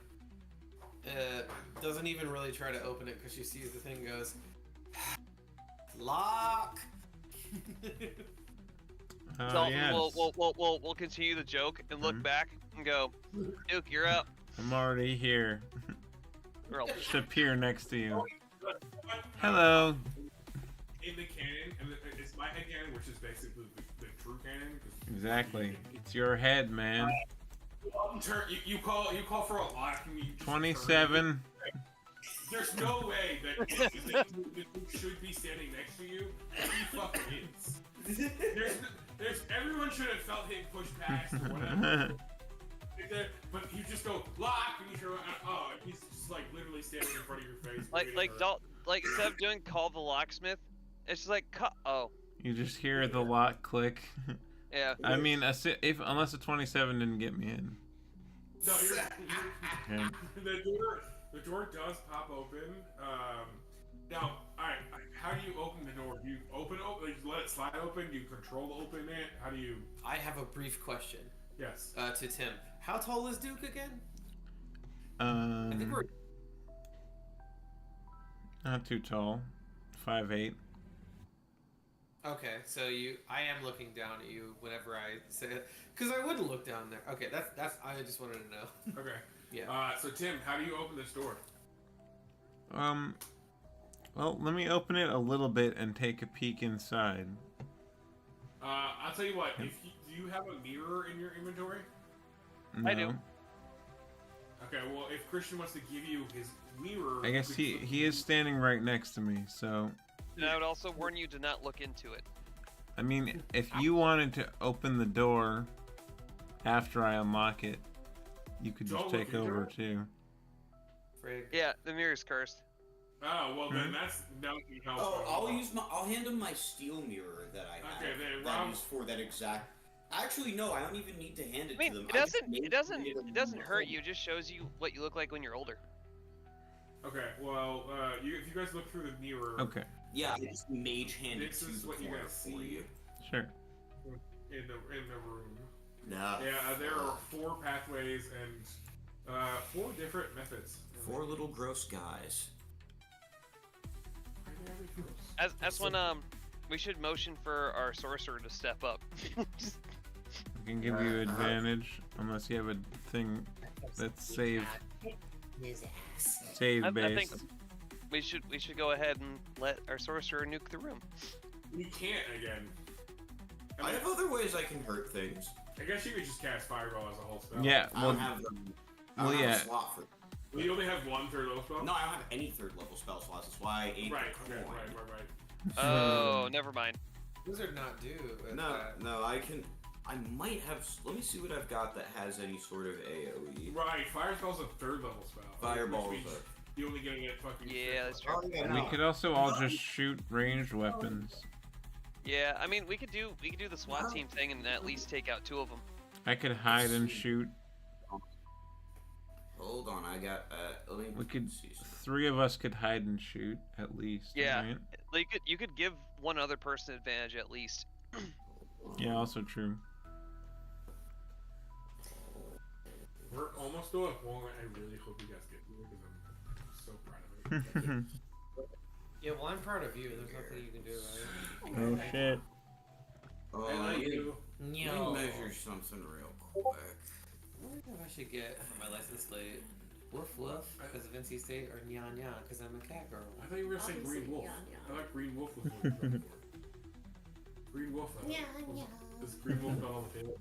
doesn't even really try to open it because she sees the thing goes, lock. Dalton Yes. we'll continue the joke and look back and go, Duke, you're up. I'm already here. Or I'll Just appear next to you. Hello. In the cannon, and it's my head cannon, which is basically the true cannon. Exactly. It's your head, man. You call for a lock. And you just 27. There's no way that Duke should be standing next to you. He fucking is. Everyone should have felt him push past or whatever. But you just go lock, and you hear, oh, he's just literally standing in front of your face. instead of doing call the locksmith, it's just like oh. You just hear the lock click. Yeah. I mean, unless a 27 didn't get me in. No, Okay. the door does pop open. Now, alright, how do you open the door? Do you open it, you let it slide open? Do you control open it? How do you? I have a brief question. Yes. To Tim. How tall is Duke again? I think we're. Not too tall. 5'8". Okay, so I am looking down at you whenever I say it, because I wouldn't look down there. Okay, that's. I just wanted to know. Okay. Yeah. So Tim, how do you open this door? Well, let me open it a little bit and take a peek inside. I'll tell you what. Do you have a mirror in your inventory? No. I do. Okay, well, if Christian wants to give you his mirror, I guess he is standing right next to me, so And I would also warn you to not look into it. I mean, if you wanted to open the door after I unlock it, you could just Don't take look into over it? too. Frig. Yeah, the mirror's cursed. Oh well, then that's no help. I'll hand him my steel mirror that I have. Okay, then that Rob. is for that exact. Actually, no, I don't even need to hand it I mean, to them. it I just doesn't made it doesn't it it doesn't hurt you. It just shows you what you look like when you're older. Okay, well, if you guys look through the mirror, Okay, Yeah, I just mage handed This to is the what you corner guys for see. you. sure. in the room. Nah. Yeah, there are 4 pathways and 4 different methods. 4 little gross guys. As when we should motion for our sorcerer to step up. I can give you advantage unless you have a thing that's save I based. think we should go ahead and let our sorcerer nuke the room. We can't again. I have other ways I can hurt things. I guess you could just cast Fireball as a whole spell. Yeah, I well, don't have them. I well, don't have yeah. a slot for. Well, you only have 1 third level spell? No, I don't have any 3rd level spell slots. That's why I ate Right, the okay, coin. right. Oh, never mind. Wizard not do. with No, that. no, I can. I might have. Let me see what I've got that has any sort of AOE. Right, Fire Spell's a 3rd level spell. Fireball's Which means you only gonna get fucking. Yeah, that's true. Oh, yeah, We no. could also all just shoot ranged weapons. Yeah, I mean we could do the SWAT team thing and at least take out 2 of them. I could hide and shoot. Hold on, I got. Let me. We could. see something. 3 of us could hide and shoot at least. Yeah. Right? Like you could give one other person advantage at least. Yeah. Also true. We're almost to a point. I really hope you guys get through it because I'm so proud of it. Yeah, well, I'm proud of you. There's nothing you can do about it. Oh shit. I like you. Let me No. measure something real quick. I wonder if I should get for my license plate woof woof because of NC State or nya nya because I'm a cat girl. I thought you were gonna say Obviously, Green Wolf. yeah. I thought Green Wolf was what you were going for. Green Wolf. Is Green Wolf not on the table?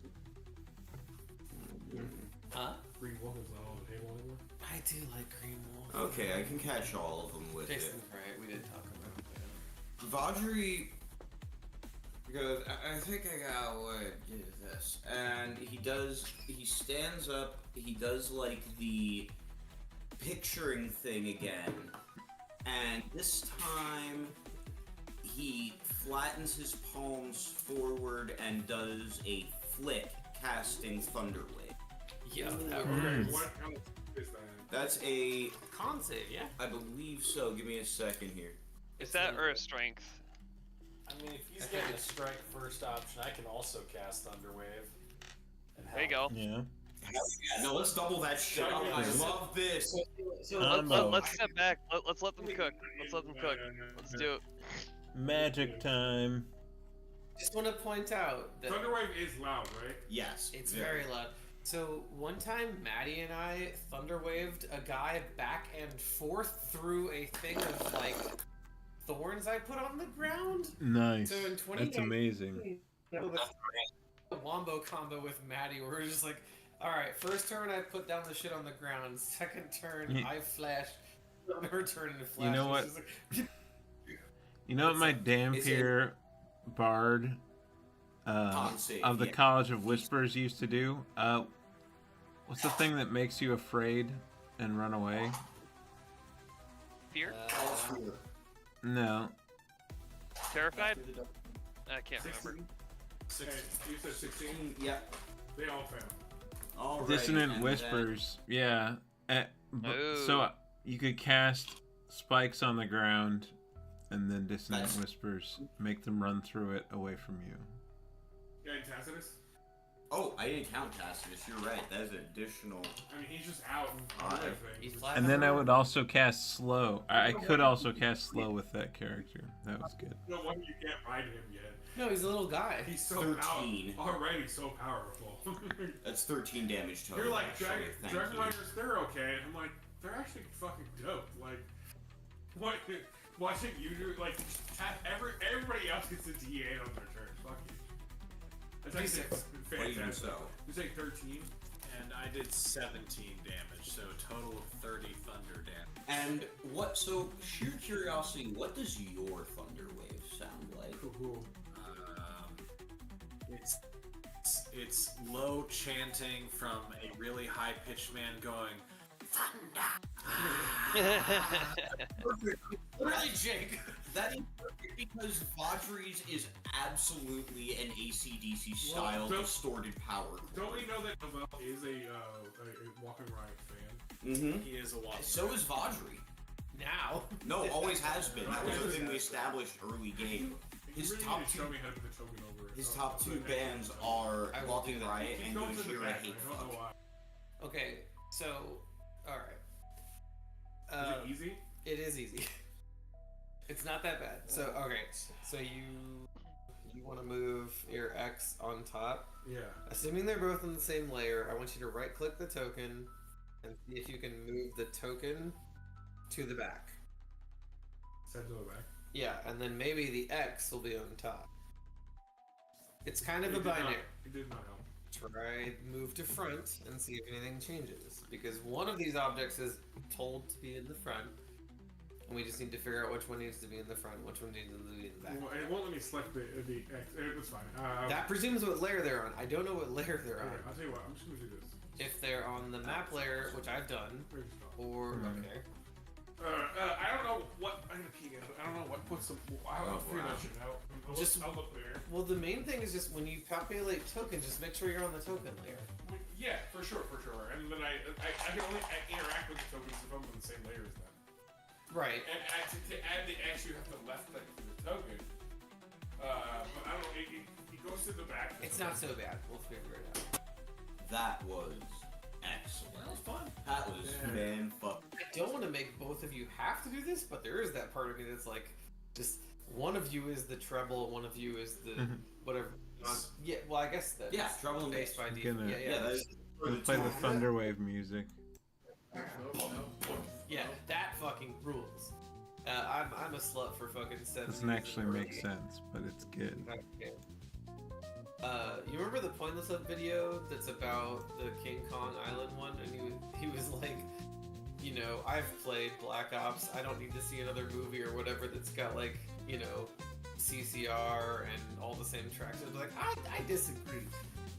Huh? Green Wolf is not on the table anymore. I do like Green Wolf. Okay, I can catch all of them with Jason's it. right. We did talk about it. Vaudry goes, I think I got what is this. And he stands up, he does like the picturing thing again. And this time he flattens his palms forward and does a flick casting Thunderwave. Yeah, Ooh, that okay, works. what else is that? That's a, Con save, yeah. I believe so. Give me a second here. Is that or a strength? I mean, if he's getting a strike first option, I can also cast Thunderwave. And There you go. Yeah. No, let's double that shit. Yeah, I yeah. love this. Let's step back. Let's let them cook. Let's let them cook. Let's do it. Magic time. Just want to point out that Thunderwave is loud, right? Yes. it's very loud. So one time, Maddie and I thunderwaved a guy back and forth through a thing of like thorns I put on the ground. Nice. So in 20 That's amazing. a wombo combo with Maddie where we're just like, all right, first turn I put down the shit on the ground. Second turn Ye- I flash. On her turn and flash. You know what? It's just like- You know what my Is it- Dampier bard Con save, of the yeah. College of Whispers used to do? What's the thing that makes you afraid and run away? Fear? No. Terrified? I can't remember. 16. You said 16? Yeah. They all fail. All right. Dissonant and Whispers. Yeah. Ooh. So you could cast spikes on the ground and then Dissonant That's- Whispers make them run through it away from you. Yeah, and Tacitus? Oh, I didn't count Tacitus. You're right. That's an additional. I mean, he's just out and Alright. doing He's things. flat And then I on would also cast slow. I could also cast slow with that character. That was good. No wonder you can't ride him yet. No, he's a little guy. He's so 13. already so powerful. That's 13 damage total. You're like, actually. Thank Dragon you. Riders, they're okay. I'm like, they're actually fucking dope. Like, what? Watching you do, like, everybody else gets a D8 on their turn. Fuck you. fantastic. Even so. You say 13? And I did 17 damage, so a total of 30 thunder damage. And what? So, sheer curiosity, what does your thunder wave sound like? It's low chanting from a really high pitched man going, Perfect. Really, Jake. That is perfect because Vajri's is absolutely an AC/DC style distorted power. Don't we know that Campbell is a Walking Riot fan? Mm-hmm. he is a walking. So is Vajri. Now. No, always has been. That was the thing we established early game. His You really top need to two, show me how to put the token over it. his top two bands are I will Walking do that. Riot Keep and going to the Gojira back. Hate I don't know Fuck. why. Okay, so, all right. Is it easy? It is easy. It's not that bad. So okay, so you want to move your X on top. Yeah. Assuming they're both on the same layer, I want you to right-click the token and see if you can move the token to the back. Send to the back. Yeah, and then maybe the X will be on top. It's kind of It a did not- binary. It did not help. Try move to front and see if anything changes. Because one of these objects is told to be in the front, and we just need to figure out which one needs to be in the front, which one needs to be in the back. Well, it won't let me select the X. It's fine. That presumes what layer they're on. I don't know what layer they're Okay, on. I'll tell you what. I'm just gonna do this. If they're on the map layer, which I've done, Where's it going? or Hmm. okay. I don't know what I'm gonna peek at. I don't know what puts some. I'll figure that shit out. I'll look there. Well, the main thing is just when you populate tokens, just make sure you're on the token layer. Yeah, for sure. And then I can only interact with the tokens if I'm on the same layer as them. Right. And to add the X, you have to left click to the token. But I don't know. It goes to the back. It's not so bad. We'll figure it out. That was excellent. That was fun. That was man fuck. I don't want to make both of you have to do this, but there is that part of me that's like, just one of you is the treble, one of you is the whatever. Yeah, well, I guess that. Yeah, treble and bass by I'm default. gonna- Yeah. that is Play the Thunderwave music. Yeah, that fucking rules. I'm a slut for fucking 7. Doesn't actually make sense, but it's good. Okay. You remember the Pointless Up video that's about the King Kong Island one? And he was like, you know, I've played Black Ops, I don't need to see another movie or whatever that's got like, you know, CCR and all the same tracks. I was like, I disagree.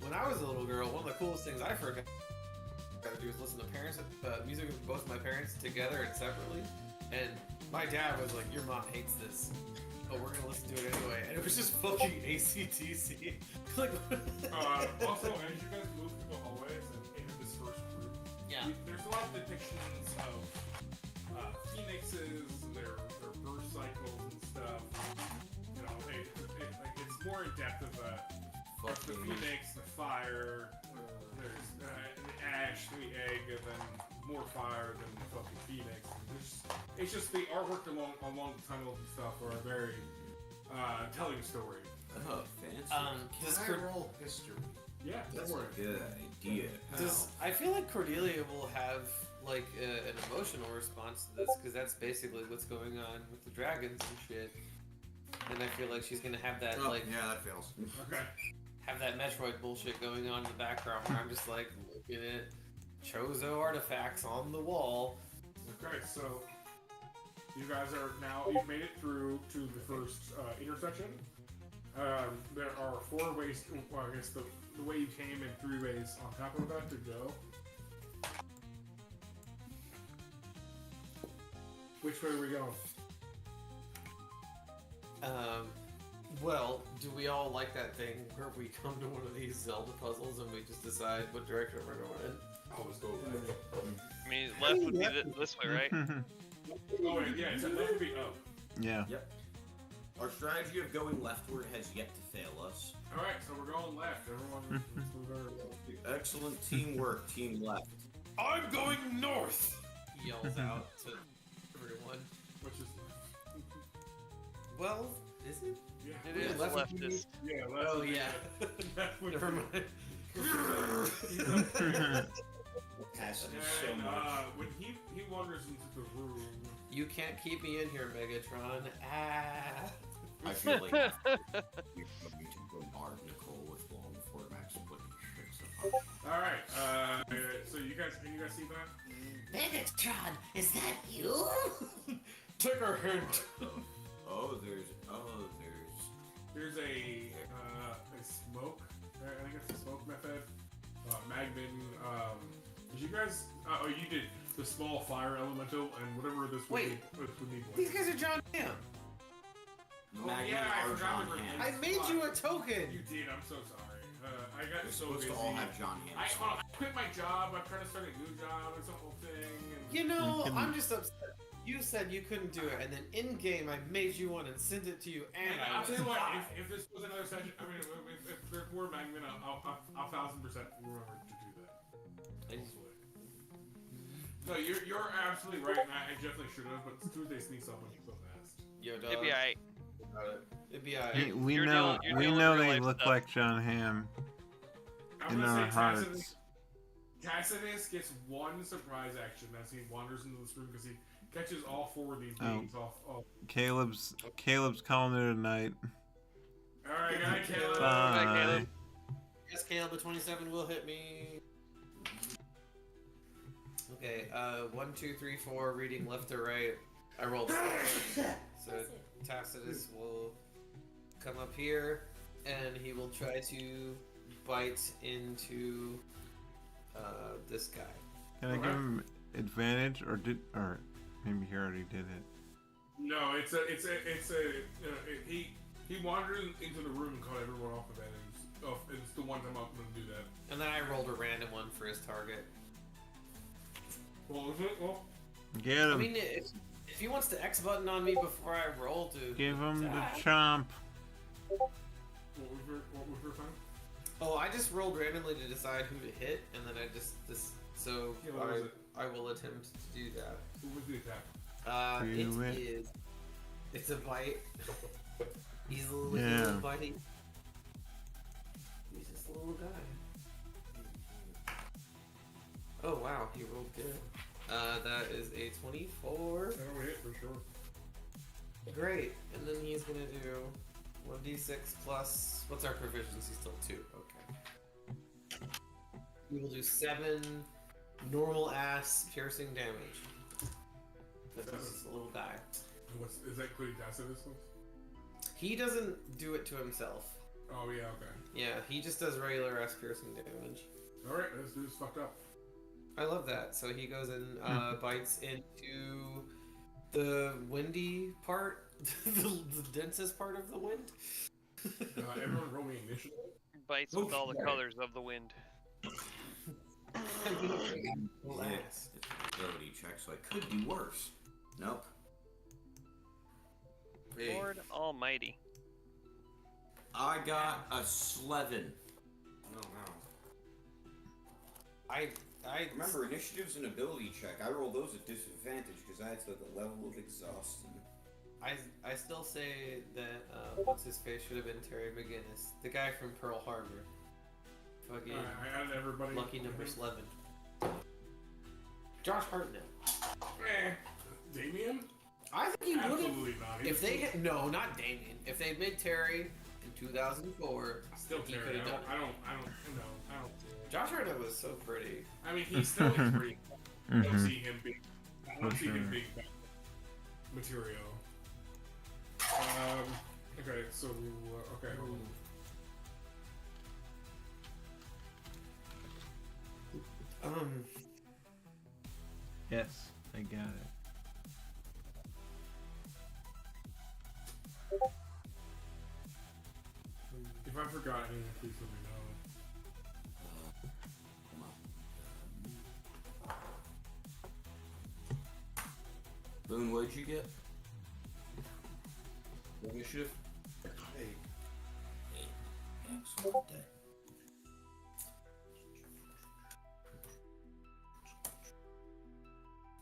When I was a little girl, one of the coolest things I've heard to do is listen to music of both my parents together and separately. And my dad was like, your mom hates this, but we're gonna listen to it anyway. And it was just fucking AC/DC. Like, Also, as you guys move through the hallways and enter this first room, yeah. there's a lot of depictions of phoenixes, their birth cycles and stuff. You know, it's more in depth of the phoenix, the fire. There's the ash, the egg, and then more fire than the fucking phoenix. It's just the artwork along the tunnels and stuff are very telling a story. Oh, fancy. Can I roll history? Yeah, That's don't a worry. good idea. I feel like Cordelia will have like an emotional response to this because that's basically what's going on with the dragons and shit. And I feel like she's gonna have that Yeah, that fails. Okay. have that Metroid bullshit going on in the background where I'm just like looking at Chozo artifacts on the wall. Okay, so you guys you've made it through to the first intersection. There are 4 ways, well, I guess the way you came and 3 ways on top of that to go. Which way are we going? Well, do we all like that thing where we come to one of these Zelda puzzles and we just decide what direction we're going in? Always go left. I mean, left would be this way, right? Oh, wait, yeah, that would be up. Yeah. Yep. Our strategy of going leftward has yet to fail us. Alright, so we're going left. Everyone, let's move over. Excellent teamwork, team left. I'm going north! He yells out to everyone. Which is Well, is it? yeah. It is left would be- leftist. Yeah, left. Oh, would be yeah. the- left would Never be- mind. Passes so And much. when he wanders into the room, You can't keep me in here, Megatron. Ah. I feel like we're going to bombard Nicole with long All right. So you guys see that? Megatron, is that you? Took our hint. There's a smoke. I think it's a smoke method. Magmin. Did you guys? Oh, you did the small fire elemental and whatever this would Wait. need. These guys are John Ham. Yeah, I forgot. I made you a token. You did. I'm so sorry. I got They're so supposed busy. to all have John Hands. I quit my job. I'm trying to start a new job. It's a whole thing. And You know, I'm just upset. You said you couldn't do it, and then in game I made you one and sent it to you, and I'll tell you what. If this was another session, I mean, if there's more Magmin, I'll 1000% remember to do that. No, you're absolutely right, and I definitely should have. But Tuesday sneaks up on you so fast. Yo, dog. It'd be alright. It'd be alright. We You're know dealing- you're we dealing know with real they life look stuff. like John Hamm I'm in gonna our say hearts. Tacitus gets one surprise action as he wanders into this room because he catches all four of these Oh. beings off. Oh. Caleb's calling it a night. All right, guy, Caleb. Bye. Caleb. Yes, Caleb, the 27 will hit me. Okay, 1, 2, 3, 4, reading left to right. I rolled 4. So Tacitus will come up here, and he will try to bite into this guy. Can I give him advantage, or maybe he already did it? No, he wandered into the room and caught everyone off the bed. And it's the one time I'm gonna do that. And then I rolled a random one for his target. Well, is it? Well, Get I him. mean, if he wants to X button on me before I roll to Give him the die. chomp. what was your time? Oh, I just rolled randomly to decide who to hit, and then I so Yeah, what was it? I will attempt to do that. What was the attack? Do it. It's a bite. He's a little, Yeah. little bitey. He's just a little guy. Oh wow, he rolled good. That is a 24. That'll hit for sure. Great. And then he's gonna do 1d6 plus. What's our proficiency? Still 2. Okay. He will do 7 normal ass piercing damage. This is a little guy. Is that including Tacitus? He doesn't do it to himself. Oh yeah, okay. Yeah, he just does regular ass piercing damage. All right, this dude's fucked up. I love that. So he goes and bites into the windy part, the densest part of the wind. Everyone roll me initiative. Bites with all the colors of the wind. Alas. It's an ability check, so it could be worse. Nope. Hey. Lord Almighty. I got a 11. No, no. I Remember, initiative's an ability check. I roll those at disadvantage because I had the level of exhaustion. I still say that what's his face should have been Terry McGinnis, the guy from Pearl Harbor. Fucking I added everybody. lucky number 11. Josh Hartnell. Damien? I think he would have. Absolutely not. If they had, no, not Damien. If they had made Terry in 2004, Still he Terry. could have done it. I don't. Josh Hartnell was so pretty. I mean, he's still pretty. I don't see him being. I don't For see him sure. being bad material. Okay, so okay. Yes, I got it. If I forgot anything, please let me know. Boone, what'd you get? Initiative? Hey, Excellent day.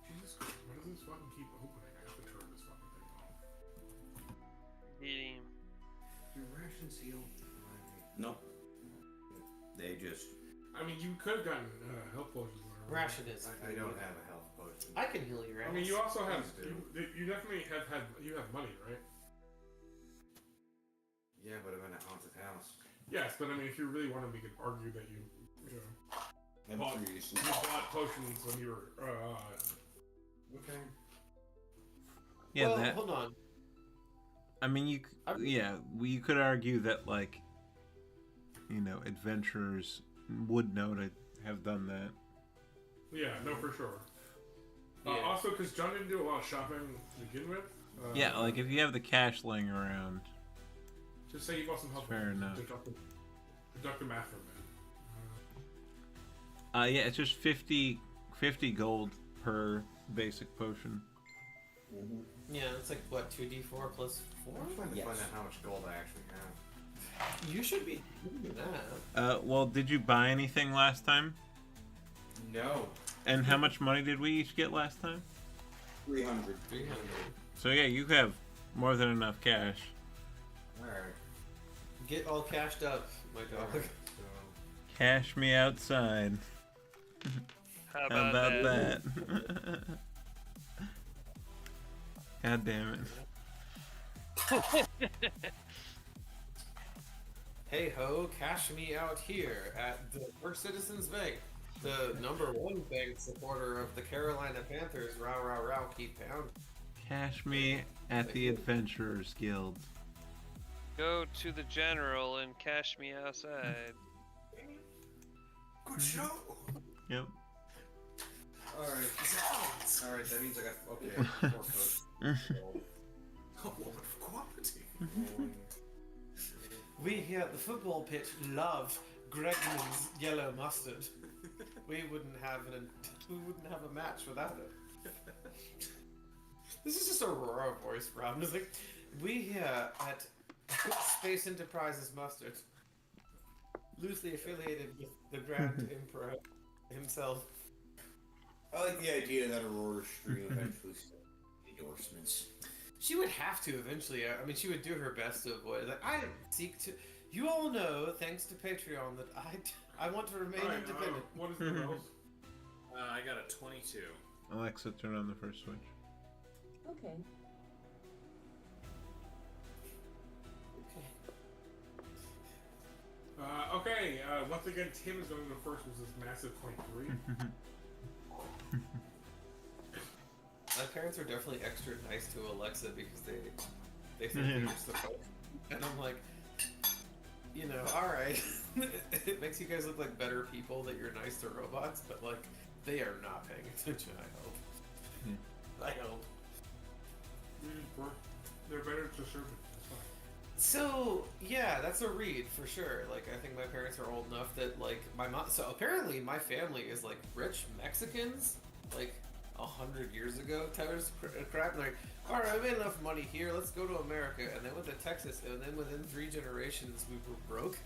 Jesus Christ, why does this fucking keep opening? I have to turn this fucking thing off. Eating. your ration seal. Nope. They just. I mean, you could have gotten health potions. or whatever. Ration is. I don't have a health potion. I can heal you, right? I mean, you also have. Please do. You definitely have money, right? Yeah, but I'm in a haunted house. Yes, but I mean, if you really wanted, we could argue that you know. bought potions when you were Okay. Yeah, well, that. hold on. I mean, you could argue that, like, adventurers would know to have done that. Yeah, no, for sure. Yeah. Also, because John didn't do a lot of shopping to begin with. Yeah, like if you have the cash laying around. Just say you bought some help. Fair enough. Deduct the math from it. Yeah, it's just 50 gold per basic potion. Yeah, it's like what, 2d4 plus 4? I'm trying to Yes. find out how much gold I actually have. You should be doing that. Well, did you buy anything last time? No. And how much money did we each get last time? 300. 300. So yeah, you have more than enough cash. Alright. Get all cashed up, my dog. Alright, Cash me outside. How How about, about that? that? God damn it. Hey ho, cash me out here at the First Citizens Bank, the #1 bank supporter of the Carolina Panthers. Row, row, row, keep pounding. Cash me at the Adventurers Guild. Go to the general and cash me outside. Good show! Yep. Alright. Alright, that means I got. Okay, 4 posts. A woman of quality. We here at the football pitch love Gregman's yellow mustard. We wouldn't have a match without it. This is just Aurora voice, Rob. It's like, we here at Space Enterprises Mustard, loosely affiliated with the Grand Emperor himself. I like the idea that Aurora stream eventually starts endorsements. She would have to eventually. I mean, she would do her best to avoid. Like, I seek to. You all know, thanks to Patreon, that I want to remain Alright, independent. what is the rolls? I got a 22. Alexa, turn on the first switch. Okay. Okay, once again, Tim is going to go first with this massive 23. My parents are definitely extra nice to Alexa because they think you're supposed. And I'm like, all right. It makes you guys look like better people that you're nice to robots, but like they are not paying attention. I hope. They're better to serve it. That's fine. So yeah, that's a read for sure. Like I think my parents are old enough that like my mom. So apparently my family is like rich Mexicans, like 100 years ago type of crap. And like, all right, I made enough money here. Let's go to America, and then went to Texas, and then within 3 generations we were broke.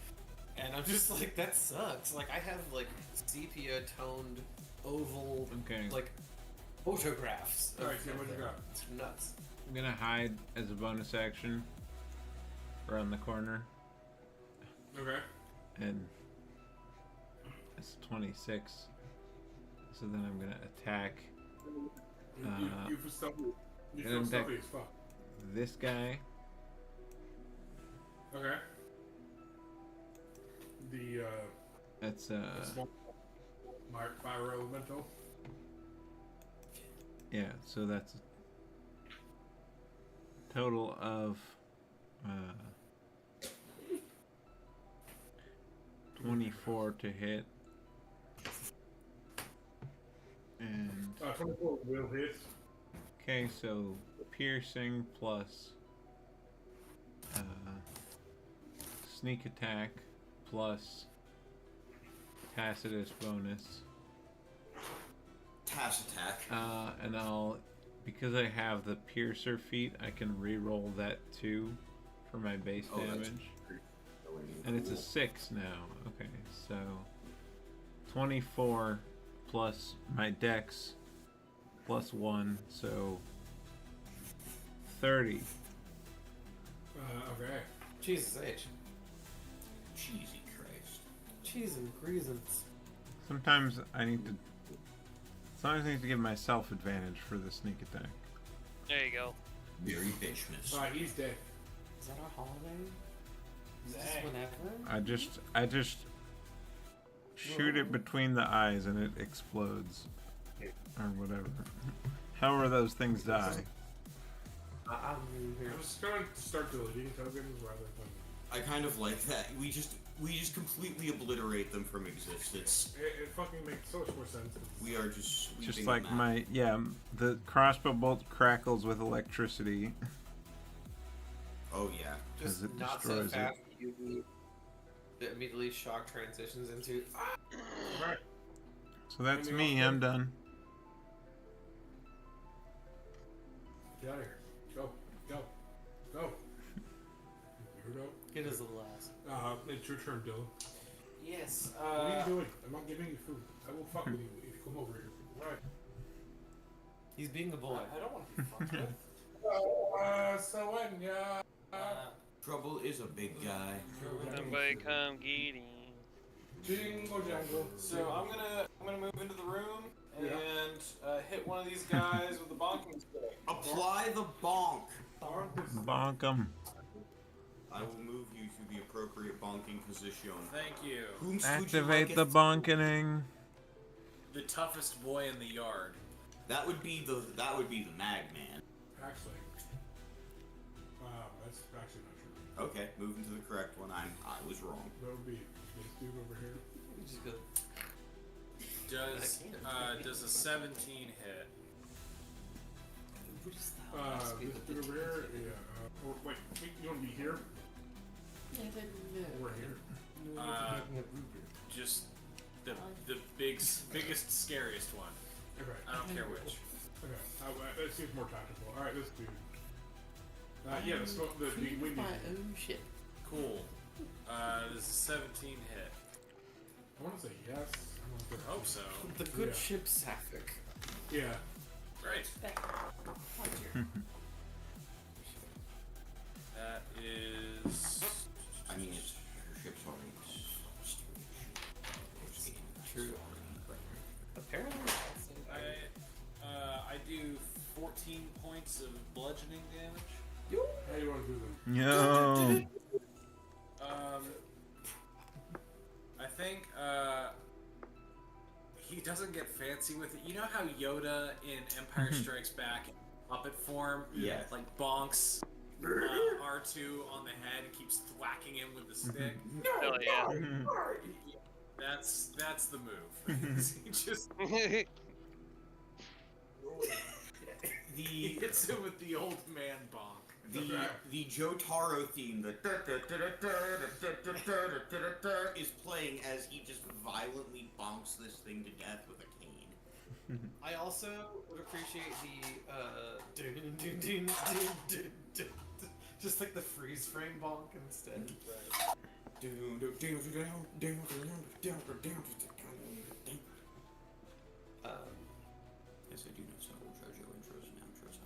And I'm just like, that sucks. Like I have like sepia toned oval like photographs. All right, Tim, what you got? It's nuts. I'm gonna hide as a bonus action around the corner, Okay. and it's 26. So then I'm gonna attack You feel stealthy. You and feel attack stealthy as fuck. this guy. Okay. The That's small fire elemental. yeah. So that's a total of 24 to hit, and 24 will hit. okay, so piercing plus sneak attack plus Tacitus bonus. Tash attack. And because I have the piercer feat, I can re-roll that too for my base damage. And it's a 6 now. Okay, so 24 plus my dex plus 1, so 30. Okay. Jesus H. Cheesy Christ. Cheese and greasins. Sometimes I need to give myself advantage for the sneak attack. There you go. Very bitchmas. Alright, he's dead. Is that our holiday? Is this Dang. whenever? I just shoot it between the eyes and it explodes. Or whatever. However those things die. I was going to start deleting tokens rather than. I kind of like that. We just completely obliterate them from existence. It fucking makes so much more sense. We are just sweeping Just like them out. the crossbow bolt crackles with electricity. Oh yeah. Just it not so destroys it. fast you immediately shock transitions into. Right. So that's Anything me, else, I'm done. Get out of here. Go. Go. Go. Weirdo. Get his little ass. It's your turn, Dylan. Yes. What are you doing? I'm not giving you food. I will fuck with you if you come over here. Right. He's being a boy. I don't want to be fucked with. So when yeah. Trouble is a big guy. Somebody come get him. Jingle jangle. So I'm gonna move into the room and Yeah. hit one of these guys with the bonking stick. Apply the bonk. Bonk 'em. I will move you to the appropriate bonking position. Thank you. Whomst would you Activate like the it- bonkening. The toughest boy in the yard. That would be the Magman. Actually. That's actually not true. Okay, moving to the correct one. I was wrong. That would be this dude over here. Just go. Does a 17 hit? This dude over here. Yeah. Or wait, you want to be here? Or here? Just the biggest, scariest one. Okay. I don't care which. Okay. That seems more tactical. All right, this dude. Yeah, the windy. own shit. Cool. This is a 17 hit. I want to say yes. I hope so. The good Yeah. ship Sapphic. Yeah. Great. That is. I mean, it's her ship's already. True. Apparently. I do 14 points of bludgeoning damage. How do you want to do them? Yo. I think he doesn't get fancy with it. You know how Yoda in Empire Strikes Back, in puppet form, Yeah. like bonks R2 on the head and keeps thwacking him with the stick. Hell yeah. That's the move. He just he hits him with the old man bonk. The Jotaro theme, is playing as he just violently bonks this thing to death with a cane. I also would appreciate the just like the freeze frame bonk instead. Yes, I do know several JoJo intros and outros.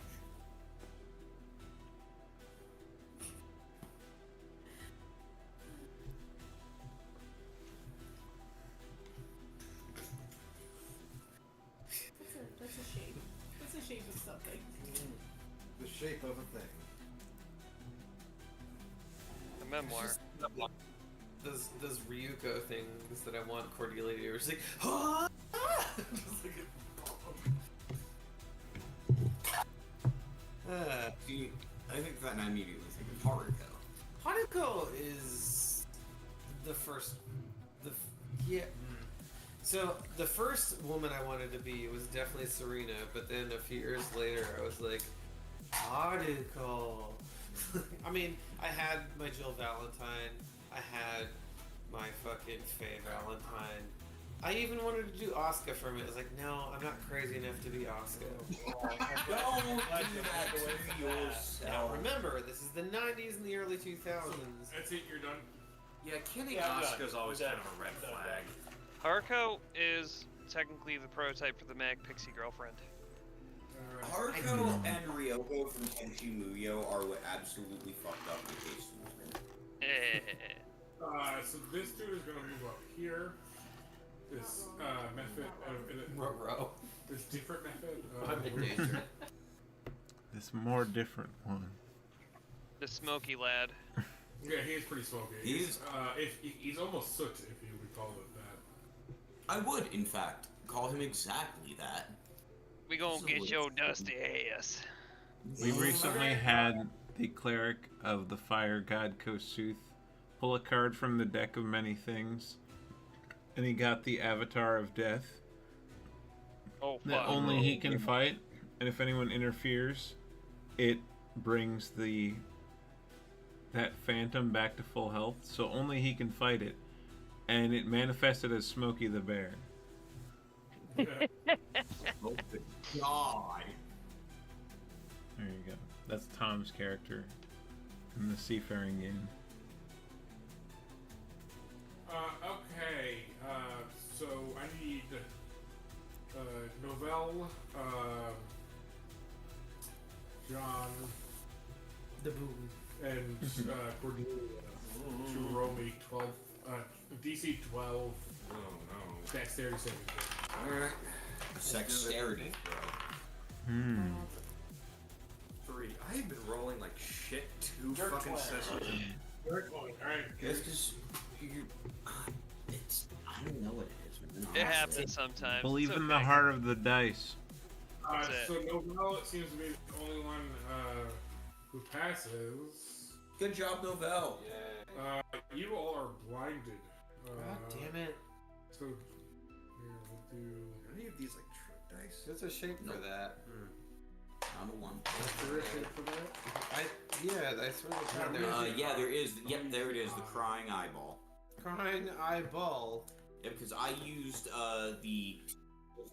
That's a shape. That's a shape of something. The shape of a thing. A memoir. Those Ryuko things that I want Cordelia to do. It's like, huh? Just like See, I think that I immediately think of Haruko. Haruko is the first. Yeah. So the first woman I wanted to be was definitely Serena, but then a few years later I was like, Haruko. I mean, I had my Jill Valentine. I had my fucking Faye Valentine. I even wanted to do Asuka for a minute. I was like, no, I'm not crazy enough to be Asuka. Don't do that to Now yourself. remember, this is the 90s and the early 2000s. That's it. You're done. Yeah, killing Yeah, I'm Asuka's done. always I'm kind done. of a red I'm done. flag. Haruko is technically the prototype for the Mag Pixie girlfriend. All right. Haruko and Ryoko from Tenchi Muyo are what absolutely fucked up the case. So this dude is gonna move up here. This method Ruh-roh. this different method. I'm in danger. This more different one. The smoky lad. Yeah, he is pretty smoky. He's- he's almost soot, if you would call it that. I would, in fact, call him exactly that. We gonna get your dusty ass. We recently had the cleric of the fire god Kosuth pull a card from the deck of many things, and he got the Avatar of Death Oh that fuck. only he can fight, and if anyone interferes, it brings that phantom back to full health, so only he can fight it, and it manifested as Smokey the Bear. Oh, good God. There you go. That's Tom's character in the Seafaring game. Okay. So I need Novell, John, The boom. and Cordelia to roll me 12, DC 12 Oh no. dexterity saving throw. Alright. Sexterity. Hmm. 3. I have been rolling like shit 2 Dirt fucking 20. sessions. Alright. That's because it's. I don't know what it is, man. It happens sometimes. Believe It's in the okay. heart of the dice. That's it. So Novell seems to be the only one who passes. Good job, Novell. You all are blinded. God damn it. So here we'll do. Any of these like trick dice? There's a shape for that. I'm a 1. Is there a shape for that? I swear to God, there's Yeah, there is. Yep, there it is. The crying eyeball. crying eyeball. Yeah, because I used the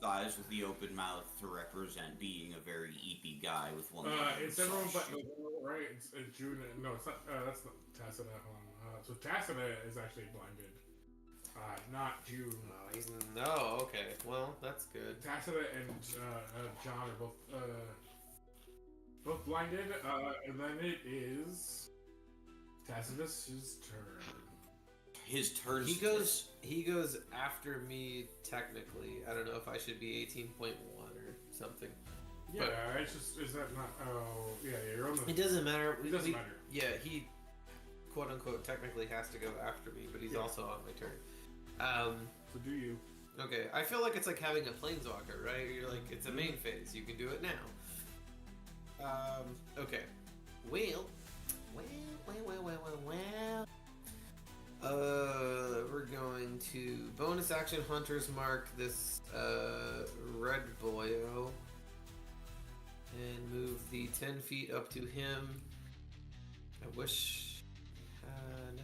eyes with the open mouth to represent being a very eepy guy with one. It's everyone but Novell, right? It's June. No, it's not. That's not Tacita. So Tacita is actually blinded. Not June. Oh, he's no. Okay, well that's good. Tacita and John are both blinded. And then it is Tacitus's turn. His turn. He goes after me technically. I don't know if I should be 18.1 or something. Yeah, it's just is that not? Oh, yeah, you're on the. It doesn't matter. It doesn't matter. Yeah, he quote unquote technically has to go after me, but he's also on my turn. So do you? Okay, I feel like it's like having a planeswalker, right? You're like, it's a main phase. You can do it now. Okay. Well. We're going to bonus action Hunter's Mark this red boyo and move the 10 feet up to him. I wish I had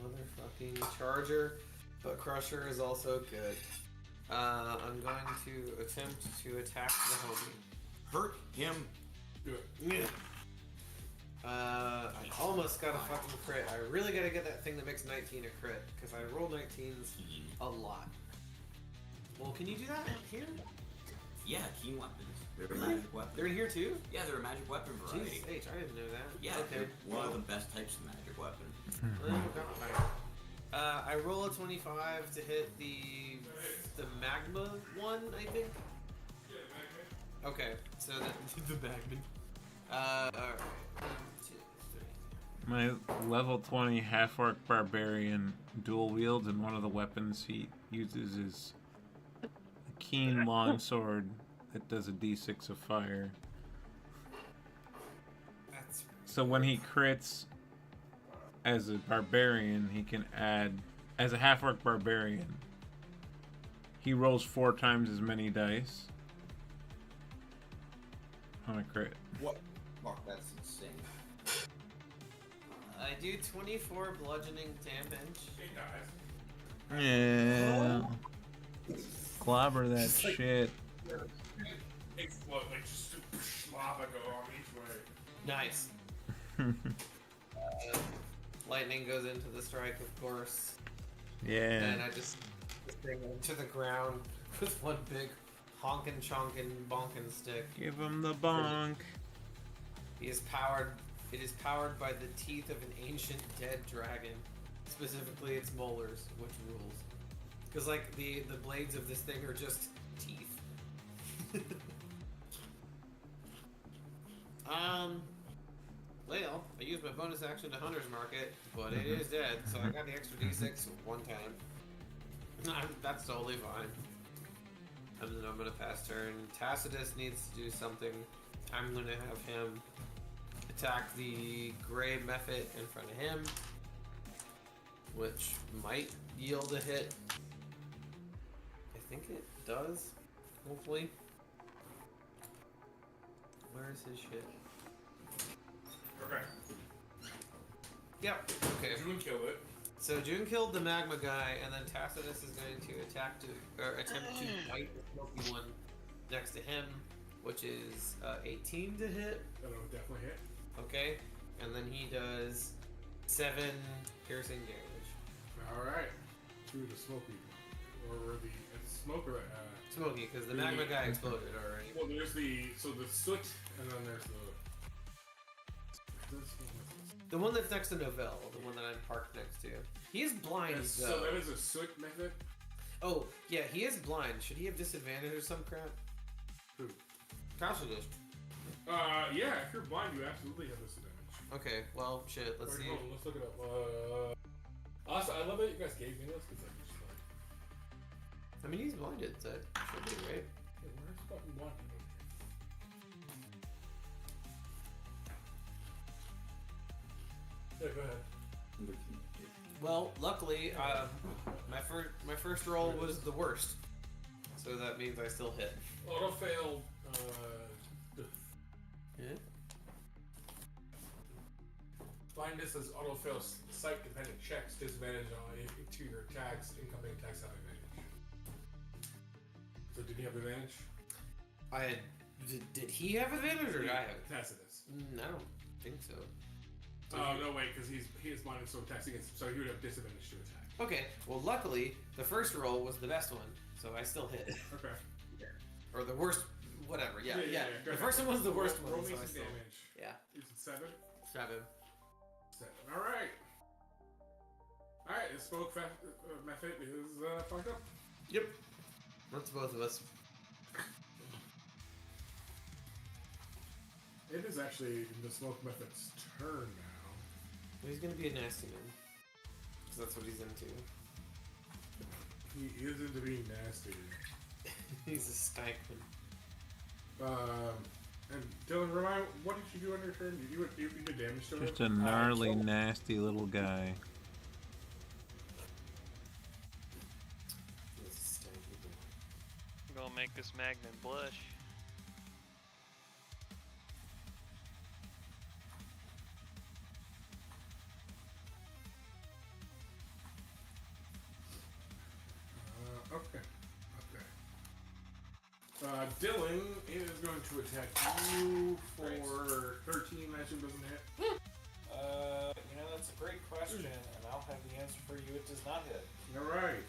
motherfucking charger, but Crusher is also good. I'm going to attempt to attack the homie. Hurt him. Do it. Yeah. I almost got a fucking crit. I really gotta get that thing that makes 19 a crit, because I roll 19s a lot. Well, can you do that here? Yeah, keen weapons. They're a Really? magic weapon. They're in here too? Yeah, they're a magic weapon variety. Jesus H, I didn't know that. Yeah, okay. they're one of the best types of magic weapon. Well, God. I roll a 25 to hit the magma one, I think. Okay, so the magma. Alright. 1, 2, 3. My level 20 half-orc barbarian dual wields, and one of the weapons he uses is a keen longsword that does a d6 of fire. That's So when he crits as a barbarian, he can add, as a half-orc barbarian, he rolls 4 times as many dice on a crit. What? Mark, that's insane. I do 24 bludgeoning damage. Yeah. Clobber that shit. Explode, like just lava go on each way. Nice. Lightning goes into the strike, of course. Yeah. And I just bring him to the ground with one big honkin' chonkin bonkin stick. Give him the bonk. It is powered by the teeth of an ancient dead dragon. Specifically its molars, which rules. Because like the blades of this thing are just teeth. Well, I used my bonus action to Hunter's Mark it, but it is dead, so I got the extra d6 one time. That's totally fine. And then I'm gonna pass turn. Tacitus needs to do something. I'm gonna have him attack the gray method in front of him, which might yield a hit. I think it does. Hopefully. Where's his shit? Okay. Yep. Okay. June killed it. So June killed the magma guy, and then Tacitus is going to attempt to bite the smoky one next to him, which is 18 to hit. That'll definitely hit. Okay, and then he does 7 piercing damage. All right. To the smoky, or the smoker. Smoky, because the magma guy exploded already. Well, there's the soot, and then there's The one that's next to Novell, the one that I'm parked next to. He is blind, Yes, though. so that is a soot method. Oh, yeah, he is blind. Should he have disadvantage or some crap? Who? Tacitus. Yeah, if you're blind, you absolutely have disadvantage. Okay, well, shit, let's see. Hold on, let's look it up. Also, I love that you guys gave me this because I'm just like, I mean, he's blinded, so it should be right. hey, where's fucking blind? Yeah, go ahead. Well, luckily, my first roll was the worst, so that means I still hit. Auto failed. Yeah. Blindness as auto fails site dependent checks, disadvantage on to your attacks, incoming attacks have advantage. So did he have advantage? I had. Did he have advantage or did I have it? Tacitus. I don't think so. Oh no, wait, because he is blinded, so attacks against him, so he would have disadvantage to attack. Okay, well, luckily, the first roll was the best one, so I still hit. Okay. Or the worst, whatever. Yeah. Go The ahead. first one was the worst Roll one, me so I some still. damage. Yeah. Is it 7? 7. 7. Alright. Alright, the smoke method is fucked up. Yep. That's both of us. It is actually the smoke method's turn now. He's gonna be a nasty man. Because that's what he's into. He is into being nasty. He's a stank man. And Dylan, remind, what did you do on your turn? You did damage to him? Just a gnarly, nasty little guy. He's a stanky boy. I'm gonna make this Magnum blush. Okay. Dylan is going to attack you for 13. I assume doesn't hit. You know, that's a great question, and I'll have the answer for you. It does not hit. All right.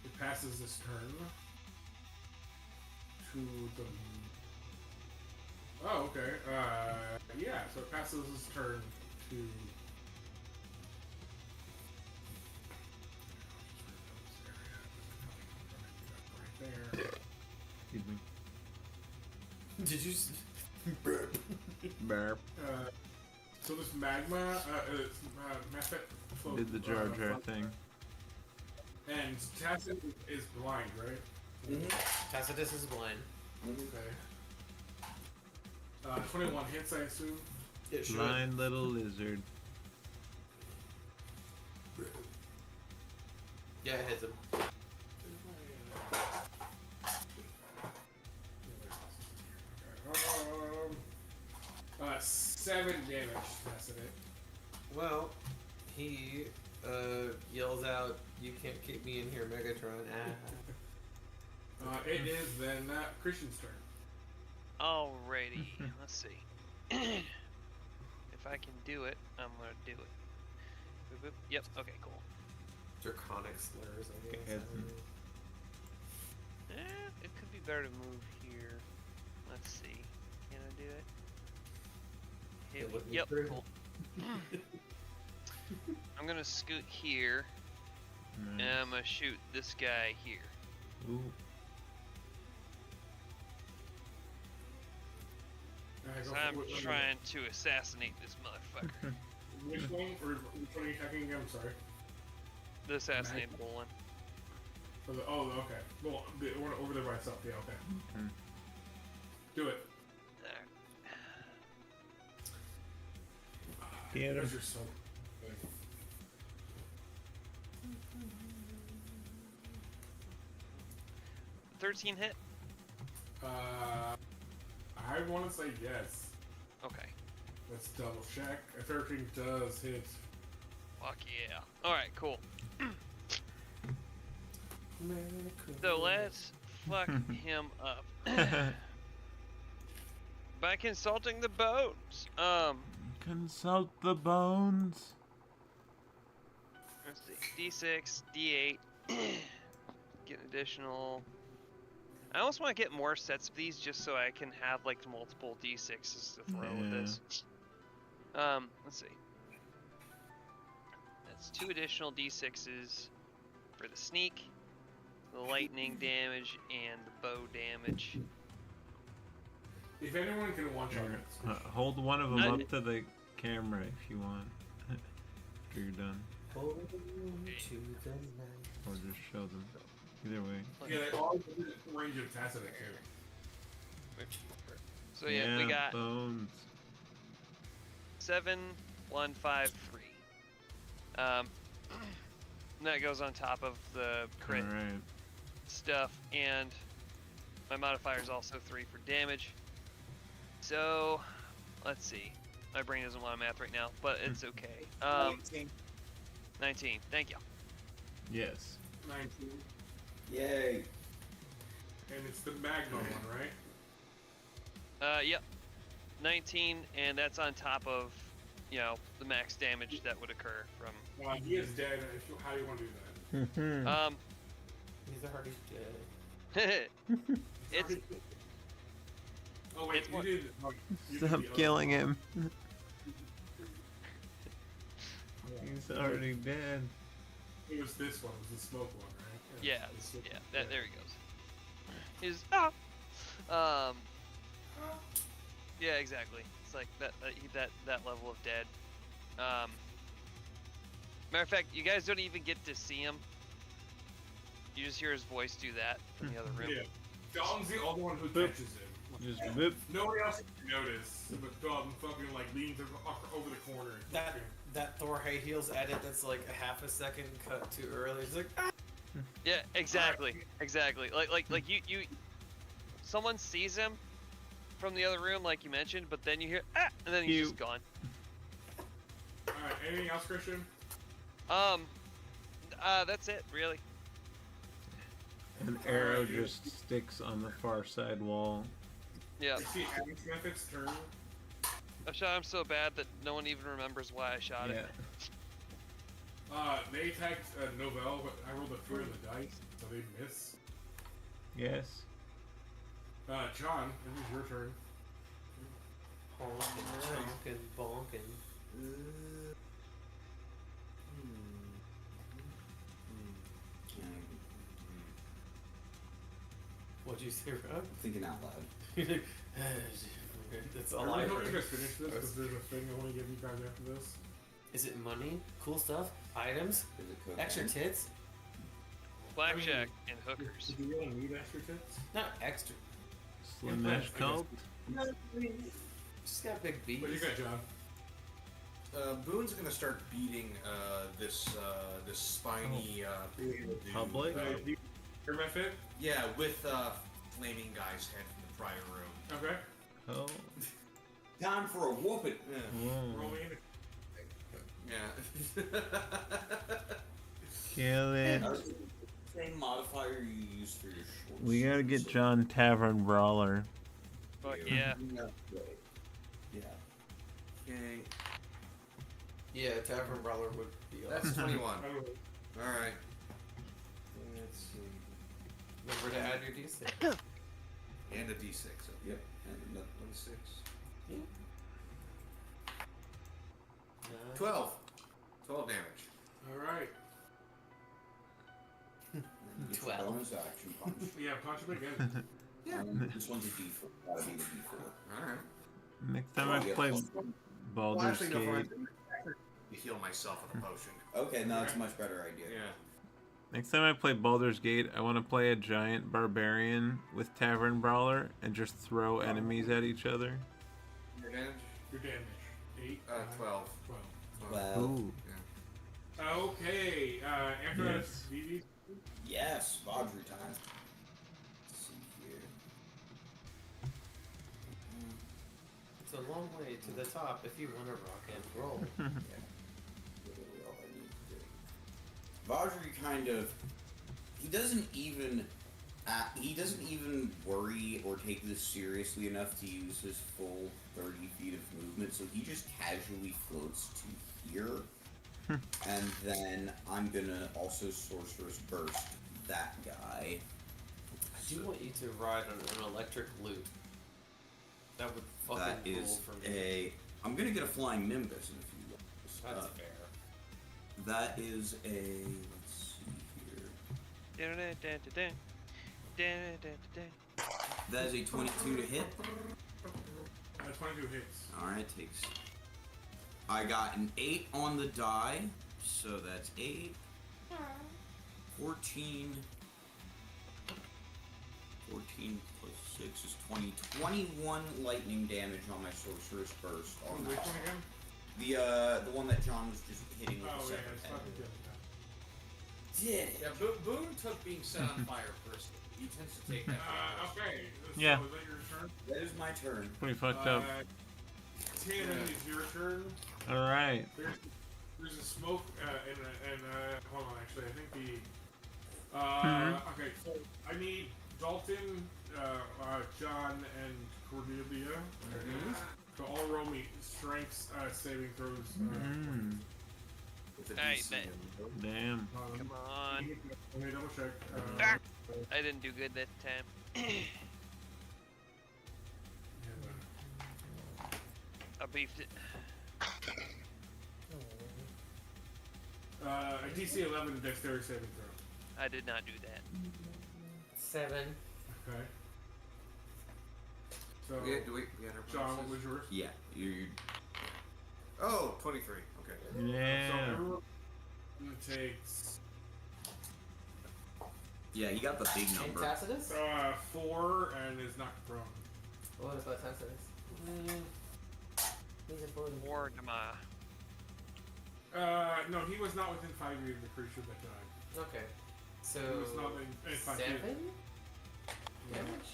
It passes this turn to the. Oh, okay. Yeah. So it passes this turn to. There. Excuse me. Did you? Burp. So this magma, method Did the Jar Jar thing. And Tacitus is blind, right? Mm-hmm. Tacitus is blind. Okay. 21 hits, I assume. It should. Blind little lizard. Yeah, it hits him. 7 damage, Tacitus. Well, he yells out, "You can't keep me in here, Megatron!" It is then Christian's turn. Alrighty, let's see. If I can do it, I'm gonna do it. Boop, boop. Yep. Okay. Cool. Draconic slurs, I guess. It could be better to move here. Let's see. Can I do it? Yep. Cool. I'm gonna scoot here, and I'm gonna shoot this guy here. Ooh. I'm trying to assassinate this motherfucker. Which one? Or which one are you attacking again? I'm sorry. The assassinatable one. Oh, okay. Well, the one over there by itself. Yeah, okay. Do it. Get him. Yours are so good. There. 13 hit. I want to say yes. Okay. Let's double check. A 13 does hit. Fuck yeah. All right. Cool. So let's fuck him up by consulting the bones. Consult the bones. Let's see. D6, D8. Get an additional. I almost want to get more sets of these just so I can have like multiple D6s to throw with this. Let's see. That's 2 additional D6s for the sneak, the lightning damage, and the bow damage. If anyone can one shot it. Hold one of them up to the camera if you want. After you're done. To the night. Or just show them. Either way. Yeah, they all within range of attacks of it too. So yeah, we got bones. 7, 1, 5, 3. That goes on top of the crit Alright. stuff, and my modifier is also 3 for damage. So, let's see. My brain doesn't want to math right now, but it's okay. 19. Thank you. Yes. 19. Yay. And it's the magma one, right? Yep. 19, and that's on top of, you know, the max damage that would occur from. He is dead. How do you want to do that? He's already dead. It's Oh wait, it's you more- did. Oh, you did Stop the other killing one. him. He's already dead. It was this one. It was the smoke one, right? yeah, The smoke- yeah. There he goes. He's yeah, exactly. It's like that level of dead. Matter of fact, you guys don't even get to see him. You just hear his voice do that from the other room. Yeah. Dalton's the only one who catches him. Just whip. Nobody else can notice, but Dalton fucking like leans over the corner. And That Thor High Heels edit that's like a half a second cut too early. It's like, ah! Yeah, exactly. Like you someone sees him from the other room, like you mentioned, but then you hear and then he's just gone. Alright, anything else, Christian? That's it, really. An arrow just sticks on the far side wall. Yeah. You see Adam Smith's turn. I shot him so bad that no one even remembers why I shot it. They attacked Novell, but I rolled a 3 on the dice, so they miss. Yes. John, this is your turn. Honkin', bonkin'. What'd you say, Rob? Thinking out loud. That's I all really I hope you heard. guys finish this, because there's a thing I want to give you guys after this. Is it money? Cool stuff? Items? Is it cocaine? Extra tits? Blackjack and hookers. Do you really need extra tits? Not extra. Slim Mesh Cult. No, I mean, just got big beats. What do you got, John? Boone's gonna start beating this spiny dude. Public? Do you hear my fit? Yeah, with flaming guy's head from the prior room. Okay. Oh. Time for a whooping. Whoa. Roll me in. Yeah. Kill it. Same modifier you use for your short. We gotta get John Tavern Brawler. Fuck yeah. Yeah. Okay. Yeah, Tavern Brawler would be That's awesome. 21. I rolled. Alright. Let's see. Remember to add your D6. And a D6. So, Yep. And another 26. Yeah. 12. 12 damage. Alright. It's a 12. bonus action punch. Yeah, punch him again. This one's a D4. Gotta be the D4. Alright. Next time I play Baldur's Well, actually, no, Gate. to heal myself with a potion. Okay, no, that's a much better idea. Yeah. Next time I play Baldur's Gate, I want to play a giant barbarian with Tavern Brawler and just throw enemies at each other. Your damage? Your damage. 8? 12. 12. Well, Ooh. Okay, after Yes. that's VV. yes, Vajri time. Let's see here. It's a long way to the top if you want to rock and roll. Literally all I need to do. Vajri kind of, he doesn't even worry or take this seriously enough to use his full 30 feet of movement, so he just casually floats to here. And then I'm gonna also Sorcerous Burst that guy. I do want you to ride on an electric loop. That would fucking That rule is for me. I'm gonna get a Flying Nimbus in a few levels. That's fair. That is a, let's see here. That is a 22 to hit. 22 hits. Alright, takes. I got an 8 on the die, so that's 8. 14. 14 plus 6 is 20. 21 lightning damage on my Sorcerous Burst. On Which that. one again? The one that John was just hitting with Oh, a yeah, separate it's head. fucking killing Did it? Yeah, Boone took being set on fire personally. He tends to take that. Okay. So Yeah. Is that your turn? That is my turn. Pretty fucked up. Tannen, it's your turn. Alright. There's a smoke and hold on, actually, I think the okay, so I need Dalton, John, and Cordelia. So all roll me strength saving throws. With a Alright, DC. Damn. Come on. Let me double check. I didn't do good that time. I beefed it. A DC 11 dexterity saving throw. I did not do that. 7. Okay. So, We had our John, what bonuses? was yours? Yeah, you. Oh, 23. Okay. Yeah. So everyone takes Yeah, you got the big number. Tacitus? 4 and is knocked prone. What about Tacitus? He's a bully. Or am I? No, he was not within 5 feet of the creature that died. Okay. So. He was not in 5 feet. 7 damage?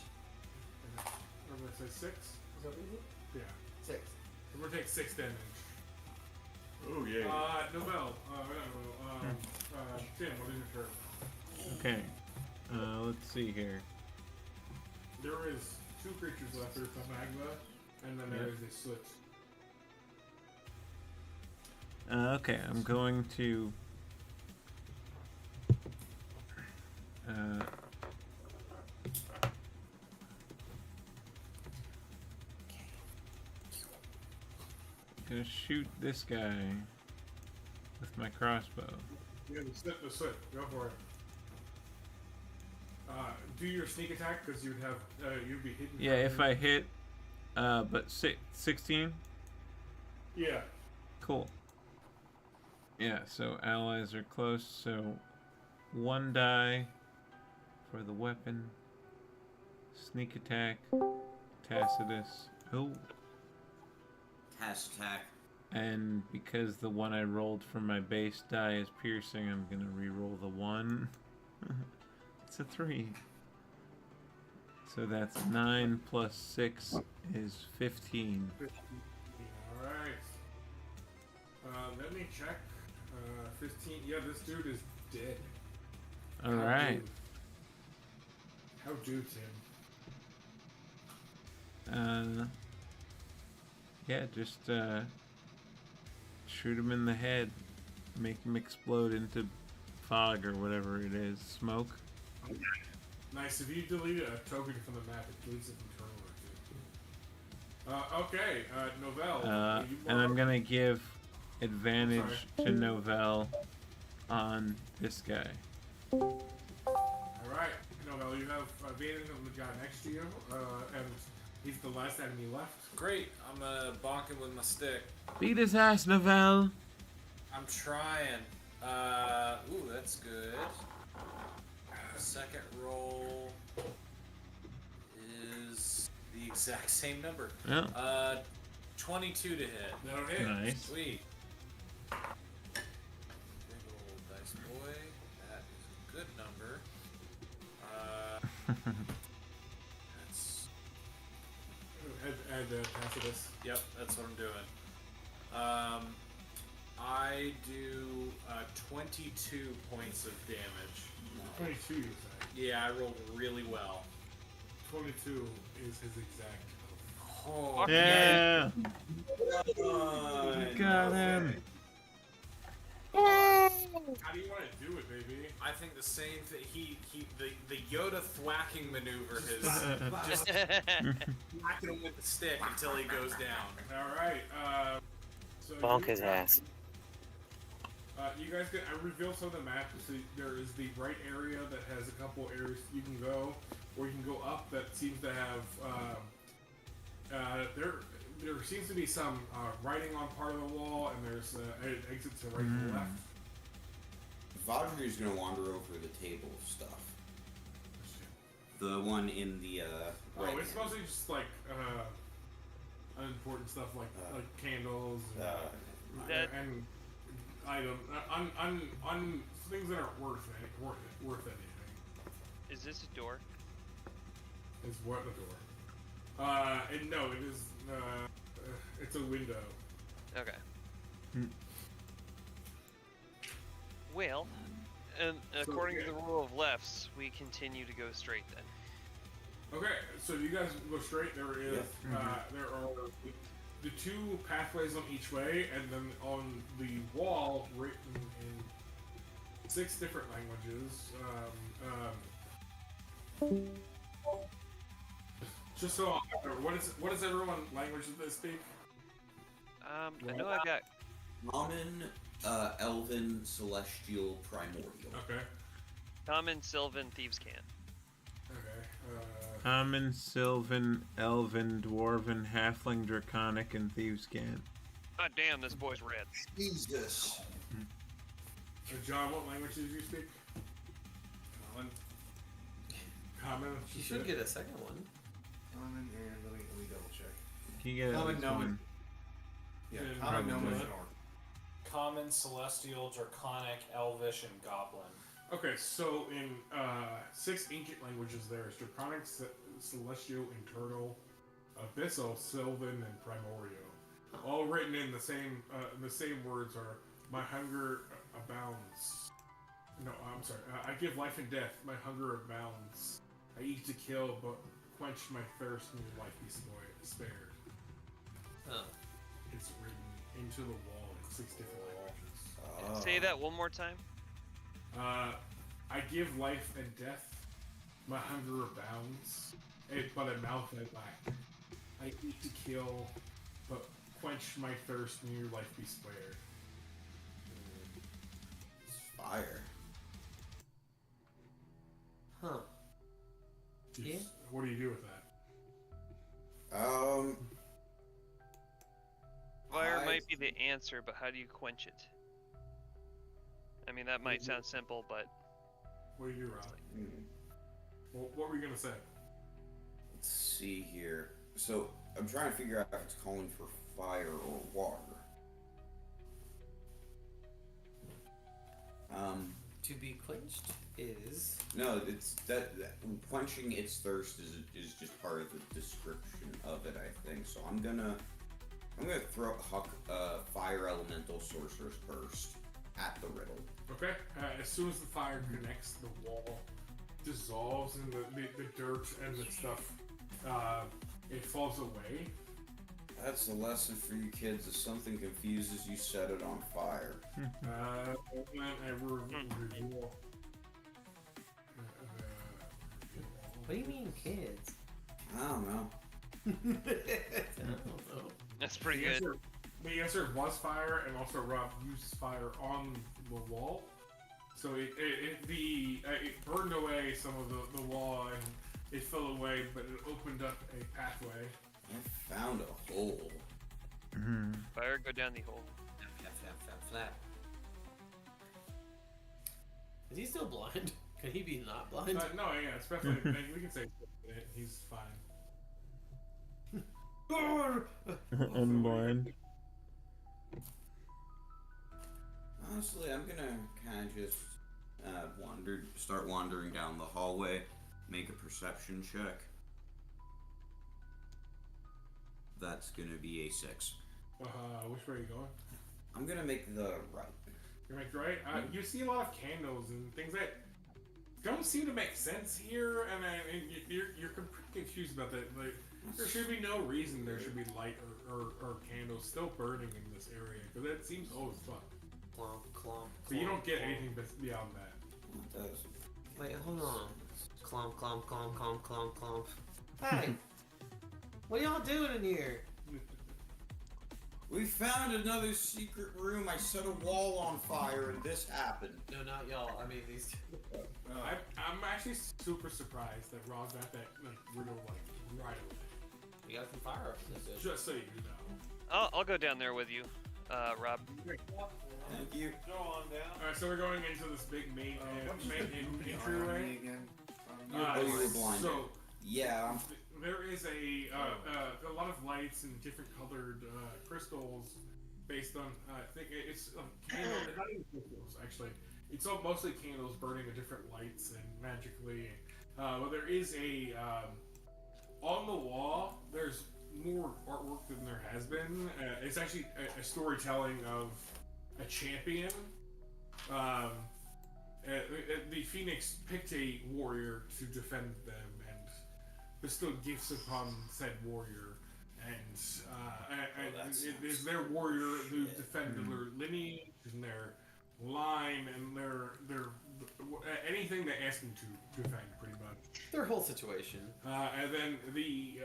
I'm gonna say 6. Is that what you did? Yeah. 6. So we're gonna take 6 damage. Oh yeah. Nobel. Tim, what is your turn? Okay. Let's see here. There is 2 creatures left. There's the magma, and then there is a slit. Okay, I'm going to gonna shoot this guy with my crossbow. Yeah, the slit. Go for it. Do your sneak attack because you'd have you'd be hidden. Yeah, if I hit, but 16. Yeah. Cool. Yeah, so allies are close, so 1 die for the weapon. Sneak attack. Tacitus. Oh. Task attack. And because the one I rolled from my base die is piercing, I'm gonna re-roll the 1. It's a 3. So that's 9 plus 6 is 15. Alright. Let me check. 15. Yeah, this dude is dead. Alright. How do, Tim? Yeah, just shoot him in the head. Make him explode into fog or whatever it is. Smoke. Nice. If you delete a token from the map, it deletes it from turn order too. Okay, Novell. And I'm gonna give advantage to Novell on this guy. Alright, Novell, you have advantage on the guy next to you, and he's the last enemy left. Great. I'm bonking with my stick. Beat his ass, Novell. I'm trying. Ooh, that's good. Second roll is the exact same number. Yeah. 22 to hit. That'll hit. Nice. Sweet. Big old dice boy. That is a good number. That's. Add Tacitus. Yep, that's what I'm doing. I do 22 points of damage. 22, you say? Yeah, I rolled really well. 22 is his exact. Oh, Yeah. Done. Got him. How do you want to do it, baby? I think the same thing. The Yoda thwacking maneuver has just whacking him with the stick until he goes down. All right. So Bonk his ass. You guys can. I revealed some of the map. So there is the right area that has a couple areas you can go, or you can go up that seems to have. There seems to be some writing on part of the wall, and there's an exit to right and left. Vajri's gonna wander over the table of stuff. The one in the right Oh, it's hand. mostly just like unimportant stuff like candles and item things that aren't worth anything. Is this a door? Is what the door? And no, it is. It's a window. Okay. Well, and according to the rule of lefts, we continue to go straight then. Okay, so you guys go straight. There is there are the two pathways on each way, and then on the wall, written in 6 different languages. Just so what is everyone language that they speak? I know I've got Common, Elven, Celestial, Primordial. Okay. Common, Sylvan, Thieves' Cant. Okay. Common, Sylvan, Elven, Dwarven, Halfling, Draconic, and Thieves' Cant. God damn, this boy's red. Jesus. John, what language did you speak? Common. Common. You should get a second one. Common and let me double check. Can you get at Common, least no one? one. Yeah, And common, no probably one, what? or Common, Celestial, Draconic, Elvish, and Goblin. Okay, so in 6 ancient languages, there's Draconic, Celestial, Internal, Abyssal, Sylvan, and Primordial. All written in the same words are my hunger abounds. No, I'm sorry. I give life and death. My hunger abounds. I eat to kill, but quench my thirst and your life be spared. Oh. It's written into the wall in 6 different languages. Say that one more time. I give life and death. My hunger abounds, but I mouth I lack. I eat to kill, but quench my thirst and your life be spared. It's fire. Huh. Yeah. What do you do with that? Fire I- might be the answer, but how do you quench it? I mean, that might sound simple, but What do you do, Rob? Hmm. What were you gonna say? Let's see here. So I'm trying to figure out if it's calling for fire or water. To be quenched is. No, it's that quenching its thirst is just part of the description of it, I think. So I'm gonna throw Huck fire elemental sorcerer's burst at the riddle. Okay. As soon as the fire connects, the wall dissolves in the dirt and the stuff. It falls away. That's the lesson for you kids. If something confuses you, set it on fire. And I reveal. What do you mean, kids? I don't know. I don't know. that's pretty good. The answer was fire, and also Rob used fire on the wall. So it burned away some of the wall, and it fell away, but it opened up a pathway. I found a hole. Fire, go down the hole. Flap, flap, flap, flap. Is he still blind? Can he be not blind? No, yeah, it's definitely. We can say he's fine. Unblind. Honestly, I'm gonna kind of just start wandering down the hallway, make a perception check. That's gonna be a 6. Which way are you going? I'm gonna make the right. You make right. You see a lot of candles and things that don't seem to make sense here, and you're pretty confused about that. Like, there should be no reason there should be light or candles still burning in this area because that seems old as fuck. Clomp, clomp. So you don't get clomp. anything beyond that. Wait, hold on. Clomp, clomp, clomp, clomp, clomp, clomp. Hey! What y'all doing in here? We found another secret room. I set a wall on fire, and this happened. No, not y'all. I mean, these two. I'm actually super surprised that Rob got that rid of right away. You got some fire up in this bitch. Just so you know. I'll go down there with you, Rob. Thank you. Go on down. Alright, so we're going into this big main entryway. Again. Oh, you were blinded. So Yeah. there is a lot of lights and different colored crystals based on I think it's candles. Not even crystals actually. It's all mostly candles burning at different lights and magically. But there is a on the wall. There's more artwork than there has been. It's actually a storytelling of a champion. The Phoenix picked a warrior to defend them and bestowed gifts upon said warrior. And it is their warrior who defended their lineage and their line and their anything they ask him to defend, pretty much. Their whole situation. And then the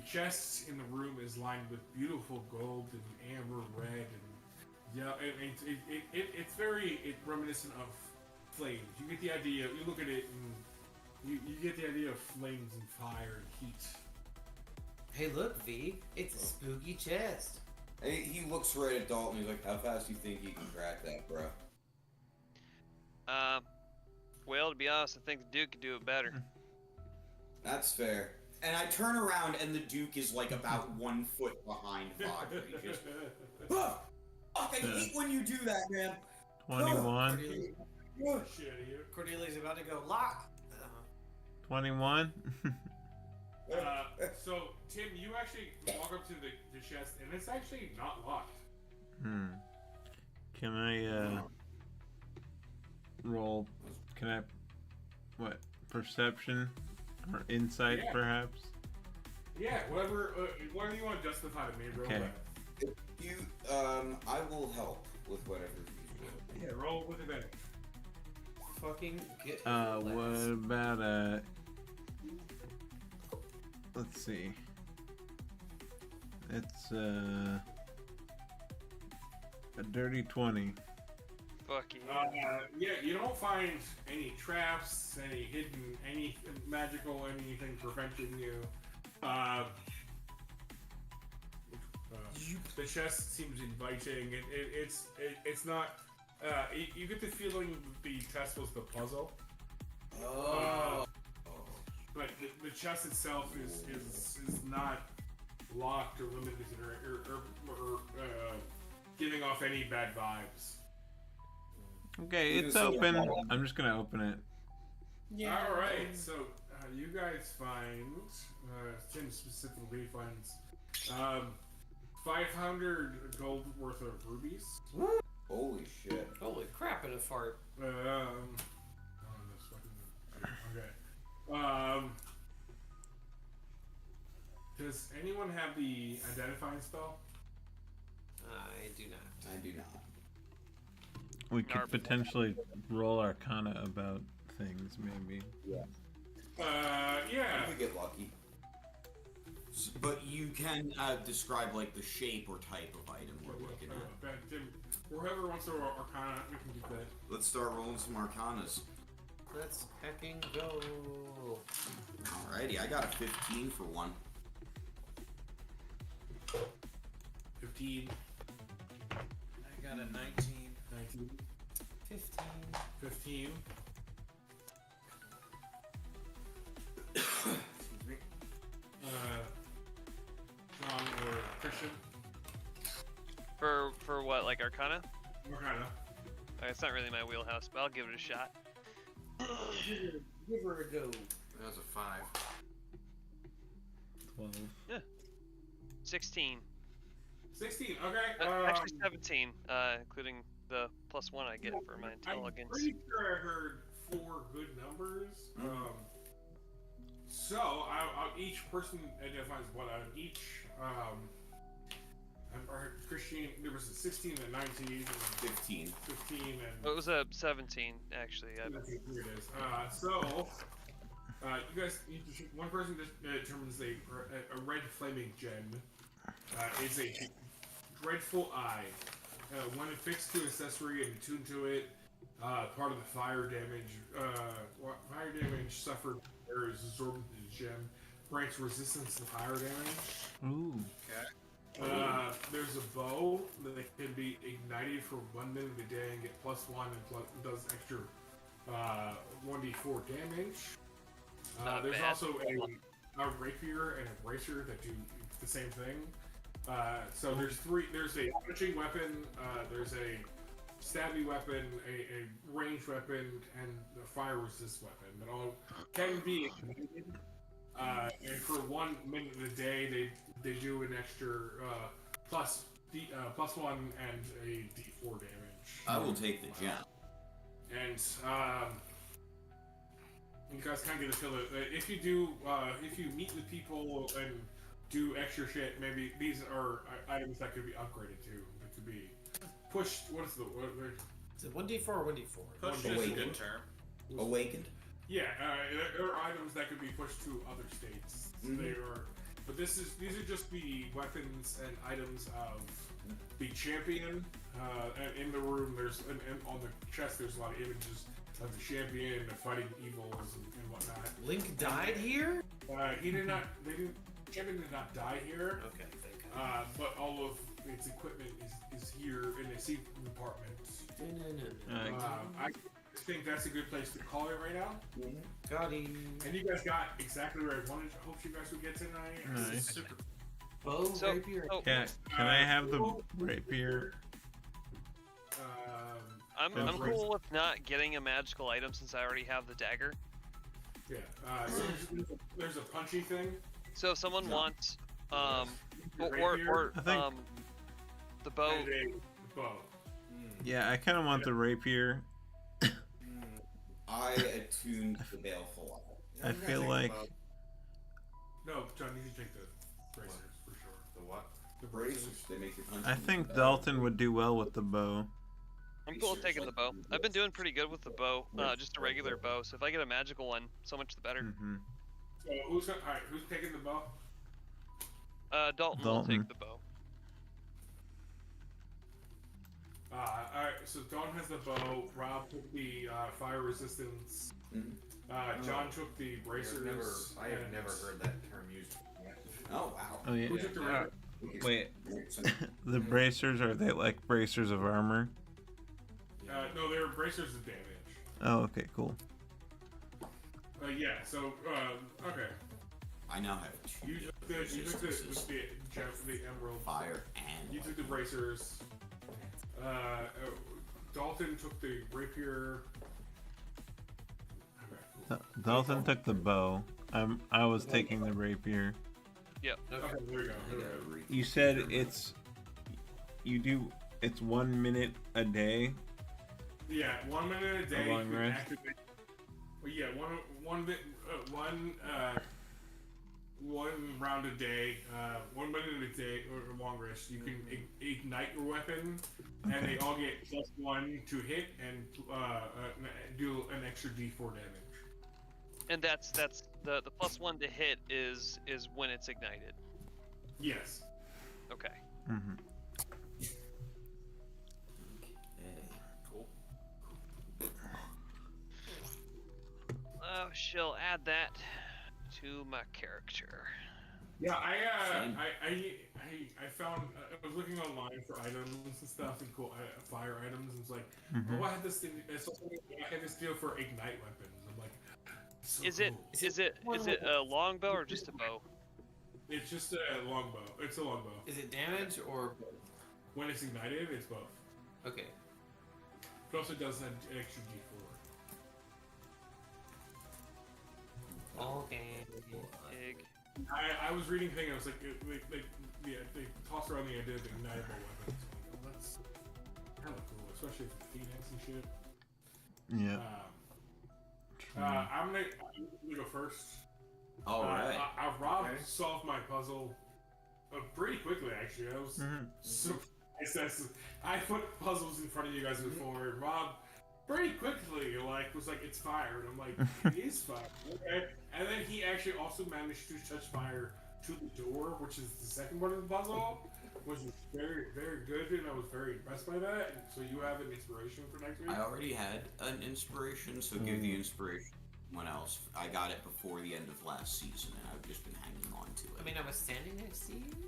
chest in the room is lined with beautiful gold and amber red and yeah, it's very reminiscent of flames. You get the idea. You look at it and you get the idea of flames and fire and heat. Hey, look, V. It's a spooky chest. Hey, he looks right at Dalton. He's like, "How fast do you think you can crack that, bro?" Well, to be honest, I think the Duke could do it better. That's fair. And I turn around and the Duke is like about 1 foot behind Vodka. He just, fuck, I hate when you do that, man. 21. Cordelia's about to go lock. 21. So Tim, you actually walk up to the chest and it's actually not locked. Can I roll? Can I what? Perception or insight, Yeah. perhaps? Yeah, whatever you want to justify to me, roll Okay. that. You, I will help with whatever you do. Yeah, roll with advantage. Fucking get. What about a? Let's see. It's a dirty 20. Fuck you. Yeah, you don't find any traps, any hidden, any magical, anything preventing you. The chest seems inviting. It's not. You get the feeling the test was the puzzle. Oh. But the chest itself is not locked or limited or giving off any bad vibes. Okay, it's open. I'm just gonna open it. Yeah. All right. So you guys find Tim specifically finds 500 gold worth of rubies. Holy shit. Holy crap in a fart. Okay. Does anyone have the identifying spell? I do not. I do not. We could potentially roll Arcana about things, maybe. Yeah. Yeah. We get lucky. But you can describe like the shape or type of item we're looking at. Tim, whoever wants to roll Arcana, we can do that. Let's start rolling some Arcanas. Let's hecking go. Alrighty, I got a 15 for one. 15. I got a 19. 19. 15. Excuse me. John or Christian? For what, like Arcana? Arcana. It's not really my wheelhouse, but I'll give it a shot. Give her a go. That was a 5. 12. 16. 16. Okay. Actually 17, including the +1 I get for my I'm intelligence. pretty sure I heard 4 good numbers. So each person identifies what on each. I heard Christian. There was a 16 and 19 and 15. 15 and. Oh, it was a 17 actually. Okay, here it is. So you guys, one person determines a red flaming gem is a dreadful eye. When affixed to an accessory and attuned to it, part of the fire damage suffered or is absorbed into the gem grants resistance to fire damage. Ooh. There's a bow that can be ignited for 1 minute a day and get +1 and does extra 1d4 damage. There's bad. also a rapier and a bracer that do the same thing. So there's 3. There's a punching weapon, there's a stabby weapon, a ranged weapon, and a fire resist weapon that all can be ignited. And for 1 minute a day, they do an extra +1 and a d4 damage. I will take the gem. And you guys kind of get a feel that if you meet with people and do extra shit, maybe these are items that could be upgraded to. That could be pushed. What is the what? Is it 1d4 or 1d4? Push is a good term. Awakened. Yeah, there are items that could be pushed to other states. They are, but these are just the weapons and items of the champion. And in the room, and on the chest, there's a lot of images of the champion and fighting evils and whatnot. Link died here? He did not. Champion did not die here. Okay, thank God. But all of its equipment is here in a secret compartment. I think that's a good place to call it right now. Got him. And you guys got exactly where I wanted. I hope you guys would get tonight. Nice. Bow, rapier. Can I have the rapier? I'm cool with not getting a magical item since I already have the dagger. Yeah. So there's a punchy thing. So if someone wants, or I think- the bow. And a bow. Yeah, I kind of want the rapier. I attuned the baleful eye. I feel like No, John, you can take the bracers for sure. The what? The Bracers, they make you punch. I think Dalton would do well with the bow. I'm cool with taking the bow. I've been doing pretty good with the bow, just a regular bow. So if I get a magical one, so much the better. Mm-hmm. So who's taking the bow? Dalton will take the bow. Alright, so Dawn has the bow, Rob took the fire resistance, John took the bracers. I have never heard that term used yet. Oh, wow. Oh yeah. Who took the rapier? Wait, the bracers, are they like bracers of armor? No, they're bracers of damage. Oh, okay, cool. Yeah, so, okay. I now have two. You took the emerald. Fire and You took the bracers. Dalton took the rapier. Okay, cool. Dalton took the bow. I was taking the rapier. Yep. Okay, there we go. You said it's 1 minute a day. Yeah, 1 minute a day. A long you can rest? activate- Well, yeah, one round a day, 1 minute a day, or long rest. You can ignite your weapon, and they all get +1 to hit and do an extra D4 damage. And that's the +1 to hit is when it's ignited. Yes. Okay. Mm-hmm. Cool. She'll add that to my character. Yeah, Same. I found I was looking online for items and stuff and cool fire items and it's like, Mhm. oh, I had this thing. I had this deal for ignite weapons. I'm like, so Is it cool. is it a longbow or just a bow? It's just a longbow. It's a longbow. Is it damage or When it's ignited, it's both. okay? It also does an extra D4. Okay. Egg. I was reading a thing. I was like, they toss around the idea of ignitable weapons. Like, oh, that's kind of cool, especially for Phoenix and shit. Yeah. I'm gonna go first. All right. Rob Okay. solved my puzzle pretty quickly, actually. I was surprised. I put puzzles in front of you guys before, and Rob pretty quickly was like, it's fire, and I'm like, it is fire. Okay. And then he actually also managed to touch fire to the door, which is the second part of the puzzle, which was very, very good, and I was very impressed by that. And so you have an inspiration for next week? I already had an inspiration, so give the inspiration to someone else. I got it before the end of last season, and I've just been hanging on to it. I mean, I was standing next to you.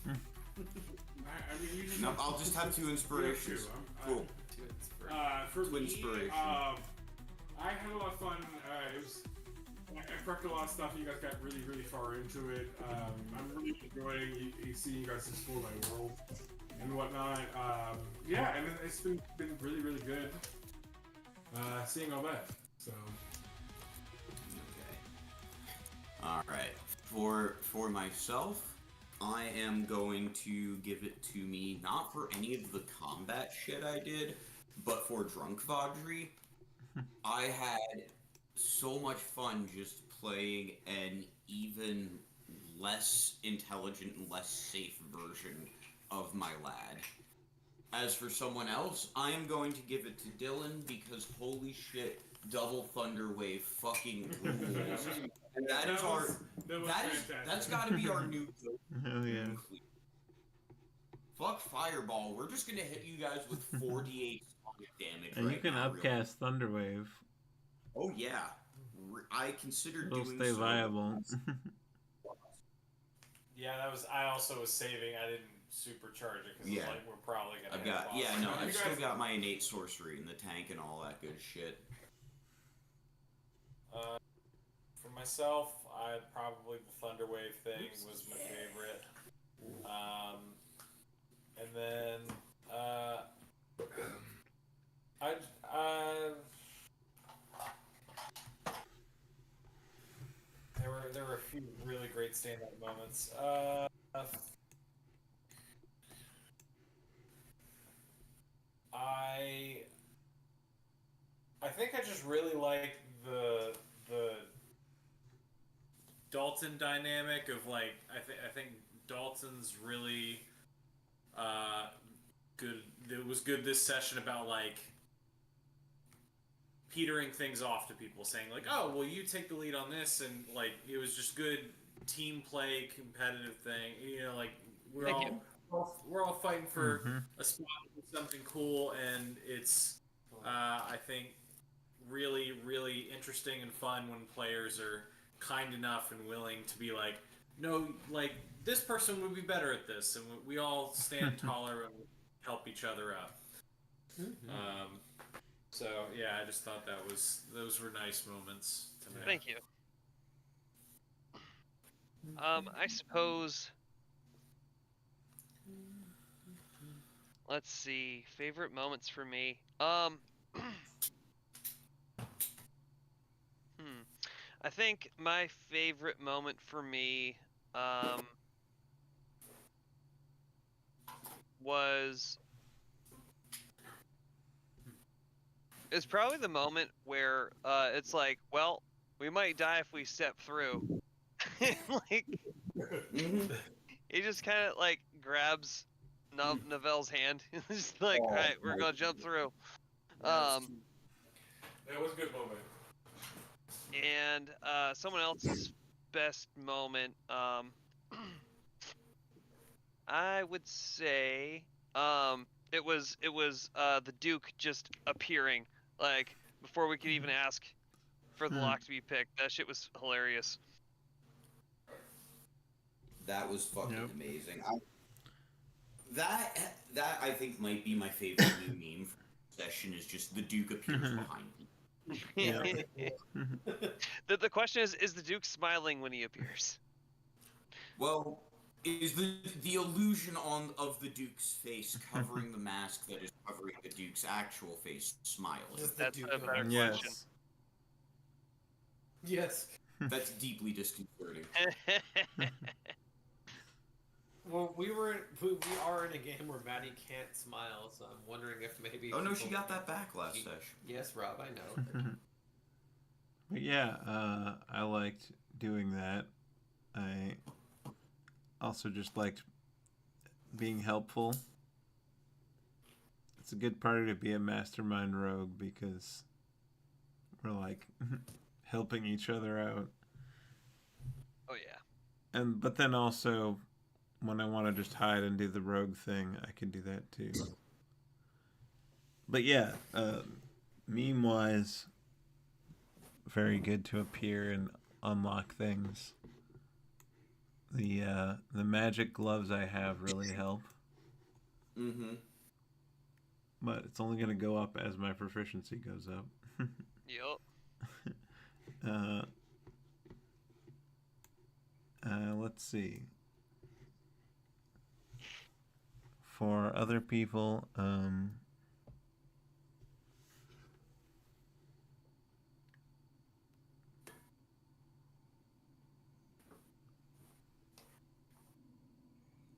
I mean, you just No, I'll just have two inspirations. Cool. To inspiration. For Two me, inspiration. I had a lot of fun. I prepped a lot of stuff. You guys got really, really far into it. I'm really enjoying seeing you guys explore my world and whatnot. Yeah, and it's been really, really good seeing all that. So. Okay. All right. For myself, I am going to give it to me not for any of the combat shit I did, but for drunk Vaudry. I had so much fun just playing an even less intelligent and less safe version of my lad. As for someone else, I am going to give it to Dylan because holy shit, Double Thunder Wave fucking rules. And that's gotta be our new Oh yeah. Fuck Fireball. We're just gonna hit you guys with 48 sonic damage. And right you can now, upcast Thunderwave. Oh yeah. I consider It'll doing stay so. viable. Yeah, I also was saving. I didn't supercharge it because Yeah. like we're probably gonna. I've hit got a boss. I've still got my innate sorcery in the tank and all that good shit. For myself, probably the Thunderwave thing was my favorite. And then there were a few really great stand-up moments. I think I just really like the Dalton dynamic of like I think Dalton's really good. It was good this session about like petering things off to people, saying like, oh well, you take the lead on this, and like it was just good team play, competitive thing. You know, like we're all fighting for a spot for something cool, and it's I think really, really interesting and fun when players are kind enough and willing to be like, no, like this person would be better at this, and we all stand taller and help each other out. So yeah, I just thought those were nice moments to me. Thank you. I suppose. Let's see. Favorite moments for me. I think my favorite moment for me is probably the moment where it's like, well, we might die if we step through. Like, he just kind of like grabs Novelle's hand. It's just like, all right, we're gonna jump through. That was a good moment. And someone else's best moment, I would say, it was the Duke just appearing, like before we could even ask for the lock to be picked. That shit was hilarious. That was fucking Yep. amazing. That I think might be my favorite new meme for the session is just the Duke appears behind me. Yeah. The question is the Duke smiling when he appears? Well, is the illusion of the Duke's face covering the mask that is covering the Duke's actual face smiling? Just the That's Duke a of better Manhattan. question. Yes. That's deeply disconcerting. Well, we are in a game where Maddie can't smile, so I'm wondering if maybe. Oh no, she people- got that back last session. Yes, Rob, I know. But yeah, I liked doing that. I also just liked being helpful. It's a good party to be a mastermind rogue because we're like helping each other out. Oh yeah. But then also when I want to just hide and do the rogue thing, I can do that too. But yeah, meme wise, very good to appear and unlock things. The magic gloves I have really help. Mm-hmm. But it's only gonna go up as my proficiency goes up. Yup. Let's see. For other people,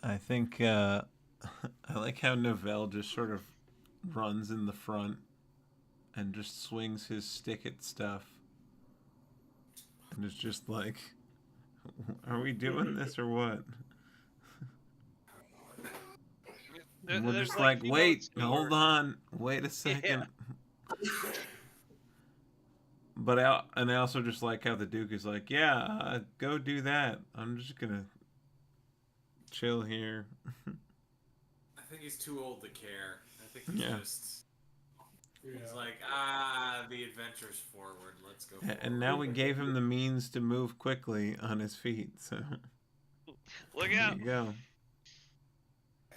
I think I like how Novell just sort of runs in the front and just swings his stick at stuff. And it's just like, are we doing this or what? And we're There's just like, wait, heroes who hold are- on, wait a second. But I also just like how the Duke is like, yeah, go do that. I'm just gonna chill here. I think he's too old to care. I think he's Yeah. just. He's Yeah. like, the adventure's forward. Let's go. And now we gave him the means to move quickly on his feet. So Look there out! you go.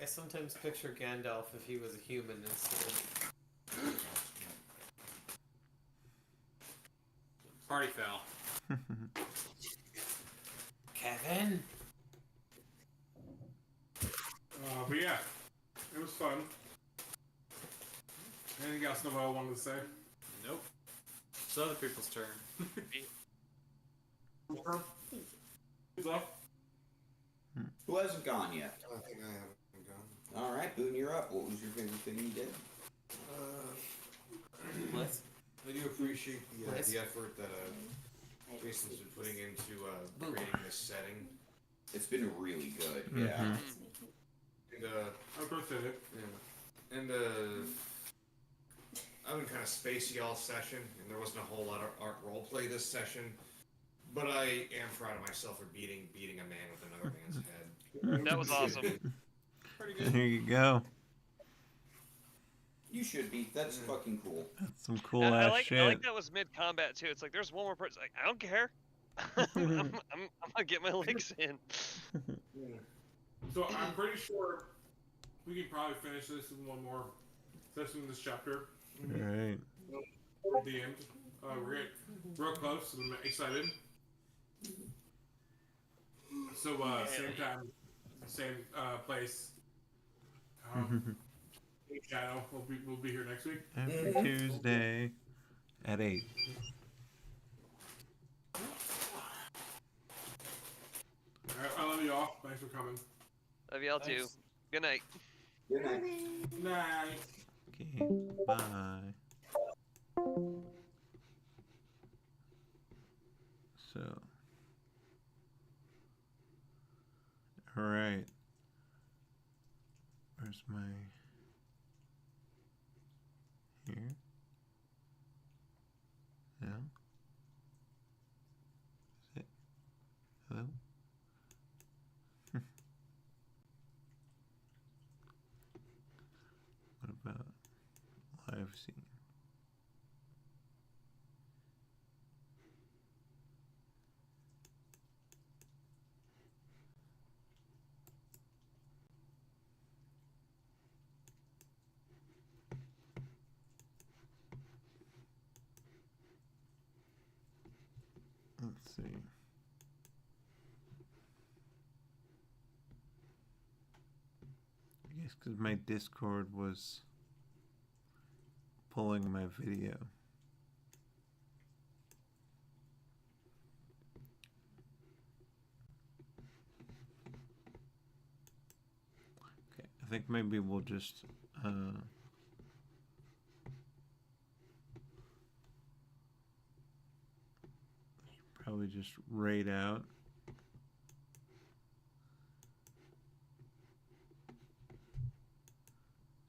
I sometimes picture Gandalf if he was a human instead. Party foul. Kevin. But yeah, it was fun. Anything else Noel wanted to say? Nope. It's other people's turn. Who's up? Who hasn't gone yet? I think I haven't gone. All right, Boone, you're up. What was your favorite thing you did? Let's. I do appreciate Yes. the effort that Jason's been putting into creating this setting. It's been really good. Mhm. Yeah. And I appreciate it. yeah. And I've been kind of spacey all session, and there wasn't a whole lot of art roleplay this session. But I am proud of myself for beating a man with another man's head. That was awesome. Pretty good. There you go. You should be. That's fucking cool. That's some cool I ass like shit. that was mid combat too. It's like there's one more person. Like I don't care. I'm gonna get my legs in. So I'm pretty sure we can probably finish this in one more session in this chapter. Right. At the end. We're getting real close. I'm excited. So same time, same place. Shadow. We'll be here next week. Every Tuesday at 8. Alright, I love you all. Thanks for coming. Love y'all too. Good night. Good night. Night. Okay. Bye. So. All right. Where's my here? No. Is it? Hello? What about live scene? Let's see. I guess because my Discord was pulling my video. Okay, I think maybe we'll just probably just raid out.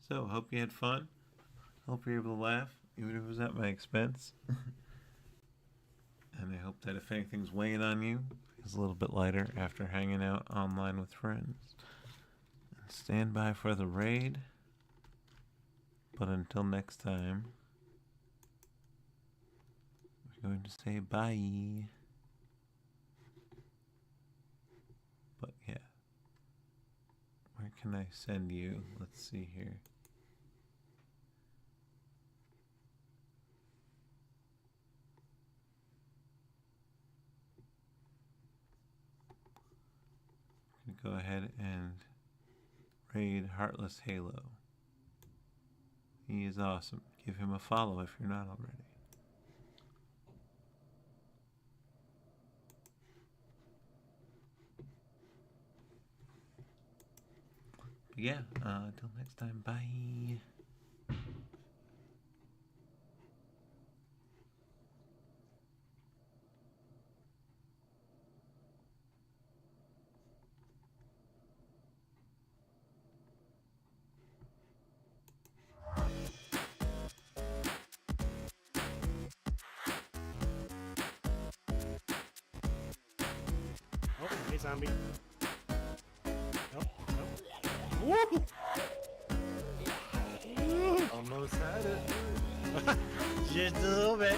So, hope you had fun. Hope you're able to laugh, even if it was at my expense. And I hope that if anything's weighing on you, it's a little bit lighter after hanging out online with friends. And stand by for the raid. But until next time, we're going to say bye. But yeah. Where can I send you? Let's see here. Go ahead and raid Heartless Halo. He is awesome. Give him a follow if you're not already. But yeah, until next time, bye. Oh, hey, zombie. Nope, nope. Woo! Almost had it. Just a little bit.